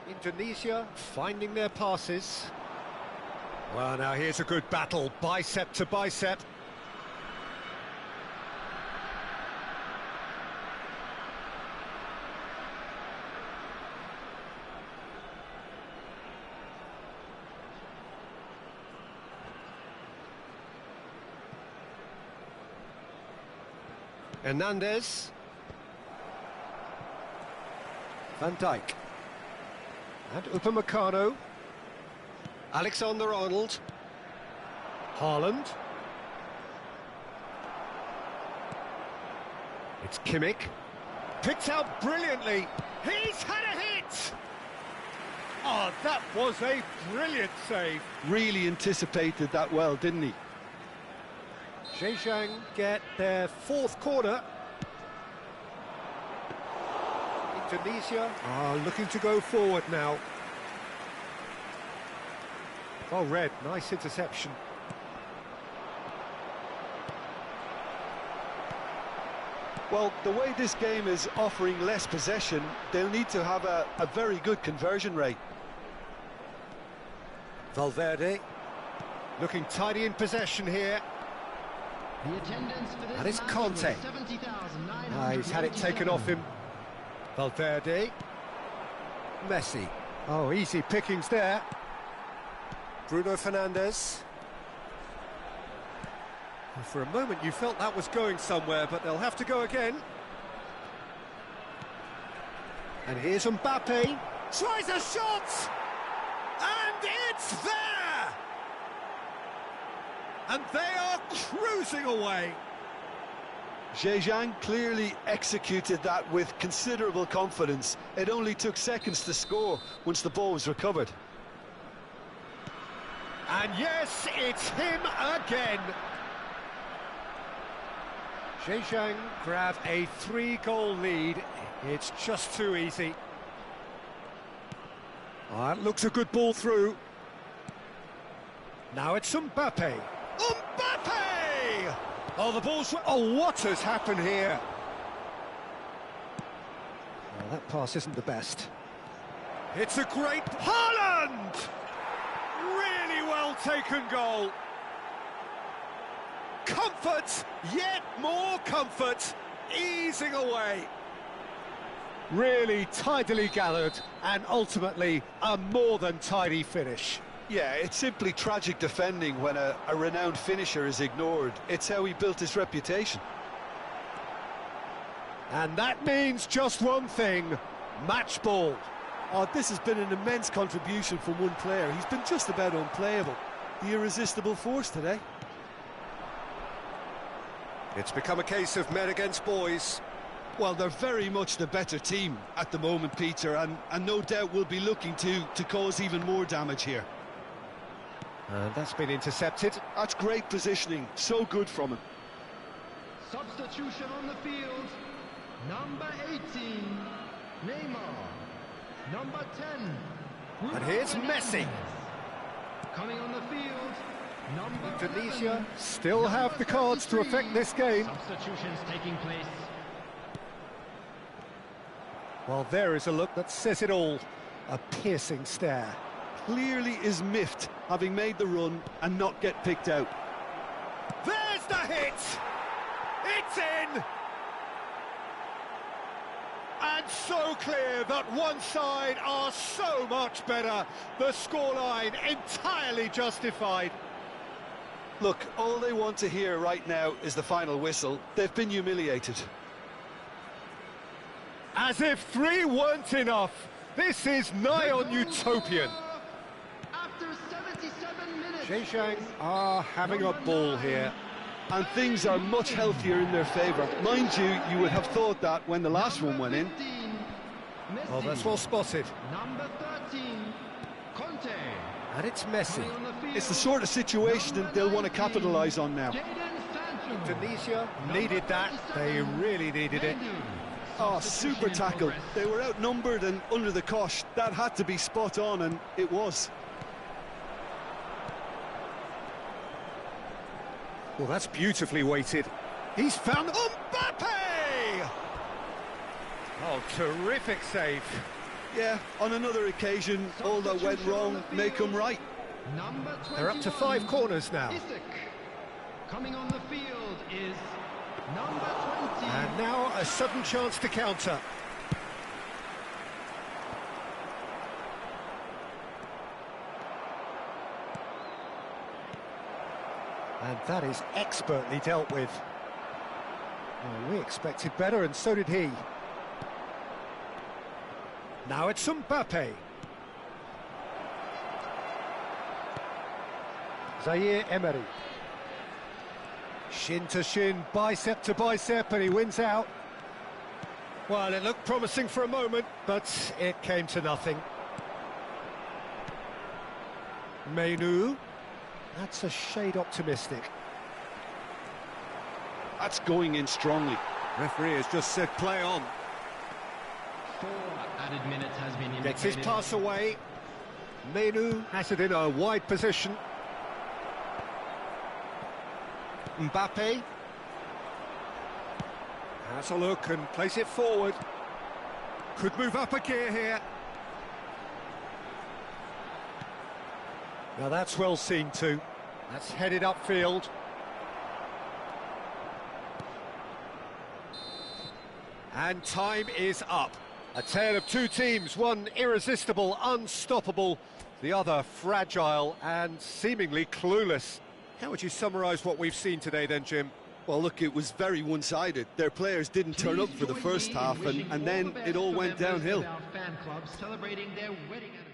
Indonesia finding their passes. Well, now here's a good battle, bicep to bicep. Hernandez. Van Dijk. And Upamecano. Alexander-Arnold. Haaland. It's Kimmich. Picked out brilliantly. He's had a hit! Oh, that was a brilliant save. Really anticipated that well, didn't he? Zhejiang get their fourth corner. Indonesia are looking to go forward now. Well read, nice interception. Well, the way this game is offering less possession, they'll need to have a very good conversion rate. Valverde. Looking tidy in possession here. The attendance for this And it's match Conte. was 70,997. He's had it taken off him. Valverde. Messi. Oh, easy pickings there. Bruno Fernandes. And for a moment you felt that was going somewhere, but they'll have to go again. And here's Mbappe. Tries a shot! And it's there! And they are cruising away. Zhejiang clearly executed that with considerable confidence. It only took seconds to score once the ball was recovered. And yes, it's him again. Zhejiang grab a 3-goal lead. It's just too easy. That looks a good ball through. Now it's Mbappe. Mbappe! Oh, the ball's... Oh, what has happened here? Well, that pass isn't the best. It's a great... Haaland! Really well taken goal. Comfort, yet more comfort, easing away. Really tidily gathered, and ultimately a more than tidy finish. Yeah, it's simply tragic defending when a renowned finisher is ignored. It's how he built his reputation. And that means just one thing, match ball. Oh, this has been an immense contribution from one player. He's been just about unplayable. The irresistible force today. It's become a case of men against boys. Well, they're very much the better team at the moment, Peter, and no doubt will be looking to cause even more damage here. And that's been intercepted. That's great positioning, so good from him. Substitution on the field. Number 18, Neymar. Number 10, Bruno And here's Fernandes. Messi. Coming on the field, number Indonesia 11, still have the cards to 33. affect this game. Substitutions taking place. Well, there is a look that says it all. A piercing stare. Clearly is miffed, having made the run and not get picked out. There's the hit! It's in! And so clear that one side are so much better. The scoreline entirely justified. Look, all they want to hear right now is the final whistle. They've been humiliated. As if 3 weren't enough. This is nigh on utopian. After 77 minutes. Zhejiang are having a ball here. And things are much healthier in their favour. Mind you, you would have thought that when the last one went in. 15, Messi. Well, that's well spotted. Number 13, Conte. And it's Messi. Coming on the field, It's the sort of situation that they'll want to 19, capitalise on now. Jadon Sancho. Indonesia needed that. They really needed it. Oh, super tackle. They were outnumbered and under the cosh. That had to be spot on, and it was. Well, that's beautifully weighted. He's found Mbappe! Oh, terrific save. Yeah, on another occasion, all that went wrong may come right. Number 21, They're up to 5 corners now. Isaac. Coming on the field is number 20. And now a sudden chance to counter. And that is expertly dealt with. Well, we expected better, and so did he. Now it's Mbappe. Zaire Emery. Shin to shin, bicep to bicep, and he wins out. Well, it looked promising for a moment, but it came to nothing. Menu. That's a shade optimistic. That's going in strongly. Referee has just said play on. 4 added minutes has been indicated. Gets his pass away. Menu has it in a wide position. Mbappe. Has a look and plays it forward. Could move up a gear here. Now that's well seen too. That's headed upfield. And time is up. A tale of two teams, one irresistible, unstoppable, the other fragile and seemingly clueless. How would you summarise what we've seen today then, Jim? Well, look, it was very one-sided. Their players didn't turn up for the first half, and then it all went downhill. Fan club celebrating their wedding anniversary.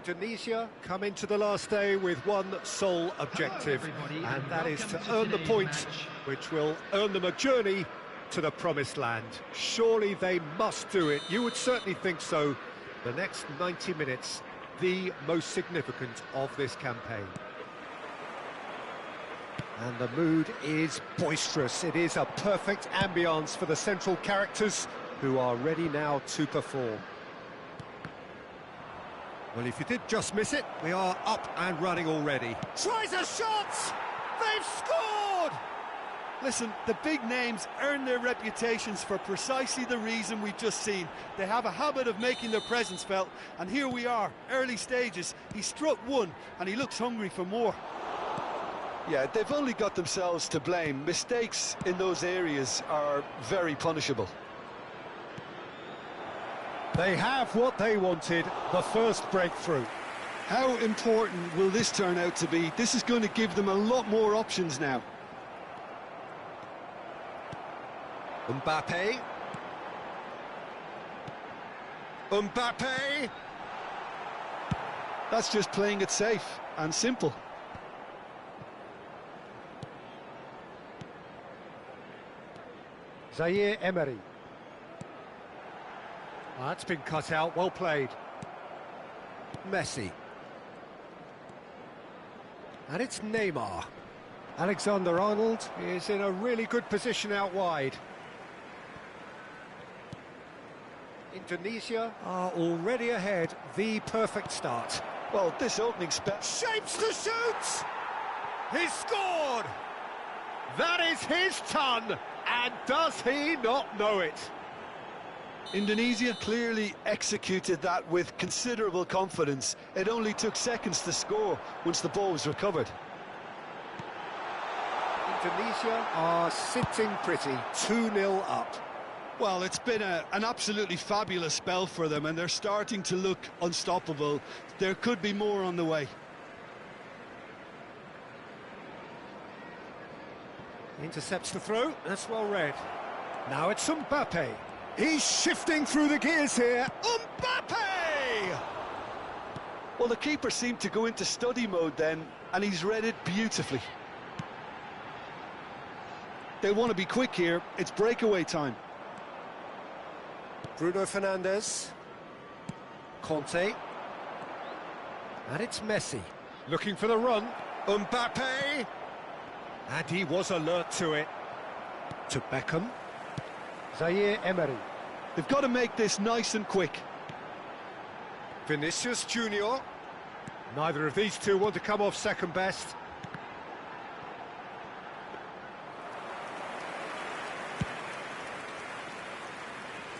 Indonesia come into the last day with one sole objective, and that is to earn the points, which will earn them a journey to the promised land. Surely they must do it. You would certainly think so. The next 90 minutes, the most significant of this campaign. And the mood is boisterous. It is a perfect ambience for the central characters, who are ready now to perform. Well, if you did just miss it, we are up and running already. Tries a shot! They've scored! Listen, the big names earn their reputations for precisely the reason we've just seen. They have a habit of making their presence felt, and here we are, early stages. He struck one, and he looks hungry for more. Yeah, they've only got themselves to blame. Mistakes in those areas are very punishable. They have what they wanted, the first breakthrough. How important will this turn out to be? This is going to give them a lot more options now. Mbappe. Mbappe. That's just playing it safe and simple. Zaire Emery. That's been cut out, well played. Messi. And it's Neymar. Alexander-Arnold is in a really good position out wide. Indonesia are already ahead, the perfect start. Well, this opening spell... Shapes to shoot! He's scored! That is his ton, and does he not know it? Indonesia clearly executed that with considerable confidence. It only took seconds to score once the ball was recovered. Indonesia are sitting pretty, 2-0 up. Well, it's been an absolutely fabulous spell for them, and they're starting to look unstoppable. There could be more on the way. Intercepts the throw, that's well read. Now it's Mbappe. He's shifting through the gears here. Mbappe! Well, the keeper seemed to go into study mode then, and he's read it beautifully. They want to be quick here. It's breakaway time. Bruno Fernandes. Conte. And it's Messi. Looking for the run. Mbappe! And he was alert to it. To Beckham. Zaire Emery. They've got to make this nice and quick. Vinicius Junior. Neither of these two want to come off second best.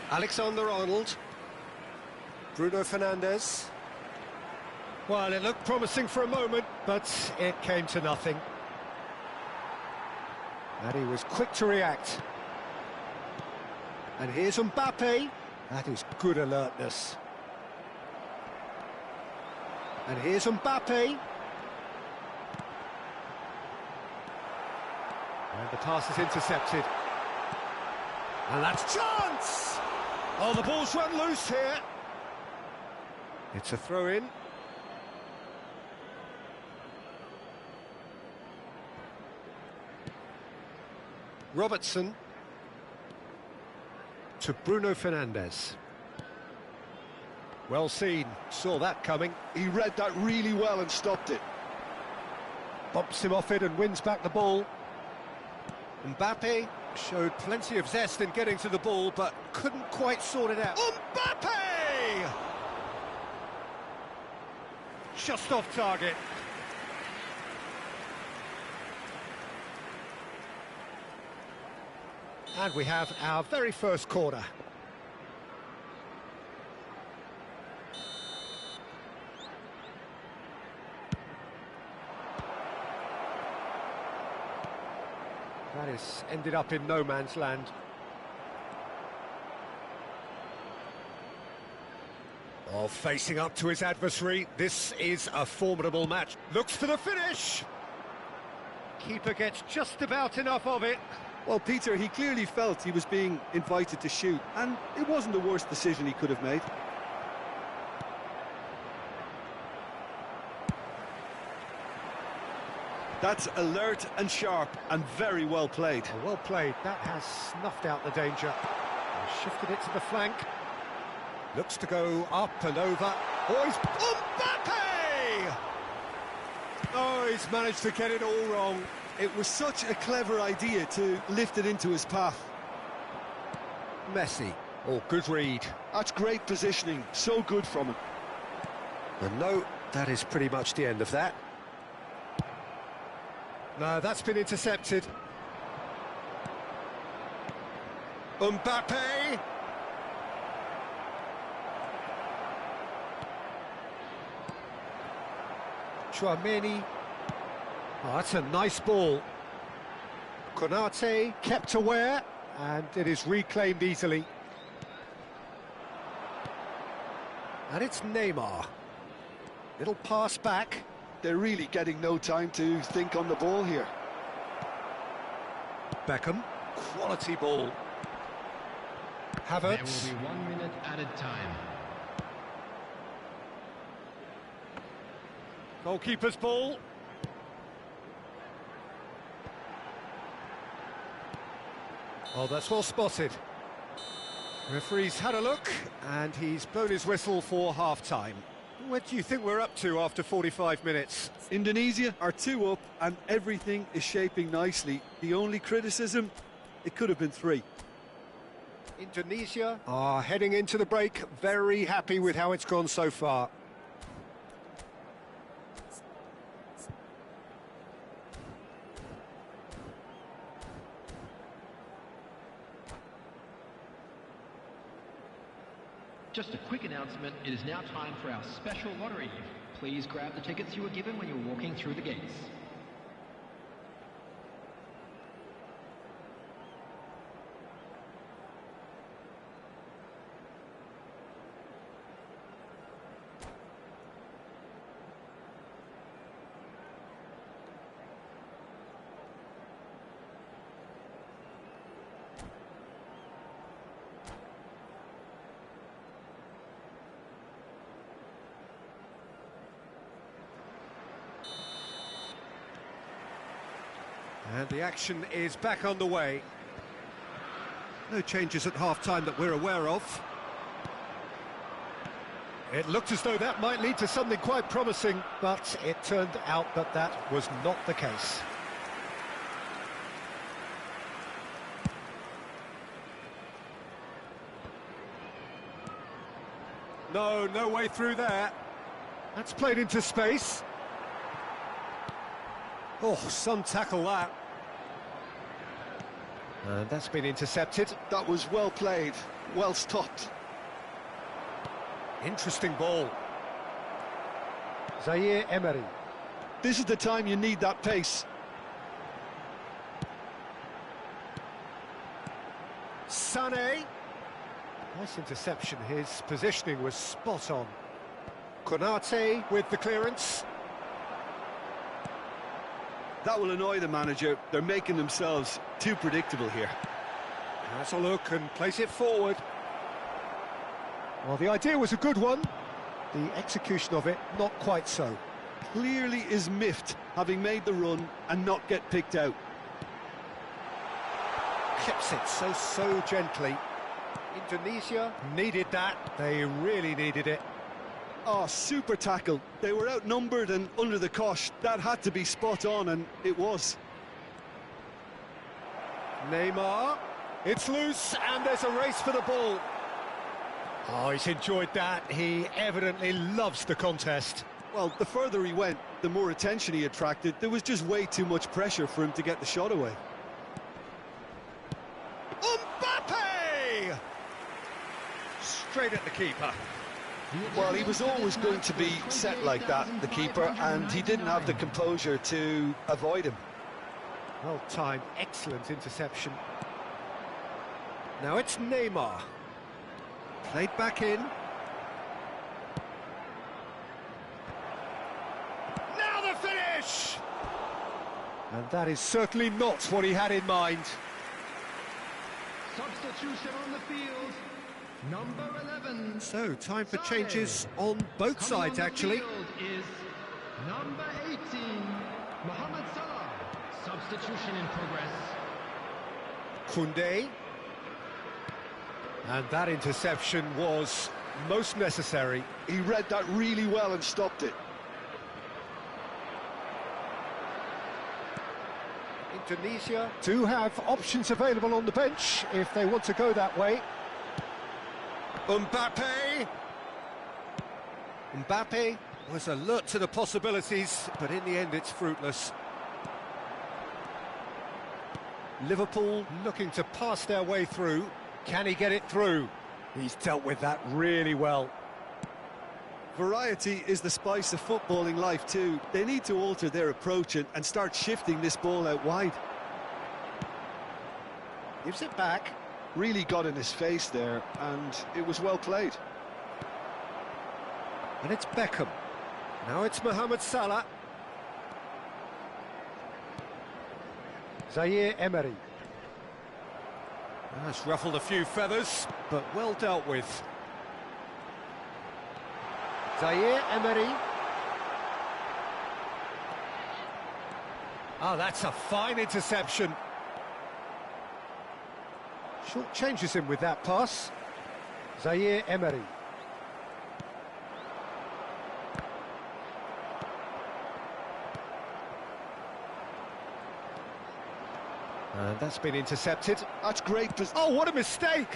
Alexander-Arnold. Bruno Fernandes. Well, it looked promising for a moment, but it came to nothing. And he was quick to react. And here's Mbappe. That is good alertness. And here's Mbappe. And the pass is intercepted. And that's chance! Oh, the ball's run loose here. It's a throw-in. Robertson. To Bruno Fernandes. Well seen, saw that coming. He read that really well and stopped it. Bumps him off it and wins back the ball. Mbappe showed plenty of zest in getting to the ball, but couldn't quite sort it out. Mbappe! Just off target. And we have our very first corner. That has ended up in no man's land. Oh, facing up to his adversary, this is a formidable match. Looks for the finish! Keeper gets just about enough of it. Well, Peter, he clearly felt he was being invited to shoot, and it wasn't the worst decision he could have made. That's alert and sharp and very well played. Well played. That has snuffed out the danger. And shifted it to the flank. Looks to go up and over. Oh, he's... Mbappe! Oh, he's managed to get it all wrong. It was such a clever idea to lift it into his path. Messi. Oh, good read. That's great positioning. So good from him. And no, that is pretty much the end of that. No, that's been intercepted. Mbappe! Chouameni. Oh, that's a nice ball. Konate kept aware, and it is reclaimed easily. And it's Neymar. Little pass back. They're really getting no time to think on the ball here. Beckham. Quality ball. Havertz. There will be 1 minute added time. Goalkeeper's ball. Oh, that's well spotted. Referee's had a look, and he's blown his whistle for half-time. What do you think we're up to after 45 minutes? Indonesia are 2 up, and everything is shaping nicely. The only criticism, it could have been 3. Indonesia are heading into the break, very happy with how it's gone so far. Just a quick announcement, it is now time for our special lottery. Please grab the tickets you were given when you were walking through the gates. And the action is back on the way. No changes at half-time that we're aware of. It looked as though that might lead to something quite promising, but it turned out that that was not the case. No way through there. That's played into space. Oh, some tackle that. And that's been intercepted. That was well played, well stopped. Interesting ball. Zaire Emery. This is the time you need that pace. Sané. Nice interception. His positioning was spot on. Konate with the clearance. That will annoy the manager. They're making themselves too predictable here. Has a look and plays it forward. Well, the idea was a good one. The execution of it, not quite so. Clearly is miffed, having made the run and not get picked out. Clips it so gently. Indonesia needed that. They really needed it. Oh, super tackle. They were outnumbered and under the cosh. That had to be spot on, and it was. Neymar. It's loose, and there's a race for the ball. Oh, he's enjoyed that. He evidently loves the contest. Well, the further he went, the more attention he attracted. There was just way too much pressure for him to get the shot away. Mbappe! Straight at the keeper. Well, he was always going to be set like that, the keeper, and he didn't have the composure to avoid him. Well timed, excellent interception. Now it's Neymar. Played back in. Now the finish! And that is certainly not what he had in mind. Substitution on the field. Number 11. So, time for changes on both sides, actually. Is number 18, Mohamed Salah. Substitution in progress. Koundé. And that interception was most necessary. He read that really well and stopped it. Indonesia do have options available on the bench if they want to go that way. Mbappe was alert to the possibilities, but in the end it's fruitless. Liverpool looking to pass their way through. Can he get it through? He's dealt with that really well. Variety is the spice of footballing life too. They need to alter their approach and start shifting this ball out wide. Gives it back. Really got in his face there, and it was well played. And it's Beckham. Now it's Mohamed Salah. Zaire Emery. That's ruffled a few feathers, but well dealt with. Zaire Emery. Oh, that's a fine interception. Short changes him with that pass. Zaire Emery. And that's been intercepted. That's great. Oh, what a mistake!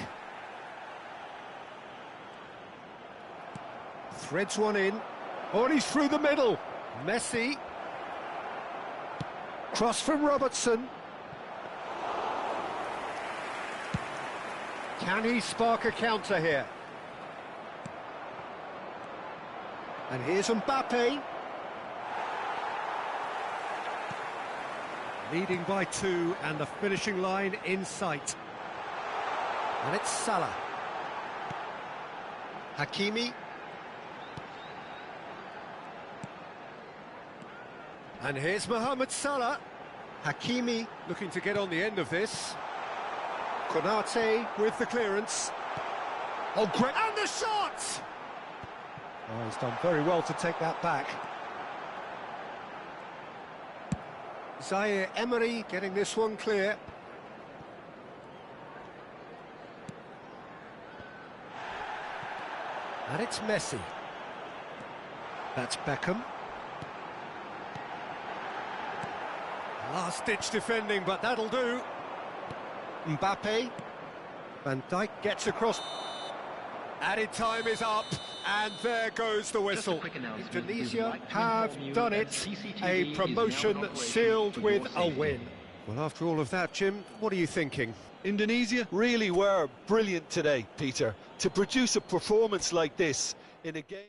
Threads one in. Oh, and he's through the middle. Messi. Cross from Robertson. Can he spark a counter here? And here's Mbappe. Leading by 2 and the finishing line in sight. And it's Salah. Hakimi. And here's Mohamed Salah. Hakimi looking to get on the end of this. Konate with the clearance. Oh, great! And the shot! Oh, he's done very well to take that back. Zaire Emery getting this one clear. And it's Messi. That's Beckham. Last-ditch defending, but that'll do. Mbappe. Van Dijk gets across. Added time is up, and there goes the whistle. Indonesia have done it. A promotion sealed with a win. Well, after all of that, Jim, what are you thinking? Indonesia really were brilliant today, Peter, to produce a performance like this in a game.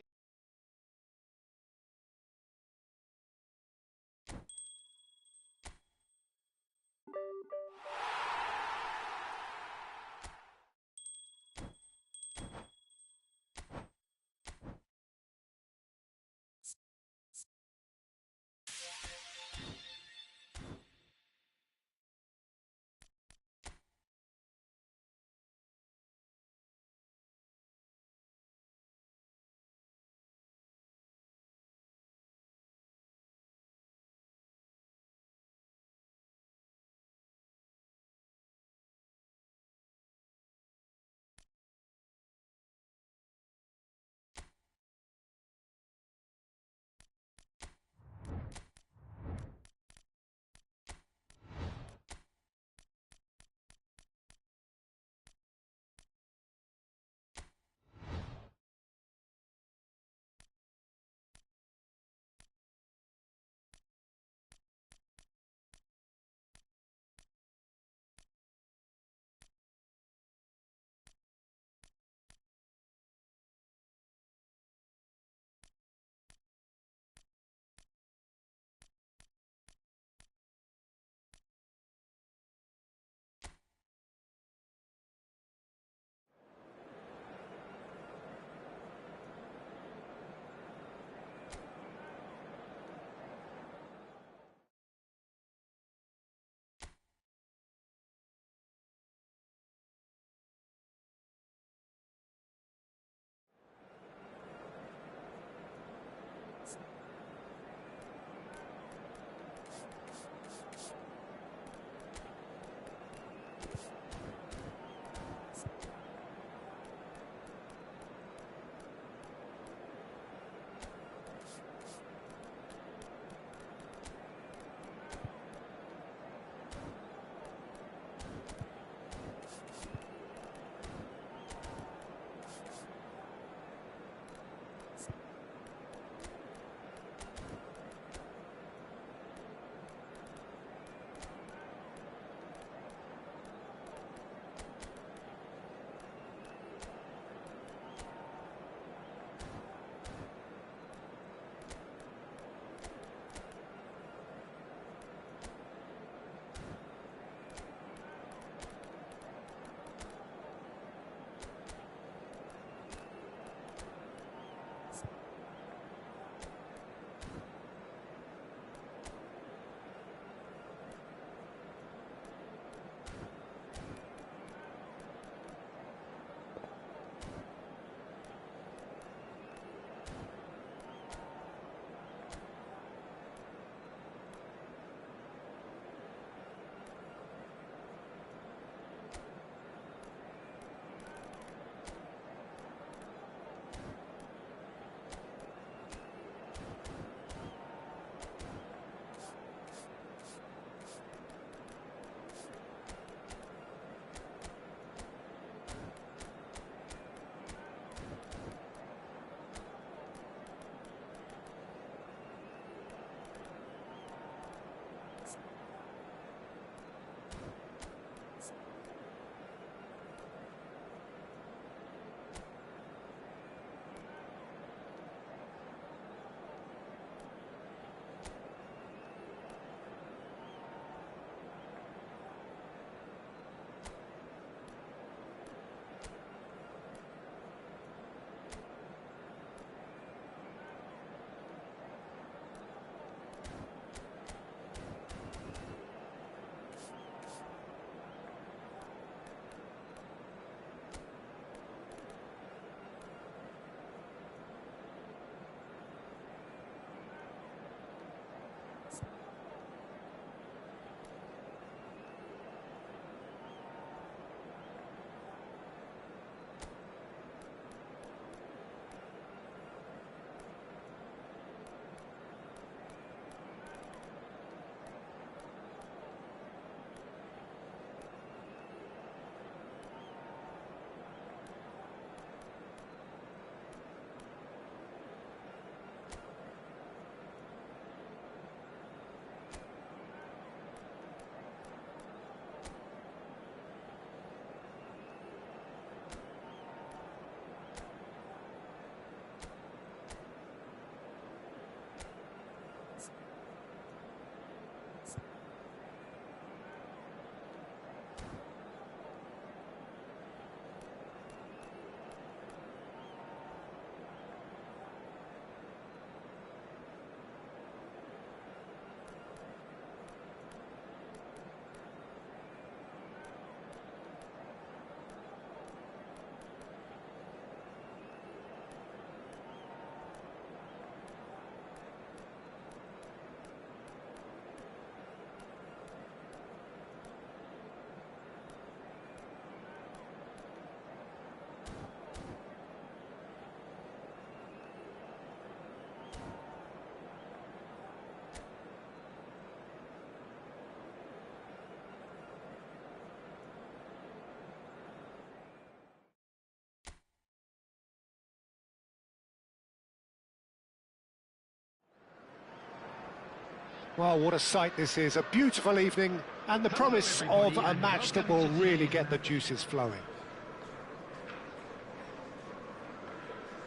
Well, what a sight this is. A beautiful evening and the promise of a match that will really get the juices flowing.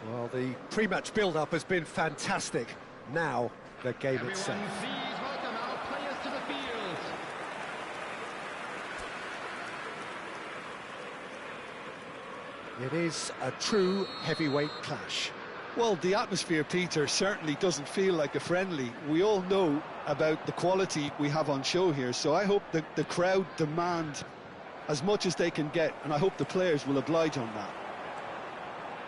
Well, the pre-match build-up has been fantastic. Now, the game itself. Please welcome our players to the field. It is a true heavyweight clash. Well, the atmosphere, Peter, certainly doesn't feel like a friendly. We all know about the quality we have on show here, so I hope that the crowd demand as much as they can get, and I hope the players will oblige on that.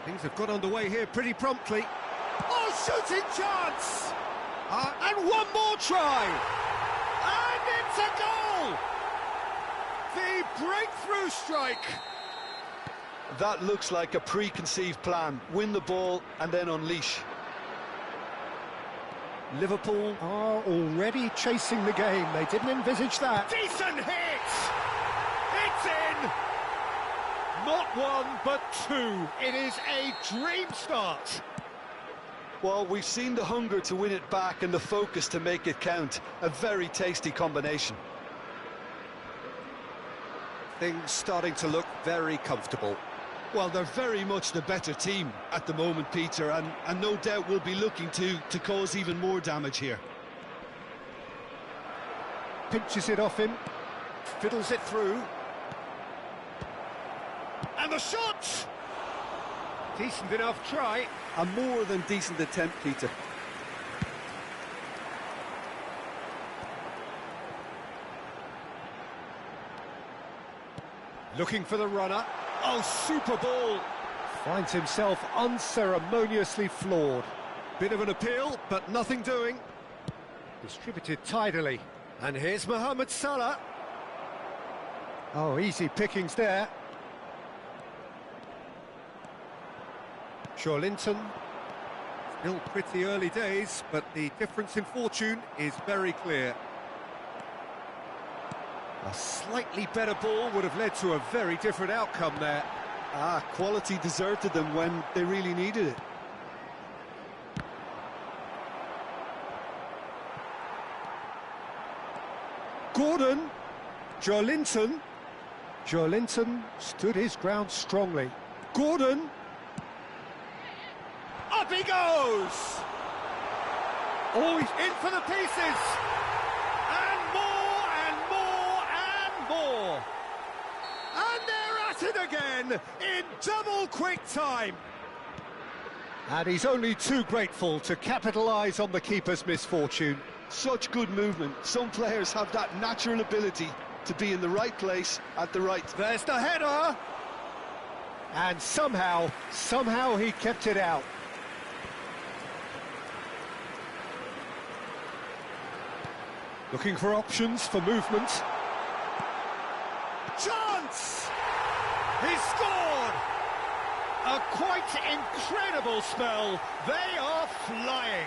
Things have got underway here pretty promptly. Oh, shooting chance! And one more try! And it's a goal! The breakthrough strike! That looks like a preconceived plan. Win the ball and then unleash. Liverpool are already chasing the game. They didn't envisage that. Decent hit! It's in! Not one, but two. It is a dream start. Well, we've seen the hunger to win it back and the focus to make it count. A very tasty combination. Things starting to look very comfortable. Well, they're very much the better team at the moment, Peter, and no doubt will be looking to cause even more damage here. Pinches it off him, fiddles it through. And the shot! Decent enough try. A more than decent attempt, Peter. Looking for the runner. Oh, super ball! Finds himself unceremoniously floored. Bit of an appeal, but nothing doing. Distributed tidily. And here's Mohamed Salah. Oh, easy pickings there. Linton. Still pretty early days, but the difference in fortune is very clear. A slightly better ball would have led to a very different outcome there. Quality deserted them when they really needed it. Gordon, Joelinton. Joelinton stood his ground strongly. Gordon. Up he goes! Oh, he's in for the pieces! And more, and more, and more! And they're at it again, in double quick time! And he's only too grateful to capitalise on the keeper's misfortune. Such good movement. Some players have that natural ability to be in the right place at the right time. There's the header! And somehow he kept it out. Looking for options for movement. Chance! He scored! A quite incredible spell. They are flying.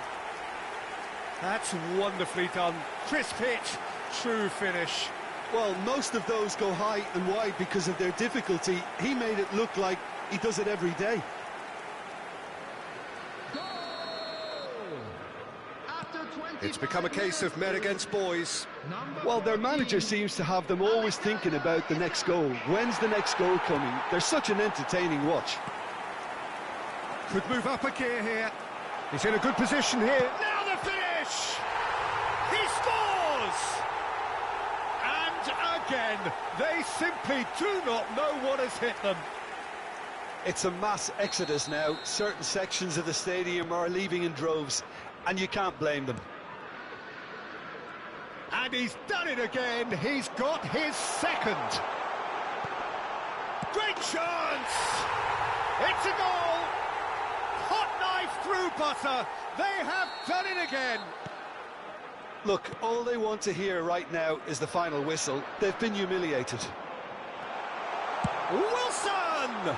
That's wonderfully done. Crisp hit, true finish. Well, most of those go high and wide because of their difficulty. He made it look like he does it every day. It's become a case of men against boys. Well, their manager seems to have them always thinking about the next goal. When's the next goal coming? They're such an entertaining watch. Could move up a gear here. He's in a good position here. Now the finish! He scores! And again, they simply do not know what has hit them. It's a mass exodus now. Certain sections of the stadium are leaving in droves, and you can't blame them. And he's done it again. He's got his second. Great chance! It's a goal! Hot knife through butter. They have done it again. Look, all they want to hear right now is the final whistle. They've been humiliated. Wilson!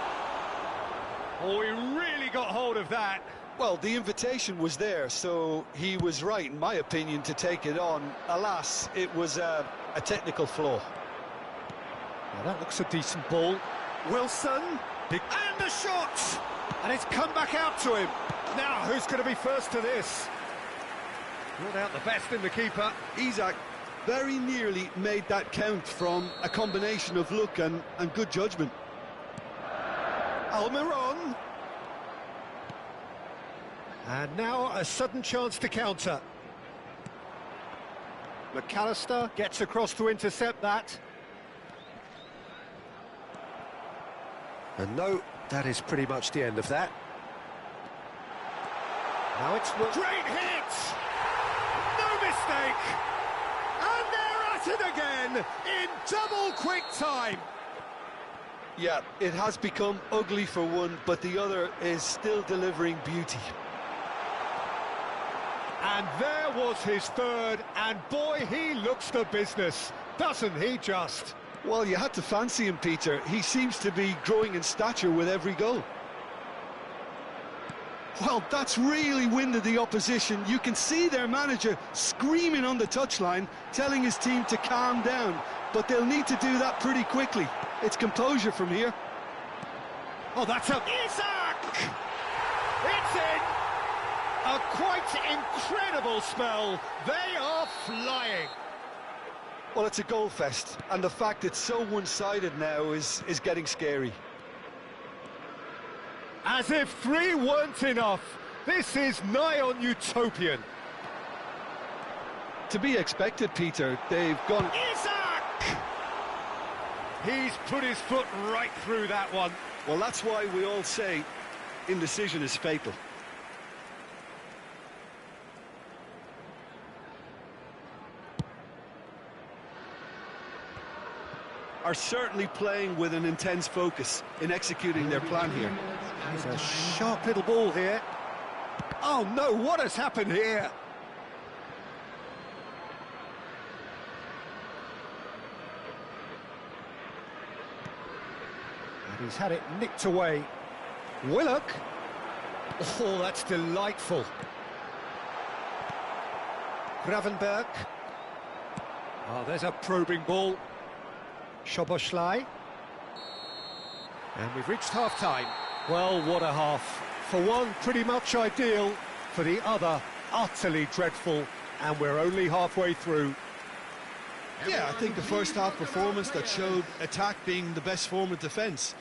Oh, he really got hold of that. Well, the invitation was there, so he was right, in my opinion, to take it on. Alas, it was a technical flaw. Now that looks a decent ball. Wilson, and the shot! And it's come back out to him. Now, who's going to be first to this? Brought out the best in the keeper. Isak very nearly made that count from a combination of luck and good judgment. Almiron. And now a sudden chance to counter. McAllister gets across to intercept that. And no, that is pretty much the end of that. Now it's... Great hit! No mistake! And they're at it again in double quick time. Yeah, it has become ugly for one, but the other is still delivering beauty. And there was his third, and boy, he looks the business, doesn't he just? Well, you had to fancy him, Peter. He seems to be growing in stature with every goal. Well, that's really winded the opposition. You can see their manager screaming on the touchline, telling his team to calm down, but they'll need to do that pretty quickly. It's composure from here. Oh, that's a... Isak! It's in! A quite incredible spell. They are flying. Well, it's a goal fest, and the fact it's so one-sided now is getting scary. As if 3 weren't enough, this is nigh on utopian. To be expected, Peter. They've gone... Isak! He's put his foot right through that one. Well, that's why we all say indecision is fatal. Are certainly playing with an intense focus in executing their plan here. It's a sharp little ball here. Oh no, what has happened here? And he's had it nicked away. Willock. Oh, that's delightful. Gravenberg. Oh, there's a probing ball. Szoboszlai. And we've reached half-time. Well, what a half. For one, pretty much ideal. For the other, utterly dreadful. And we're only halfway through. Yeah, I think the first half performance that showed attack being the best form of defence.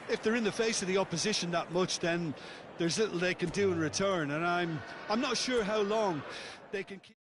If they're in the face of the opposition that much, then there's little they can do in return. And I'm not sure how long they can keep...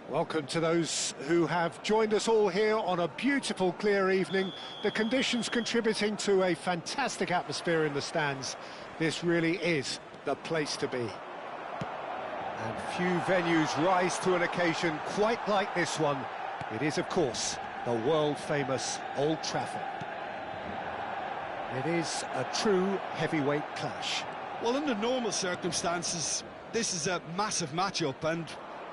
Welcome to those who have joined us all here on a beautiful, clear evening. The conditions contributing to a fantastic atmosphere in the stands. This really is the place to be. And few venues rise to an occasion quite like this one. It is, of course, the world-famous Old Trafford. It is a true heavyweight clash. Well, under normal circumstances, this is a massive matchup, and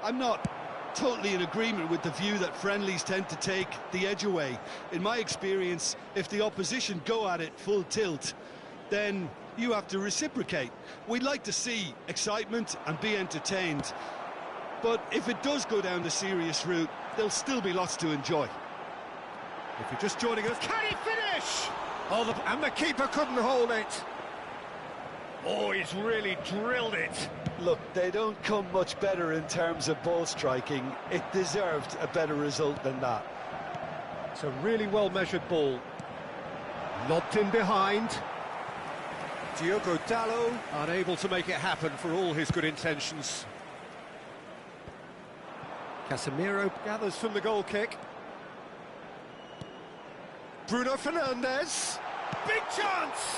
I'm not totally in agreement with the view that friendlies tend to take the edge away. In my experience, if the opposition go at it full tilt, then you have to reciprocate. We'd like to see excitement and be entertained, but if it does go down the serious route, there'll still be lots to enjoy. If you're just joining us, can he finish? Oh, and the keeper couldn't hold it. Oh, he's really drilled it. Look, they don't come much better in terms of ball striking. It deserved a better result than that. It's a really well-measured ball. Lobbed in behind. Diogo Dalot unable to make it happen for all his good intentions. Casemiro gathers from the goal kick. Bruno Fernandes. Big chance!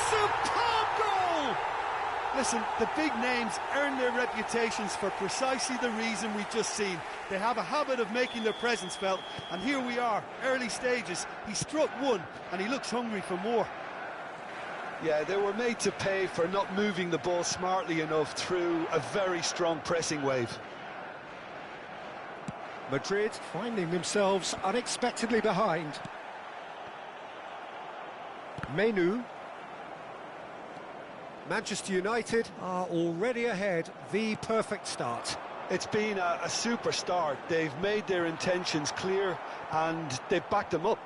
Superb goal! Listen, the big names earn their reputations for precisely the reason we've just seen. They have a habit of making their presence felt, and here we are, early stages. He struck one, and he looks hungry for more. Yeah, they were made to pay for not moving the ball smartly enough through a very strong pressing wave. Madrid finding themselves unexpectedly behind. Menu. Manchester United are already ahead, the perfect start. It's been a super start. They've made their intentions clear and they've backed them up.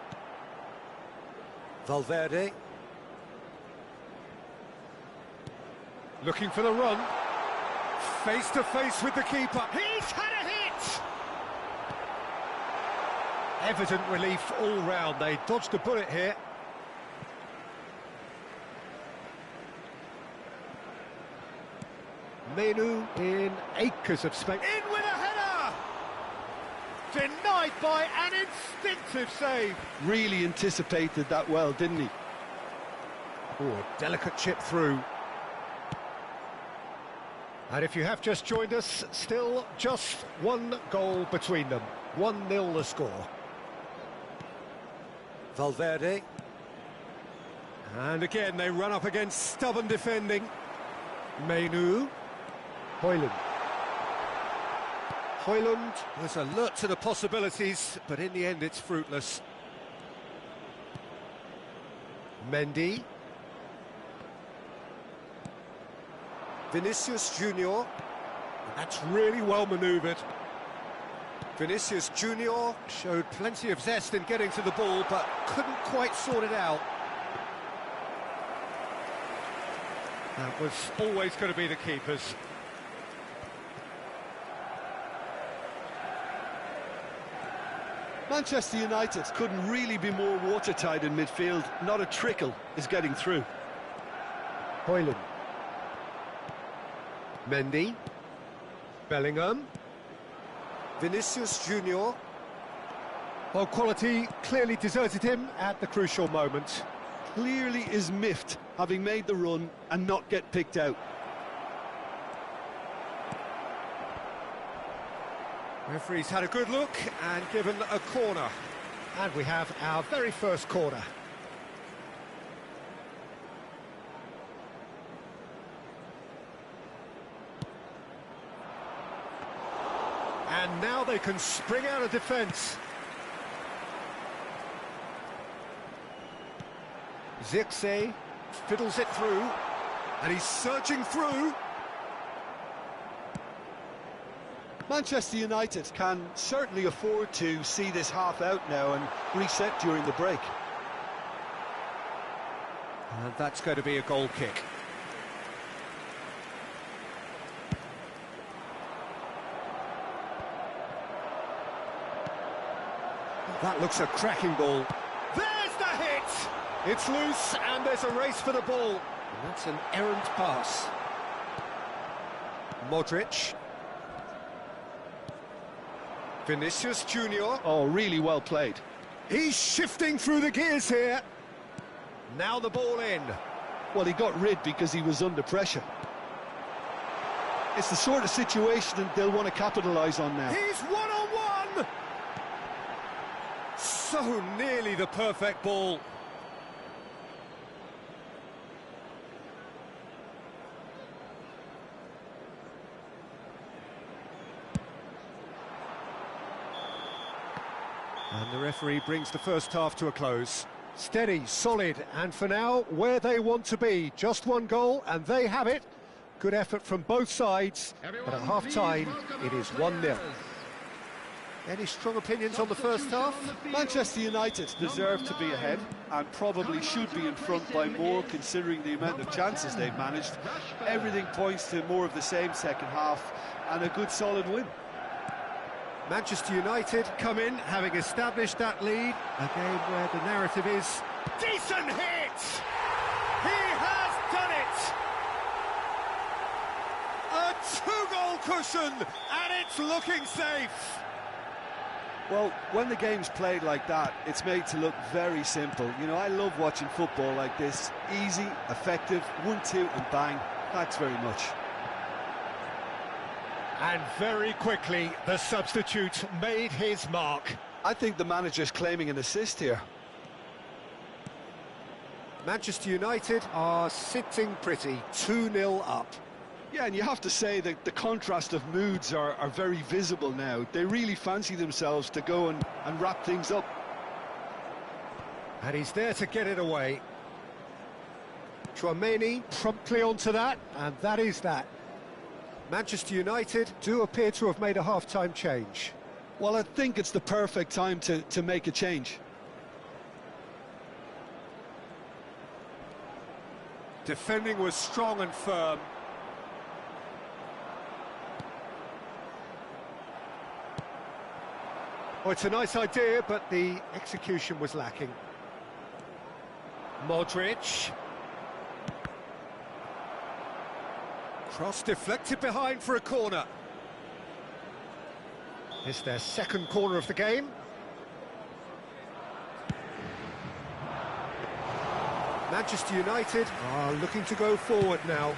Valverde. Looking for the run. Face to face with the keeper. He's had a hit! Evident relief all round. They dodged a bullet here. Menu in acres of space. In with a header! Denied by an instinctive save. Really anticipated that well, didn't he? Oh, a delicate chip through. And if you have just joined us, still just one goal between them. 1-0 the score. Valverde. And again, they run up against stubborn defending. Menu. Højlund. Højlund was alert to the possibilities, but in the end it's fruitless. Mendy. Vinicius Junior. And that's really well manoeuvred. Vinicius Junior showed plenty of zest in getting to the ball, but couldn't quite sort it out. That was always going to be the keeper's. Manchester United couldn't really be more watertight in midfield. Not a trickle is getting through. Højlund. Mendy. Bellingham. Vinicius Junior. Well, quality clearly deserted him at the crucial moment. Clearly is miffed, having made the run and not get picked out. Referee's had a good look and given a corner. And we have our very first corner. And now they can spring out of defence. Zirkzee fiddles it through, and he's searching through. Manchester United can certainly afford to see this half out now and reset during the break. And that's going to be a goal kick. That looks a cracking ball. There's the hit! It's loose and there's a race for the ball. And that's an errant pass. Modric. Vinicius Junior. Oh, really well played. He's shifting through the gears here. Now the ball in. Well, he got rid because he was under pressure. It's the sort of situation they'll want to capitalise on now. He's one-on-one! So nearly the perfect ball. And the referee brings the first half to a close. Steady, solid, and for now, where they want to be. Just one goal, and they have it. Good effort from both sides, but at half-time, it is 1-0. Any strong opinions on the first half? Manchester United deserve to be ahead and probably should be in front by more considering the amount of chances they've managed. Everything points to more of the same second half and a good solid win. Manchester United come in, having established that lead. A game where the narrative is... Decent hit! He has done it! A 2-goal cushion, and it's looking safe! Well, when the game's played like that, it's made to look very simple. You know, I love watching football like this. Easy, effective, 1-2 and bang. Thanks very much. And very quickly, the substitute made his mark. I think the manager's claiming an assist here. Manchester United are sitting pretty, 2-0 up. Yeah, and you have to say that the contrast of moods are very visible now. They really fancy themselves to go and wrap things up. And he's there to get it away. Chouameni promptly onto that, and that is that. Manchester United do appear to have made a half-time change. Well, I think it's the perfect time to make a change. Defending was strong and firm. Oh, it's a nice idea, but the execution was lacking. Modric. Cross deflected behind for a corner. It's their second corner of the game. Manchester United are looking to go forward now.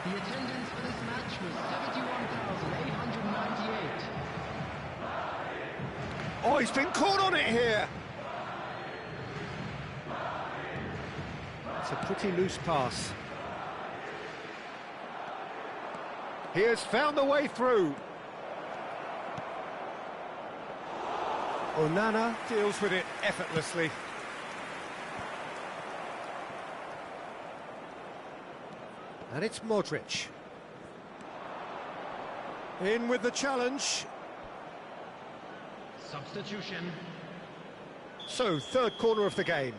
The attendance for this match was 71,898. Oh, he's been caught on it here. It's a pretty loose pass. He has found the way through. Onana deals with it effortlessly. And it's Modric. In with the challenge. Substitution. So, third corner of the game.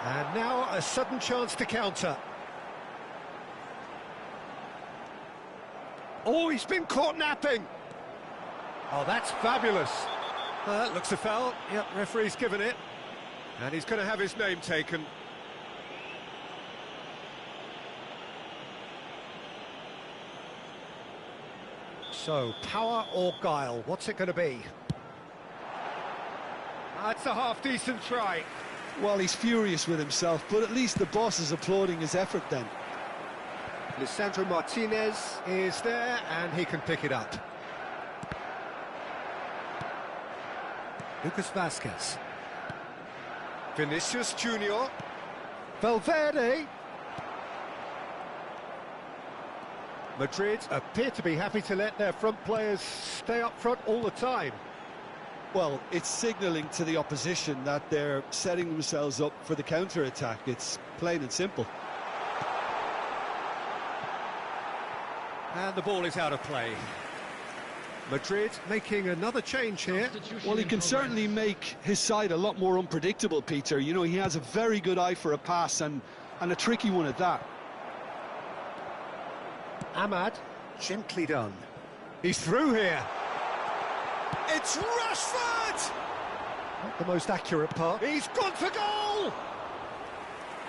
And now a sudden chance to counter. Oh, he's been caught napping. Oh, that's fabulous. That looks a foul. Yep, referee's given it. And he's going to have his name taken. So, power or guile, what's it going to be? That's a half-decent try. Well, he's furious with himself, but at least the boss is applauding his effort then. Lisandro Martinez is there, and he can pick it up. Lucas Vazquez. Vinicius Junior. Valverde. Madrid appear to be happy to let their front players stay up front all the time. Well, it's signalling to the opposition that they're setting themselves up for the counter-attack. It's plain and simple. And the ball is out of play. Madrid making another change here. Well, he can certainly make his side a lot more unpredictable, Peter. You know, he has a very good eye for a pass and a tricky one at that. Ahmad, gently done. He's through here. It's Rashford! Not the most accurate part. He's gone for goal!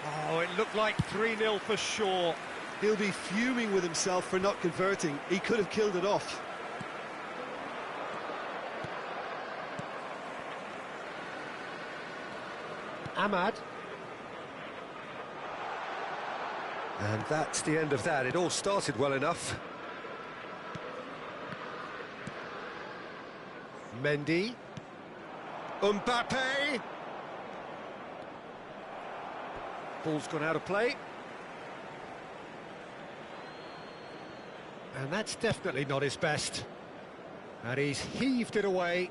Oh, it looked like 3-0 for sure. He'll be fuming with himself for not converting. He could have killed it off. Ahmad. And that's the end of that. It all started well enough. Mendy. Mbappe. Ball's gone out of play. And that's definitely not his best. And he's heaved it away.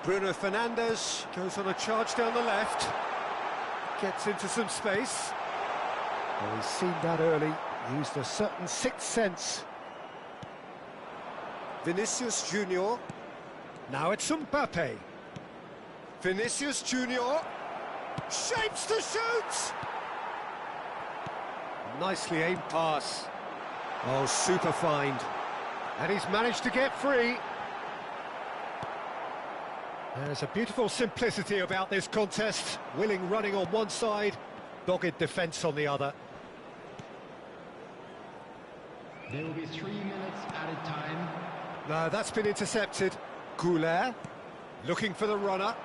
Bruno Fernandes goes on a charge down the left. Gets into some space. Well, he's seen that early. Used a certain sixth sense. Vinicius Junior. Now it's Mbappe. Vinicius Junior. Shapes to shoot! Nicely aimed pass. Oh, super find. And he's managed to get free. There's a beautiful simplicity about this contest. Willing running on one side, dogged defence on the other. There will be 3 minutes added time. No, that's been intercepted. Goulet, looking for the runner.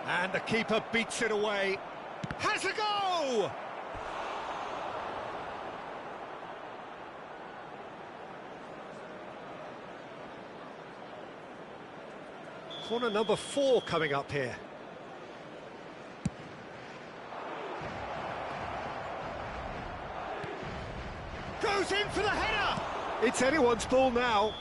And the keeper beats it away. Has a go! Corner number 4 coming up here. Goes in for the header! It's anyone's ball now.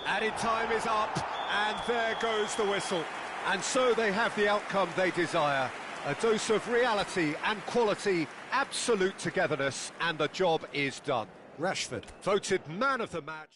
Added time is up, and there goes the whistle. And so they have the outcome they desire. A dose of reality and quality, absolute togetherness, and the job is done. Rashford, voted man of the match.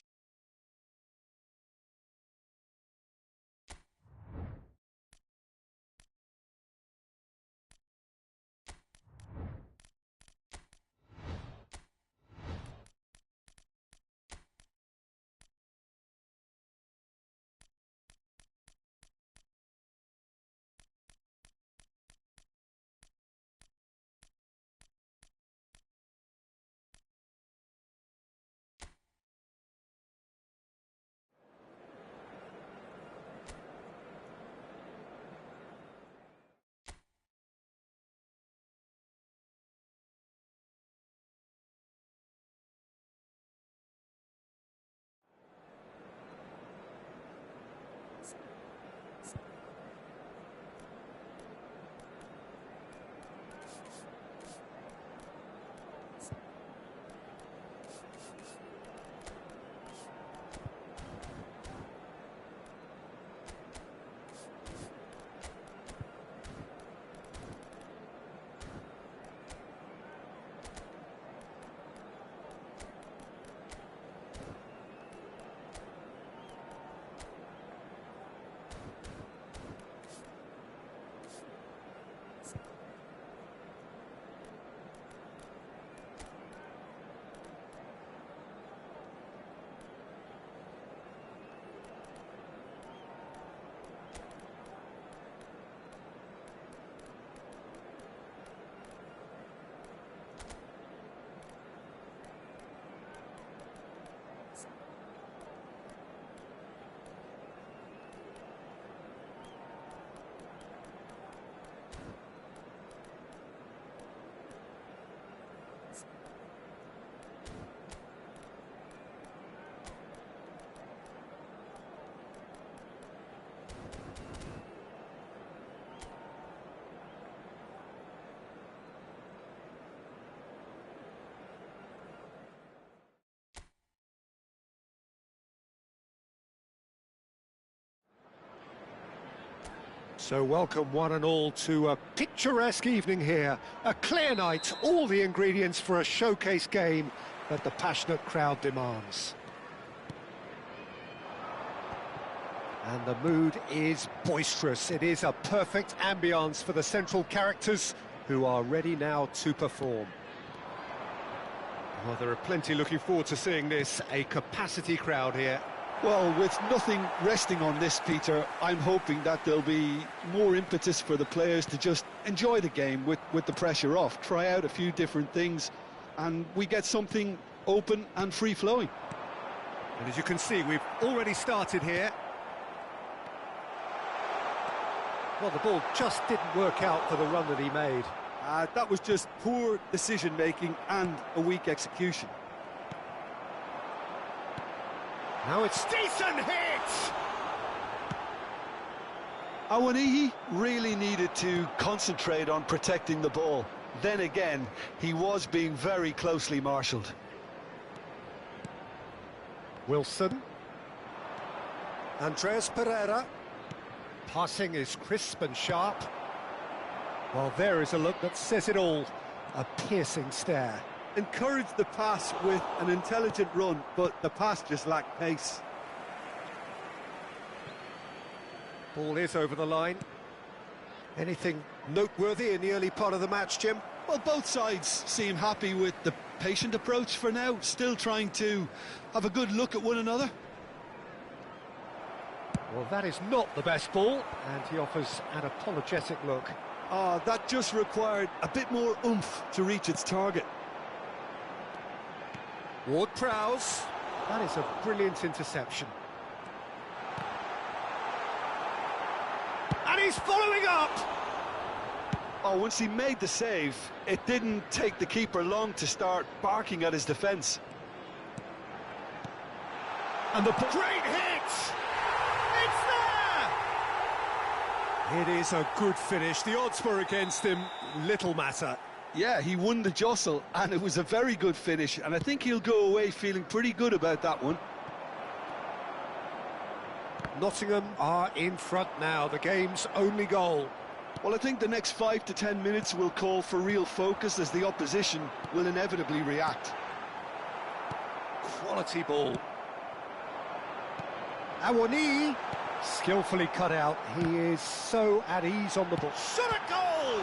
So welcome one and all to a picturesque evening here. A clear night, all the ingredients for a showcase game that the passionate crowd demands. And the mood is boisterous. It is a perfect ambience for the central characters who are ready now to perform. Well, there are plenty looking forward to seeing this. A capacity crowd here. Well, with nothing resting on this, Peter, I'm hoping that there'll be more impetus for the players to just enjoy the game with the pressure off, try out a few different things, and we get something open and free-flowing. And as you can see, we've already started here. Well, the ball just didn't work out for the run that he made. That was just poor decision-making and a weak execution. Now it's decent hit! Awoniyi really needed to concentrate on protecting the ball. Then again, he was being very closely marshalled. Wilson. Andreas Pereira. Passing is crisp and sharp. Well, there is a look that says it all. A piercing stare. Encouraged the pass with an intelligent run, but the pass just lacked pace. Ball is over the line. Anything noteworthy in the early part of the match, Jim? Well, both sides seem happy with the patient approach for now, still trying to have a good look at one another. Well, that is not the best ball, and he offers an apologetic look. That just required a bit more oomph to reach its target. Ward-Prowse. That is a brilliant interception. And he's following up! Oh, once he made the save, it didn't take the keeper long to start barking at his defence. And the great hit! It's there! It is a good finish. The odds were against him. Little matter. Yeah, he won the jostle, and it was a very good finish, and I think he'll go away feeling pretty good about that one. Nottingham are in front now, the game's only goal. Well, I think the next 5 to 10 minutes will call for real focus as the opposition will inevitably react. Quality ball. Awoniyi, skillfully cut out. He is so at ease on the ball. Shot a goal!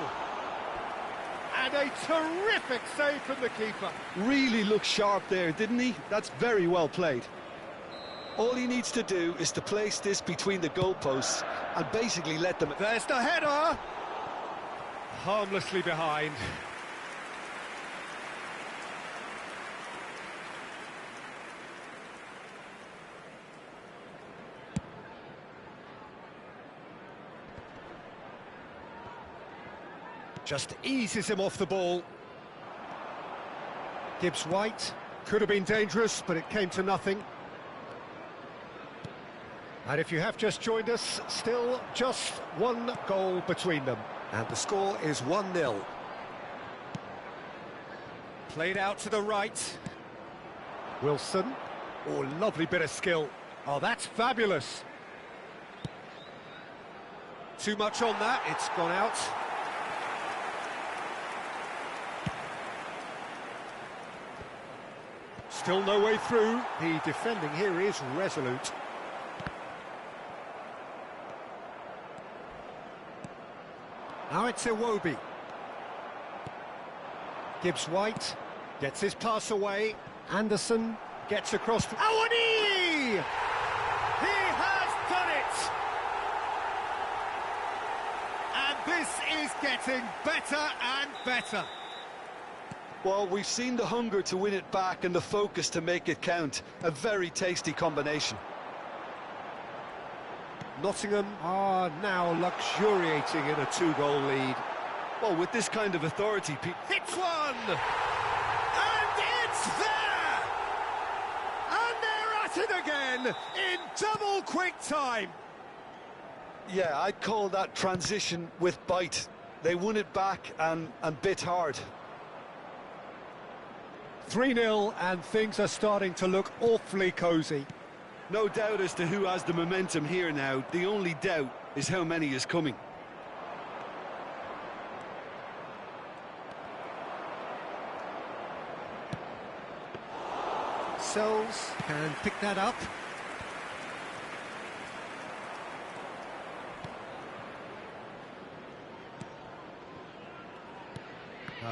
And a terrific save from the keeper. Really looked sharp there, didn't he? That's very well played. All he needs to do is to place this between the goalposts and basically let them... There's the header! Harmlessly behind. Just eases him off the ball. Gibbs-White could have been dangerous, but it came to nothing. And if you have just joined us, still just one goal between them. And the score is 1-0. Played out to the right. Wilson. Oh, lovely bit of skill. Oh, that's fabulous. Too much on that, it's gone out. Still no way through. The defending here is resolute. Now it's Iwobi. Gibbs-White gets his pass away. Anderson gets across. Awoniyi! He has done it! And this is getting better and better. Well, we've seen the hunger to win it back and the focus to make it count. A very tasty combination. Nottingham are now luxuriating in a 2-goal lead. Well, with this kind of authority... Hits one! And it's there! And they're at it again in double quick time. Yeah, I'd call that transition with bite. They won it back and bit hard. 3-0 and things are starting to look awfully cosy. No doubt as to who has the momentum here now. The only doubt is how many is coming. Sells can pick that up.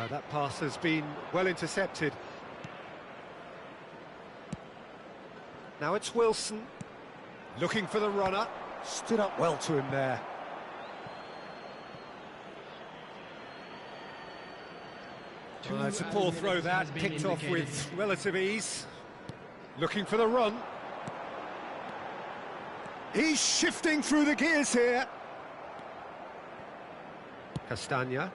That pass has been well intercepted. Now it's Wilson. Looking for the runner. Stood up well to him there. It's a poor throw that, picked off with relative ease. Looking for the run. He's shifting through the gears here. Castagna.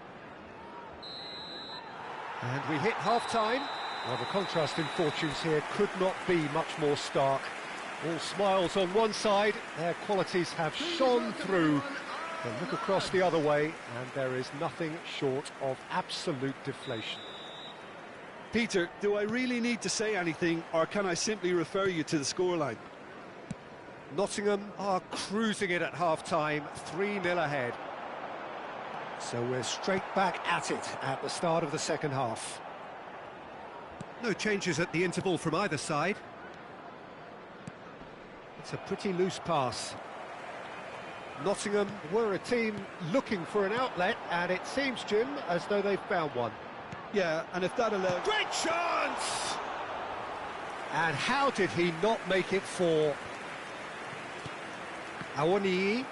And we hit half-time. Well, the contrast in fortunes here could not be much more stark. All smiles on one side, their qualities have shone through. But look across the other way, and there is nothing short of absolute deflation. Peter, do I really need to say anything, or can I simply refer you to the scoreline? Nottingham are cruising it at half-time, 3-0 ahead. So we're straight back at it at the start of the second half. No changes at the interval from either side. It's a pretty loose pass. Nottingham were a team looking for an outlet, and it seems, Jim, as though they've found one. Yeah, and if that allows... Great chance! And how did he not make it for Awoniyi?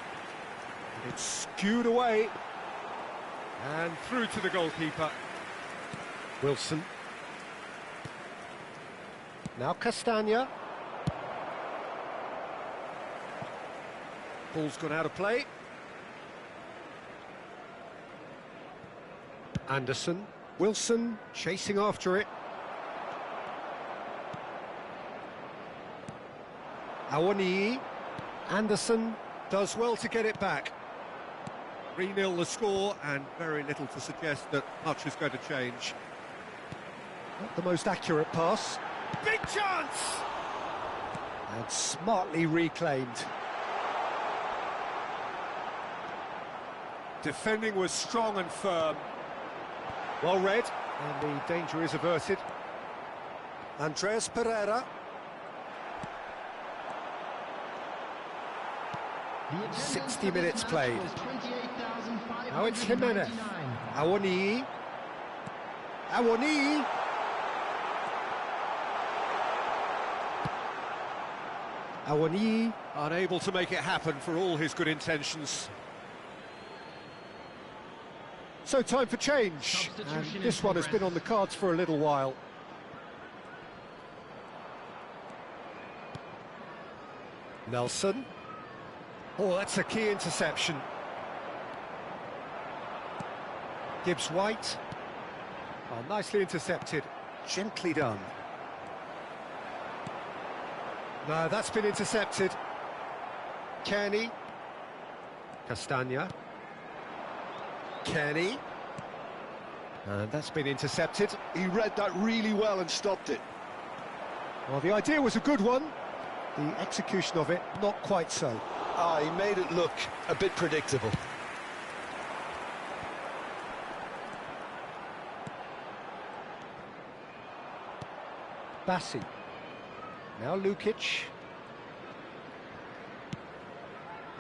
It's skewed away. And through to the goalkeeper. Wilson. Now Castagna. Ball's gone out of play. Anderson. Wilson chasing after it. Awoniyi. Anderson does well to get it back. 3-0 the score, and very little to suggest that much is going to change. Not the most accurate pass. Big chance! And smartly reclaimed. Defending was strong and firm. Well read, and the danger is averted. Andreas Pereira. 60 minutes played. Now it's Jimenez. Awoniyi. Awoniyi. Awoniyi unable to make it happen for all his good intentions. So time for change, and this one has been on the cards for a little while. Nelson. Oh, that's a key interception. Gibbs-White. Oh, nicely intercepted. Gently done. No, that's been intercepted. Kearney. Castagna. Kearney. And that's been intercepted. He read that really well and stopped it. Well, the idea was a good one. The execution of it, not quite so. He made it look a bit predictable. Bassi. Now Lukic.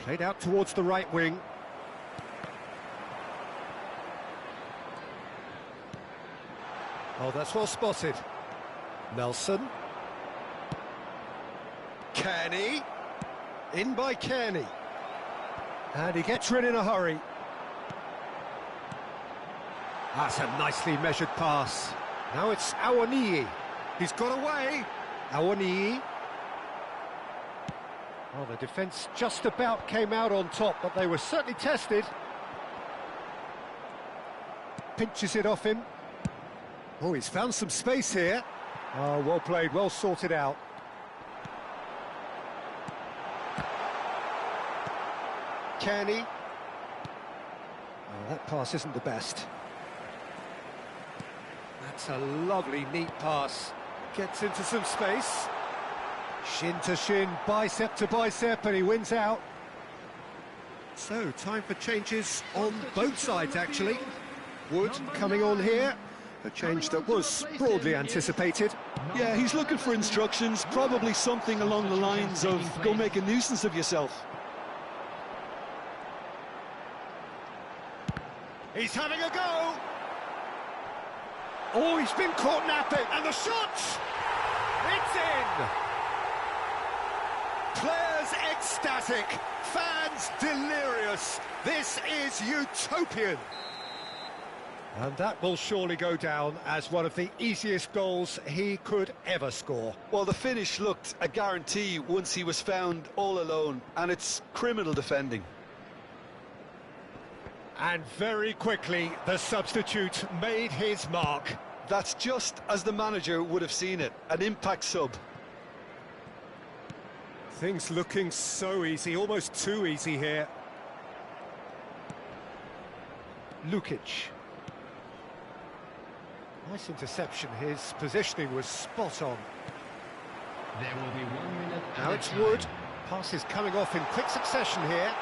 Played out towards the right wing. Oh, that's well spotted. Nelson. Kearney. In by Kearney. And he gets rid in a hurry. That's a nicely measured pass. Now it's Awoniyi. He's got away. Awoniyi. Well, the defence just about came out on top, but they were certainly tested. Pinches it off him. Oh, he's found some space here. Oh, well played, well sorted out. Kearney. Oh, that pass isn't the best. That's a lovely, neat pass. Gets into some space. Shin to shin, bicep to bicep, and he wins out. So, time for changes on both sides, actually. Wood coming on here. A change that was broadly anticipated. Yeah, he's looking for instructions, probably something along the lines of, go make a nuisance of yourself. He's having a go! Oh, he's been caught napping, and the shot! It's in! Players Players ecstatic, fans delirious. This is utopian. And that will surely go down as one of the easiest goals he could ever score. Well, the finish looked a guarantee once he was found all alone, and it's criminal defending. And very quickly, the substitute made his mark. That's just as the manager would have seen it, an impact sub. Things looking so easy, almost too easy here. Lukic. Nice interception, his positioning was spot on. There will be 1 minute. Now it's Wood. Passes coming off in quick succession here.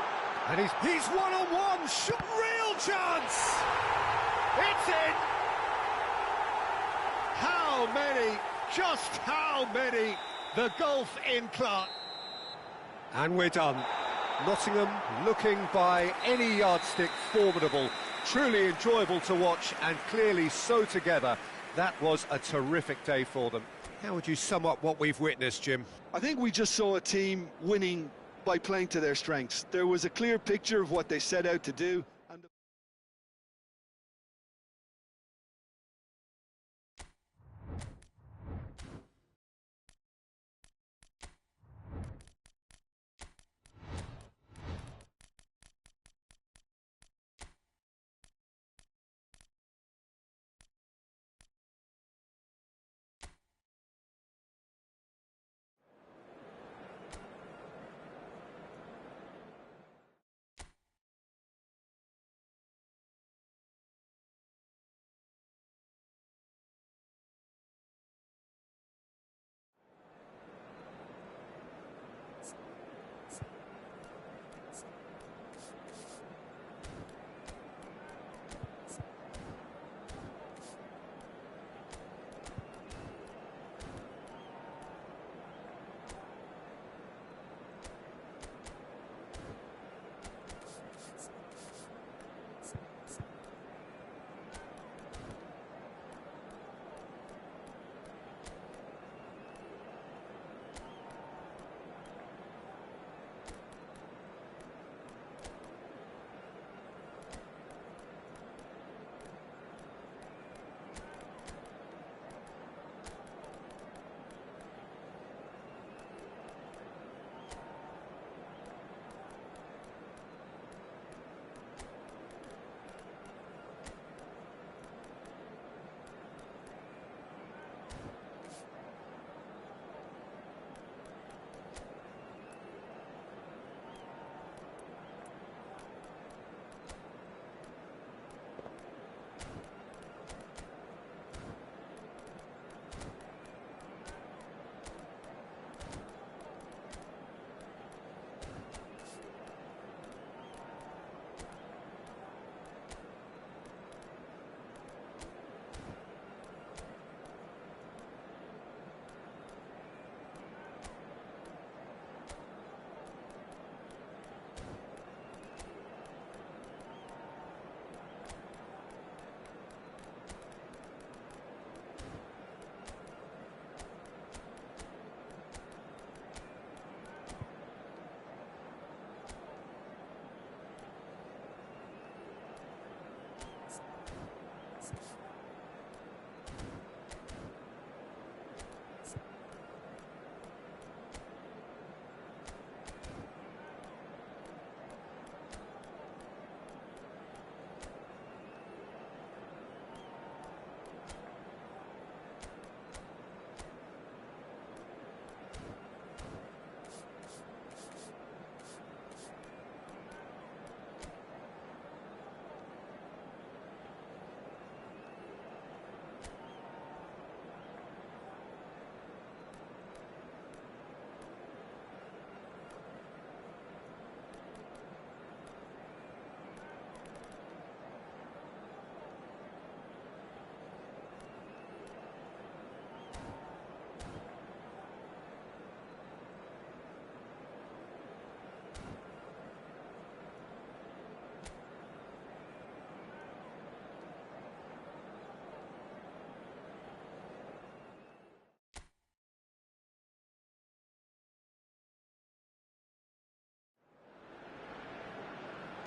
And he's one-on-one, real chance! It's in! How many, just how many, the gulf in Clark. And we're done. Nottingham looking by any yardstick formidable, truly enjoyable to watch and clearly so together. That was a terrific day for them. How would you sum up what we've witnessed, Jim? I think we just saw a team winning by playing to their strengths. There was a clear picture of what they set out to do.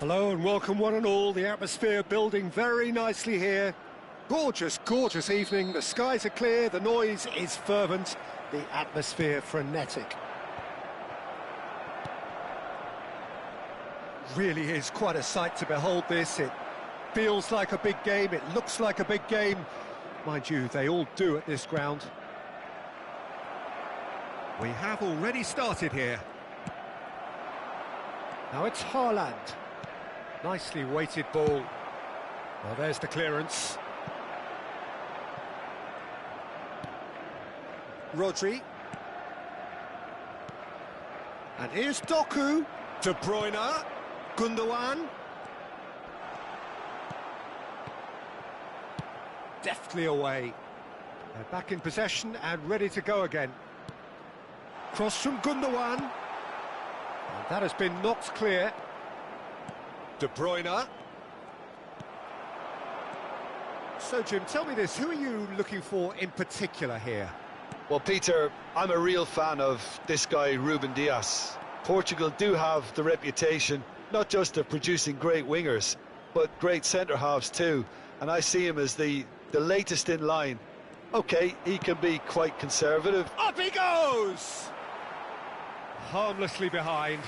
Hello and welcome one and all. The atmosphere building very nicely here. Gorgeous, gorgeous evening. The skies are clear, the noise is fervent, the atmosphere frenetic. Really is quite a sight to behold this. It feels like a big game, it looks like a big game. Mind you, they all do at this ground. We have already started here. Now it's Haaland. Nicely weighted ball. Well, there's the clearance. Rodri. And here's Doku. De Bruyne. Gundogan. Deftly away. They're back in possession and ready to go again. Cross from Gundogan. And that has been knocked clear. De Bruyne. So, Jim, tell me this, who are you looking for in particular here? Well, Peter, I'm a real fan of this guy, Ruben Dias. Portugal do have the reputation, not just of producing great wingers, but great centre-halves too. And I see him as the latest in line. OK, he can be quite conservative. Up he goes! Harmlessly behind.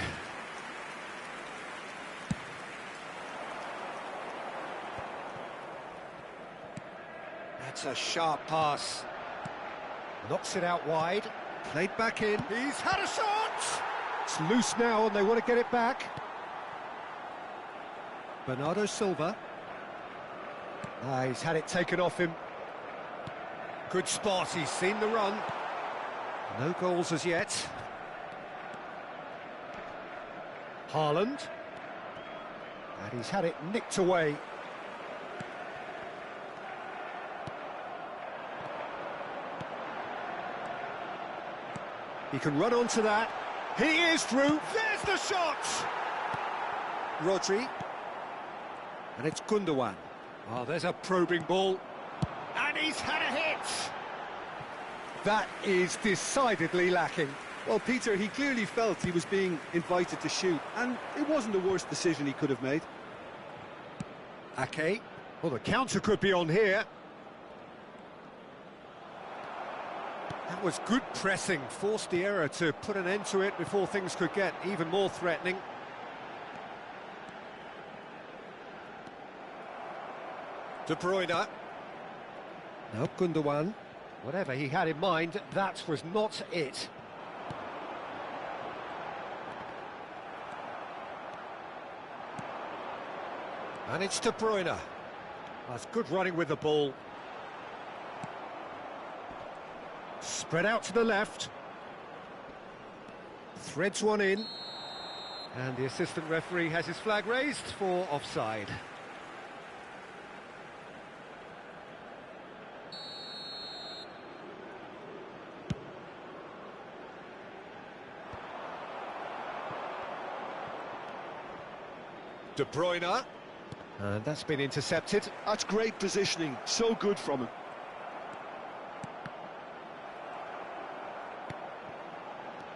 That's a sharp pass. Knocks it out wide. Played back in. He's had a shot! It's loose now and they want to get it back. Bernardo Silva. He's had it taken off him. Good spot, he's seen the run. No goals as yet. Haaland. And he's had it nicked away. He can run onto that. He is through. There's the shot! Rodri. And it's Gundogan. Oh, there's a probing ball. And he's had a hit! That is decidedly lacking. Well, Peter, he clearly felt he was being invited to shoot, and it wasn't the worst decision he could have made. Ake. Well, the counter could be on here. That was good pressing, forced the error to put an end to it before things could get even more threatening. De Bruyne. Now Gundogan. Whatever he had in mind, that was not it. And it's De Bruyne. That's good running with the ball. Spread out to the left. Threads one in. And the assistant referee has his flag raised for offside. De Bruyne. And that's been intercepted. That's great positioning, so good from him.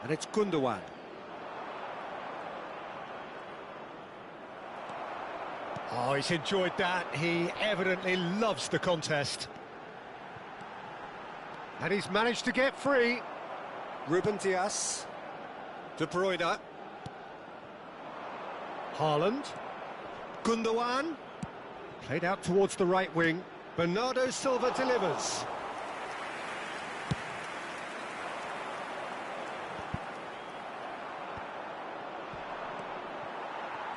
And it's Gundogan. Oh, he's enjoyed that. He evidently loves the contest. And he's managed to get free. Ruben Dias. De Bruyne. Haaland. Gundogan. Played out towards the right wing. Bernardo Silva delivers.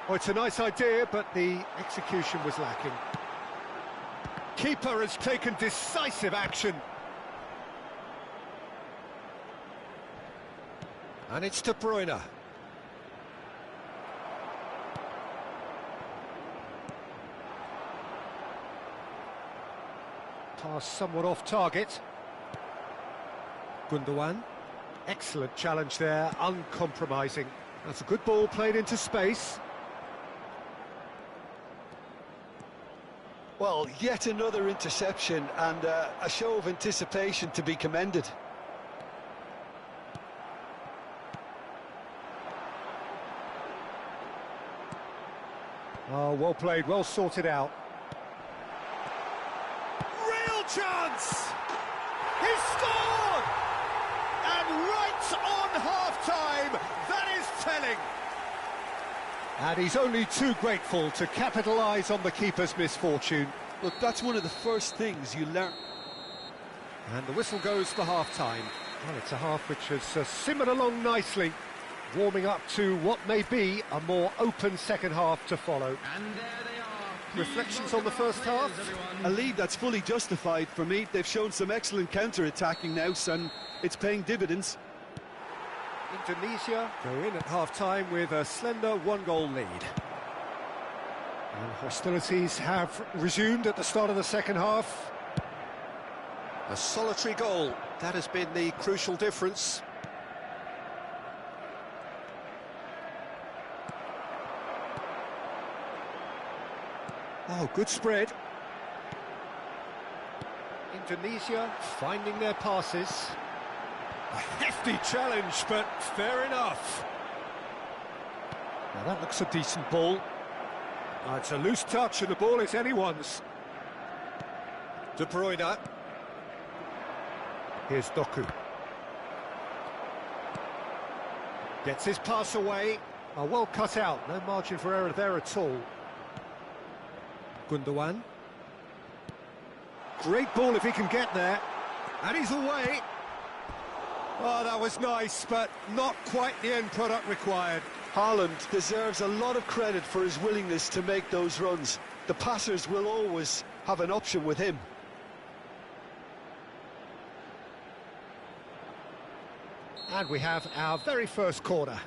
Well, it's a nice idea, but the execution was lacking. Keeper has taken decisive action. And it's De Bruyne. Pass somewhat off target. Gundogan. Excellent challenge there, uncompromising. That's a good ball played into space. Well, yet another interception and a show of anticipation to be commended. Oh, well played, well sorted out. Real chance! He scored! And right on half-time, that is telling. And he's only too grateful to capitalise on the keeper's misfortune. Look, that's one of the first things you learn. And the whistle goes for half-time. Well, it's a half which has simmered along nicely, warming up to what may be a more open second half to follow. And there they are. Reflections on the first half? A lead that's fully justified for me. They've shown some excellent counter-attacking now, and it's paying dividends. Indonesia go in at half-time with a slender one-goal lead. And hostilities have resumed at the start of the second half. A solitary goal, that has been the crucial difference. Oh, good spread. Indonesia finding their passes. A hefty challenge, but fair enough. Now that looks a decent ball. It's a loose touch and the ball is anyone's. De Bruyne. Here's Doku. Gets his pass away. Oh, well cut out, no margin for error there at all. Gundogan. Great ball if he can get there. And he's away. Oh, that was nice, but not quite the end product required. Haaland deserves a lot of credit for his willingness to make those runs. The passers will always have an option with him. And we have our very first corner.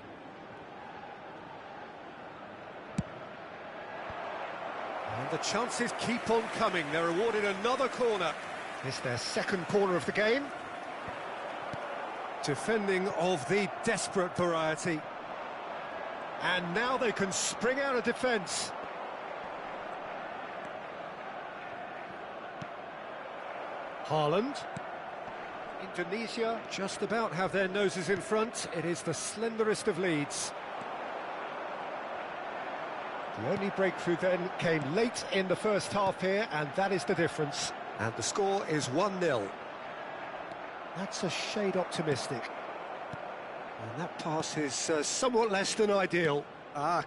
And the chances keep on coming. They're awarded another corner. It's their second corner of the game. Defending of the desperate variety. And now they can spring out of defence. Haaland. Indonesia just about have their noses in front. It is the slenderest of leads. The only breakthrough then came late in the first half here, and that is the difference. And the score is 1-0. That's a shade optimistic. And that pass is somewhat less than ideal.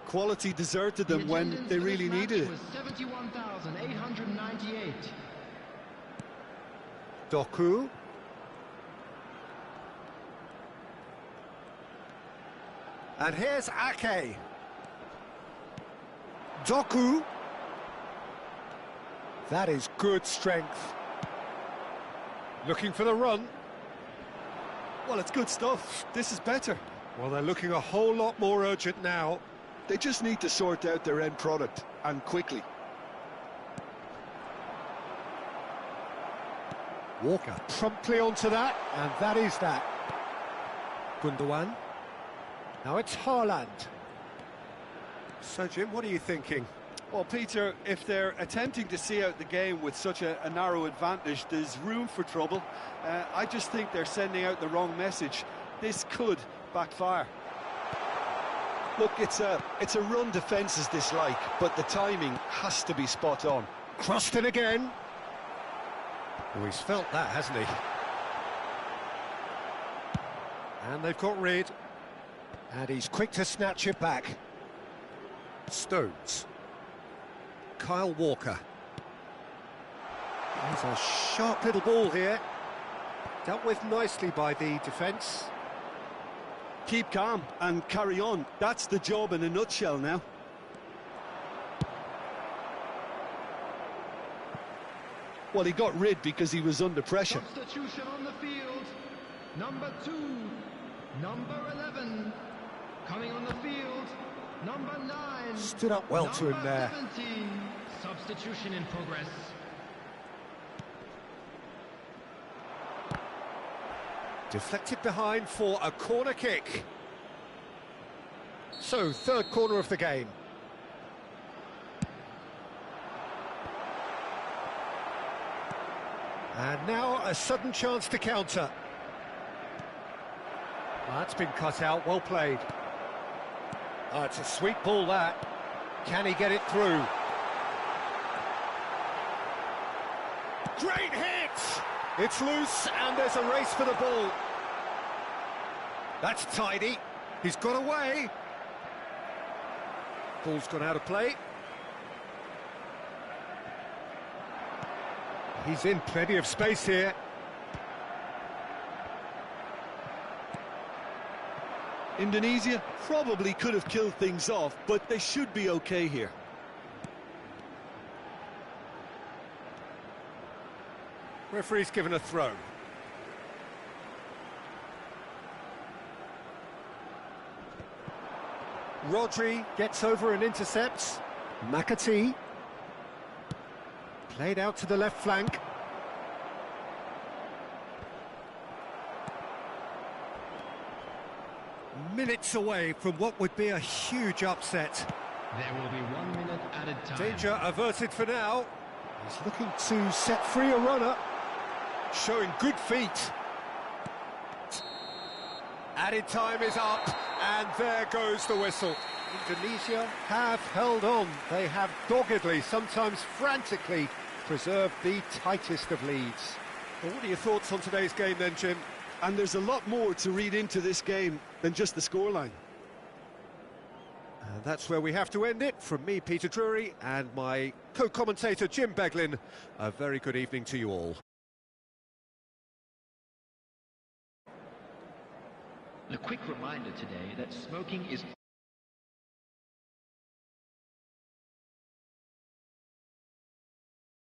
Quality deserted them when they really needed it. Was 71,898. Doku. And here's Ake. Doku. That is good strength. Looking for the run. Well, it's good stuff. This is better. Well, they're looking a whole lot more urgent now. They just need to sort out their end product, and quickly. Walker promptly onto that, and that is that. Gundogan. Now it's Haaland. So, Jim, what are you thinking? Well, Peter, if they're attempting to see out the game with such a narrow advantage, there's room for trouble. I just think they're sending out the wrong message. This could backfire. Look, it's a run defence's dislike, but the timing has to be spot on. Crossed in again. Oh, he's felt that, hasn't he? And they've got rid. And he's quick to snatch it back. Stones. Kyle Walker. There's a sharp little ball here. Dealt with nicely by the defence. Keep calm and carry on. That's the job in a nutshell now. Well, he got rid because he was under pressure. Substitution on the field. Number 2, number 11. Coming on the field, number 9. Stood up well to him there. 17. Substitution in progress. Deflected behind for a corner kick. So, third corner of the game. And now a sudden chance to counter. Well, that's been cut out, well played. Oh, it's a sweet ball, that. Can he get it through? Great hit! It's loose and there's a race for the ball. That's tidy. He's got away. Ball's gone out of play. He's in plenty of space here. Indonesia probably could have killed things off, but they should be okay here. Referee's given a throw. Rodri gets over and intercepts. McAtee. Played out to the left flank. Minutes away from what would be a huge upset. There will be 1 minute added time. Danger averted for now. He's looking to set free a runner. Showing good feet. Added time is up, and there goes the whistle. Indonesia have held on. They have doggedly, sometimes frantically, preserved the tightest of leads. Well, what are your thoughts on today's game then, Jim? And there's a lot more to read into this game than just the scoreline. And that's where we have to end it. From me, Peter Drury, and my co-commentator, Jim Beglin, a very good evening to you all. A quick reminder today that smoking is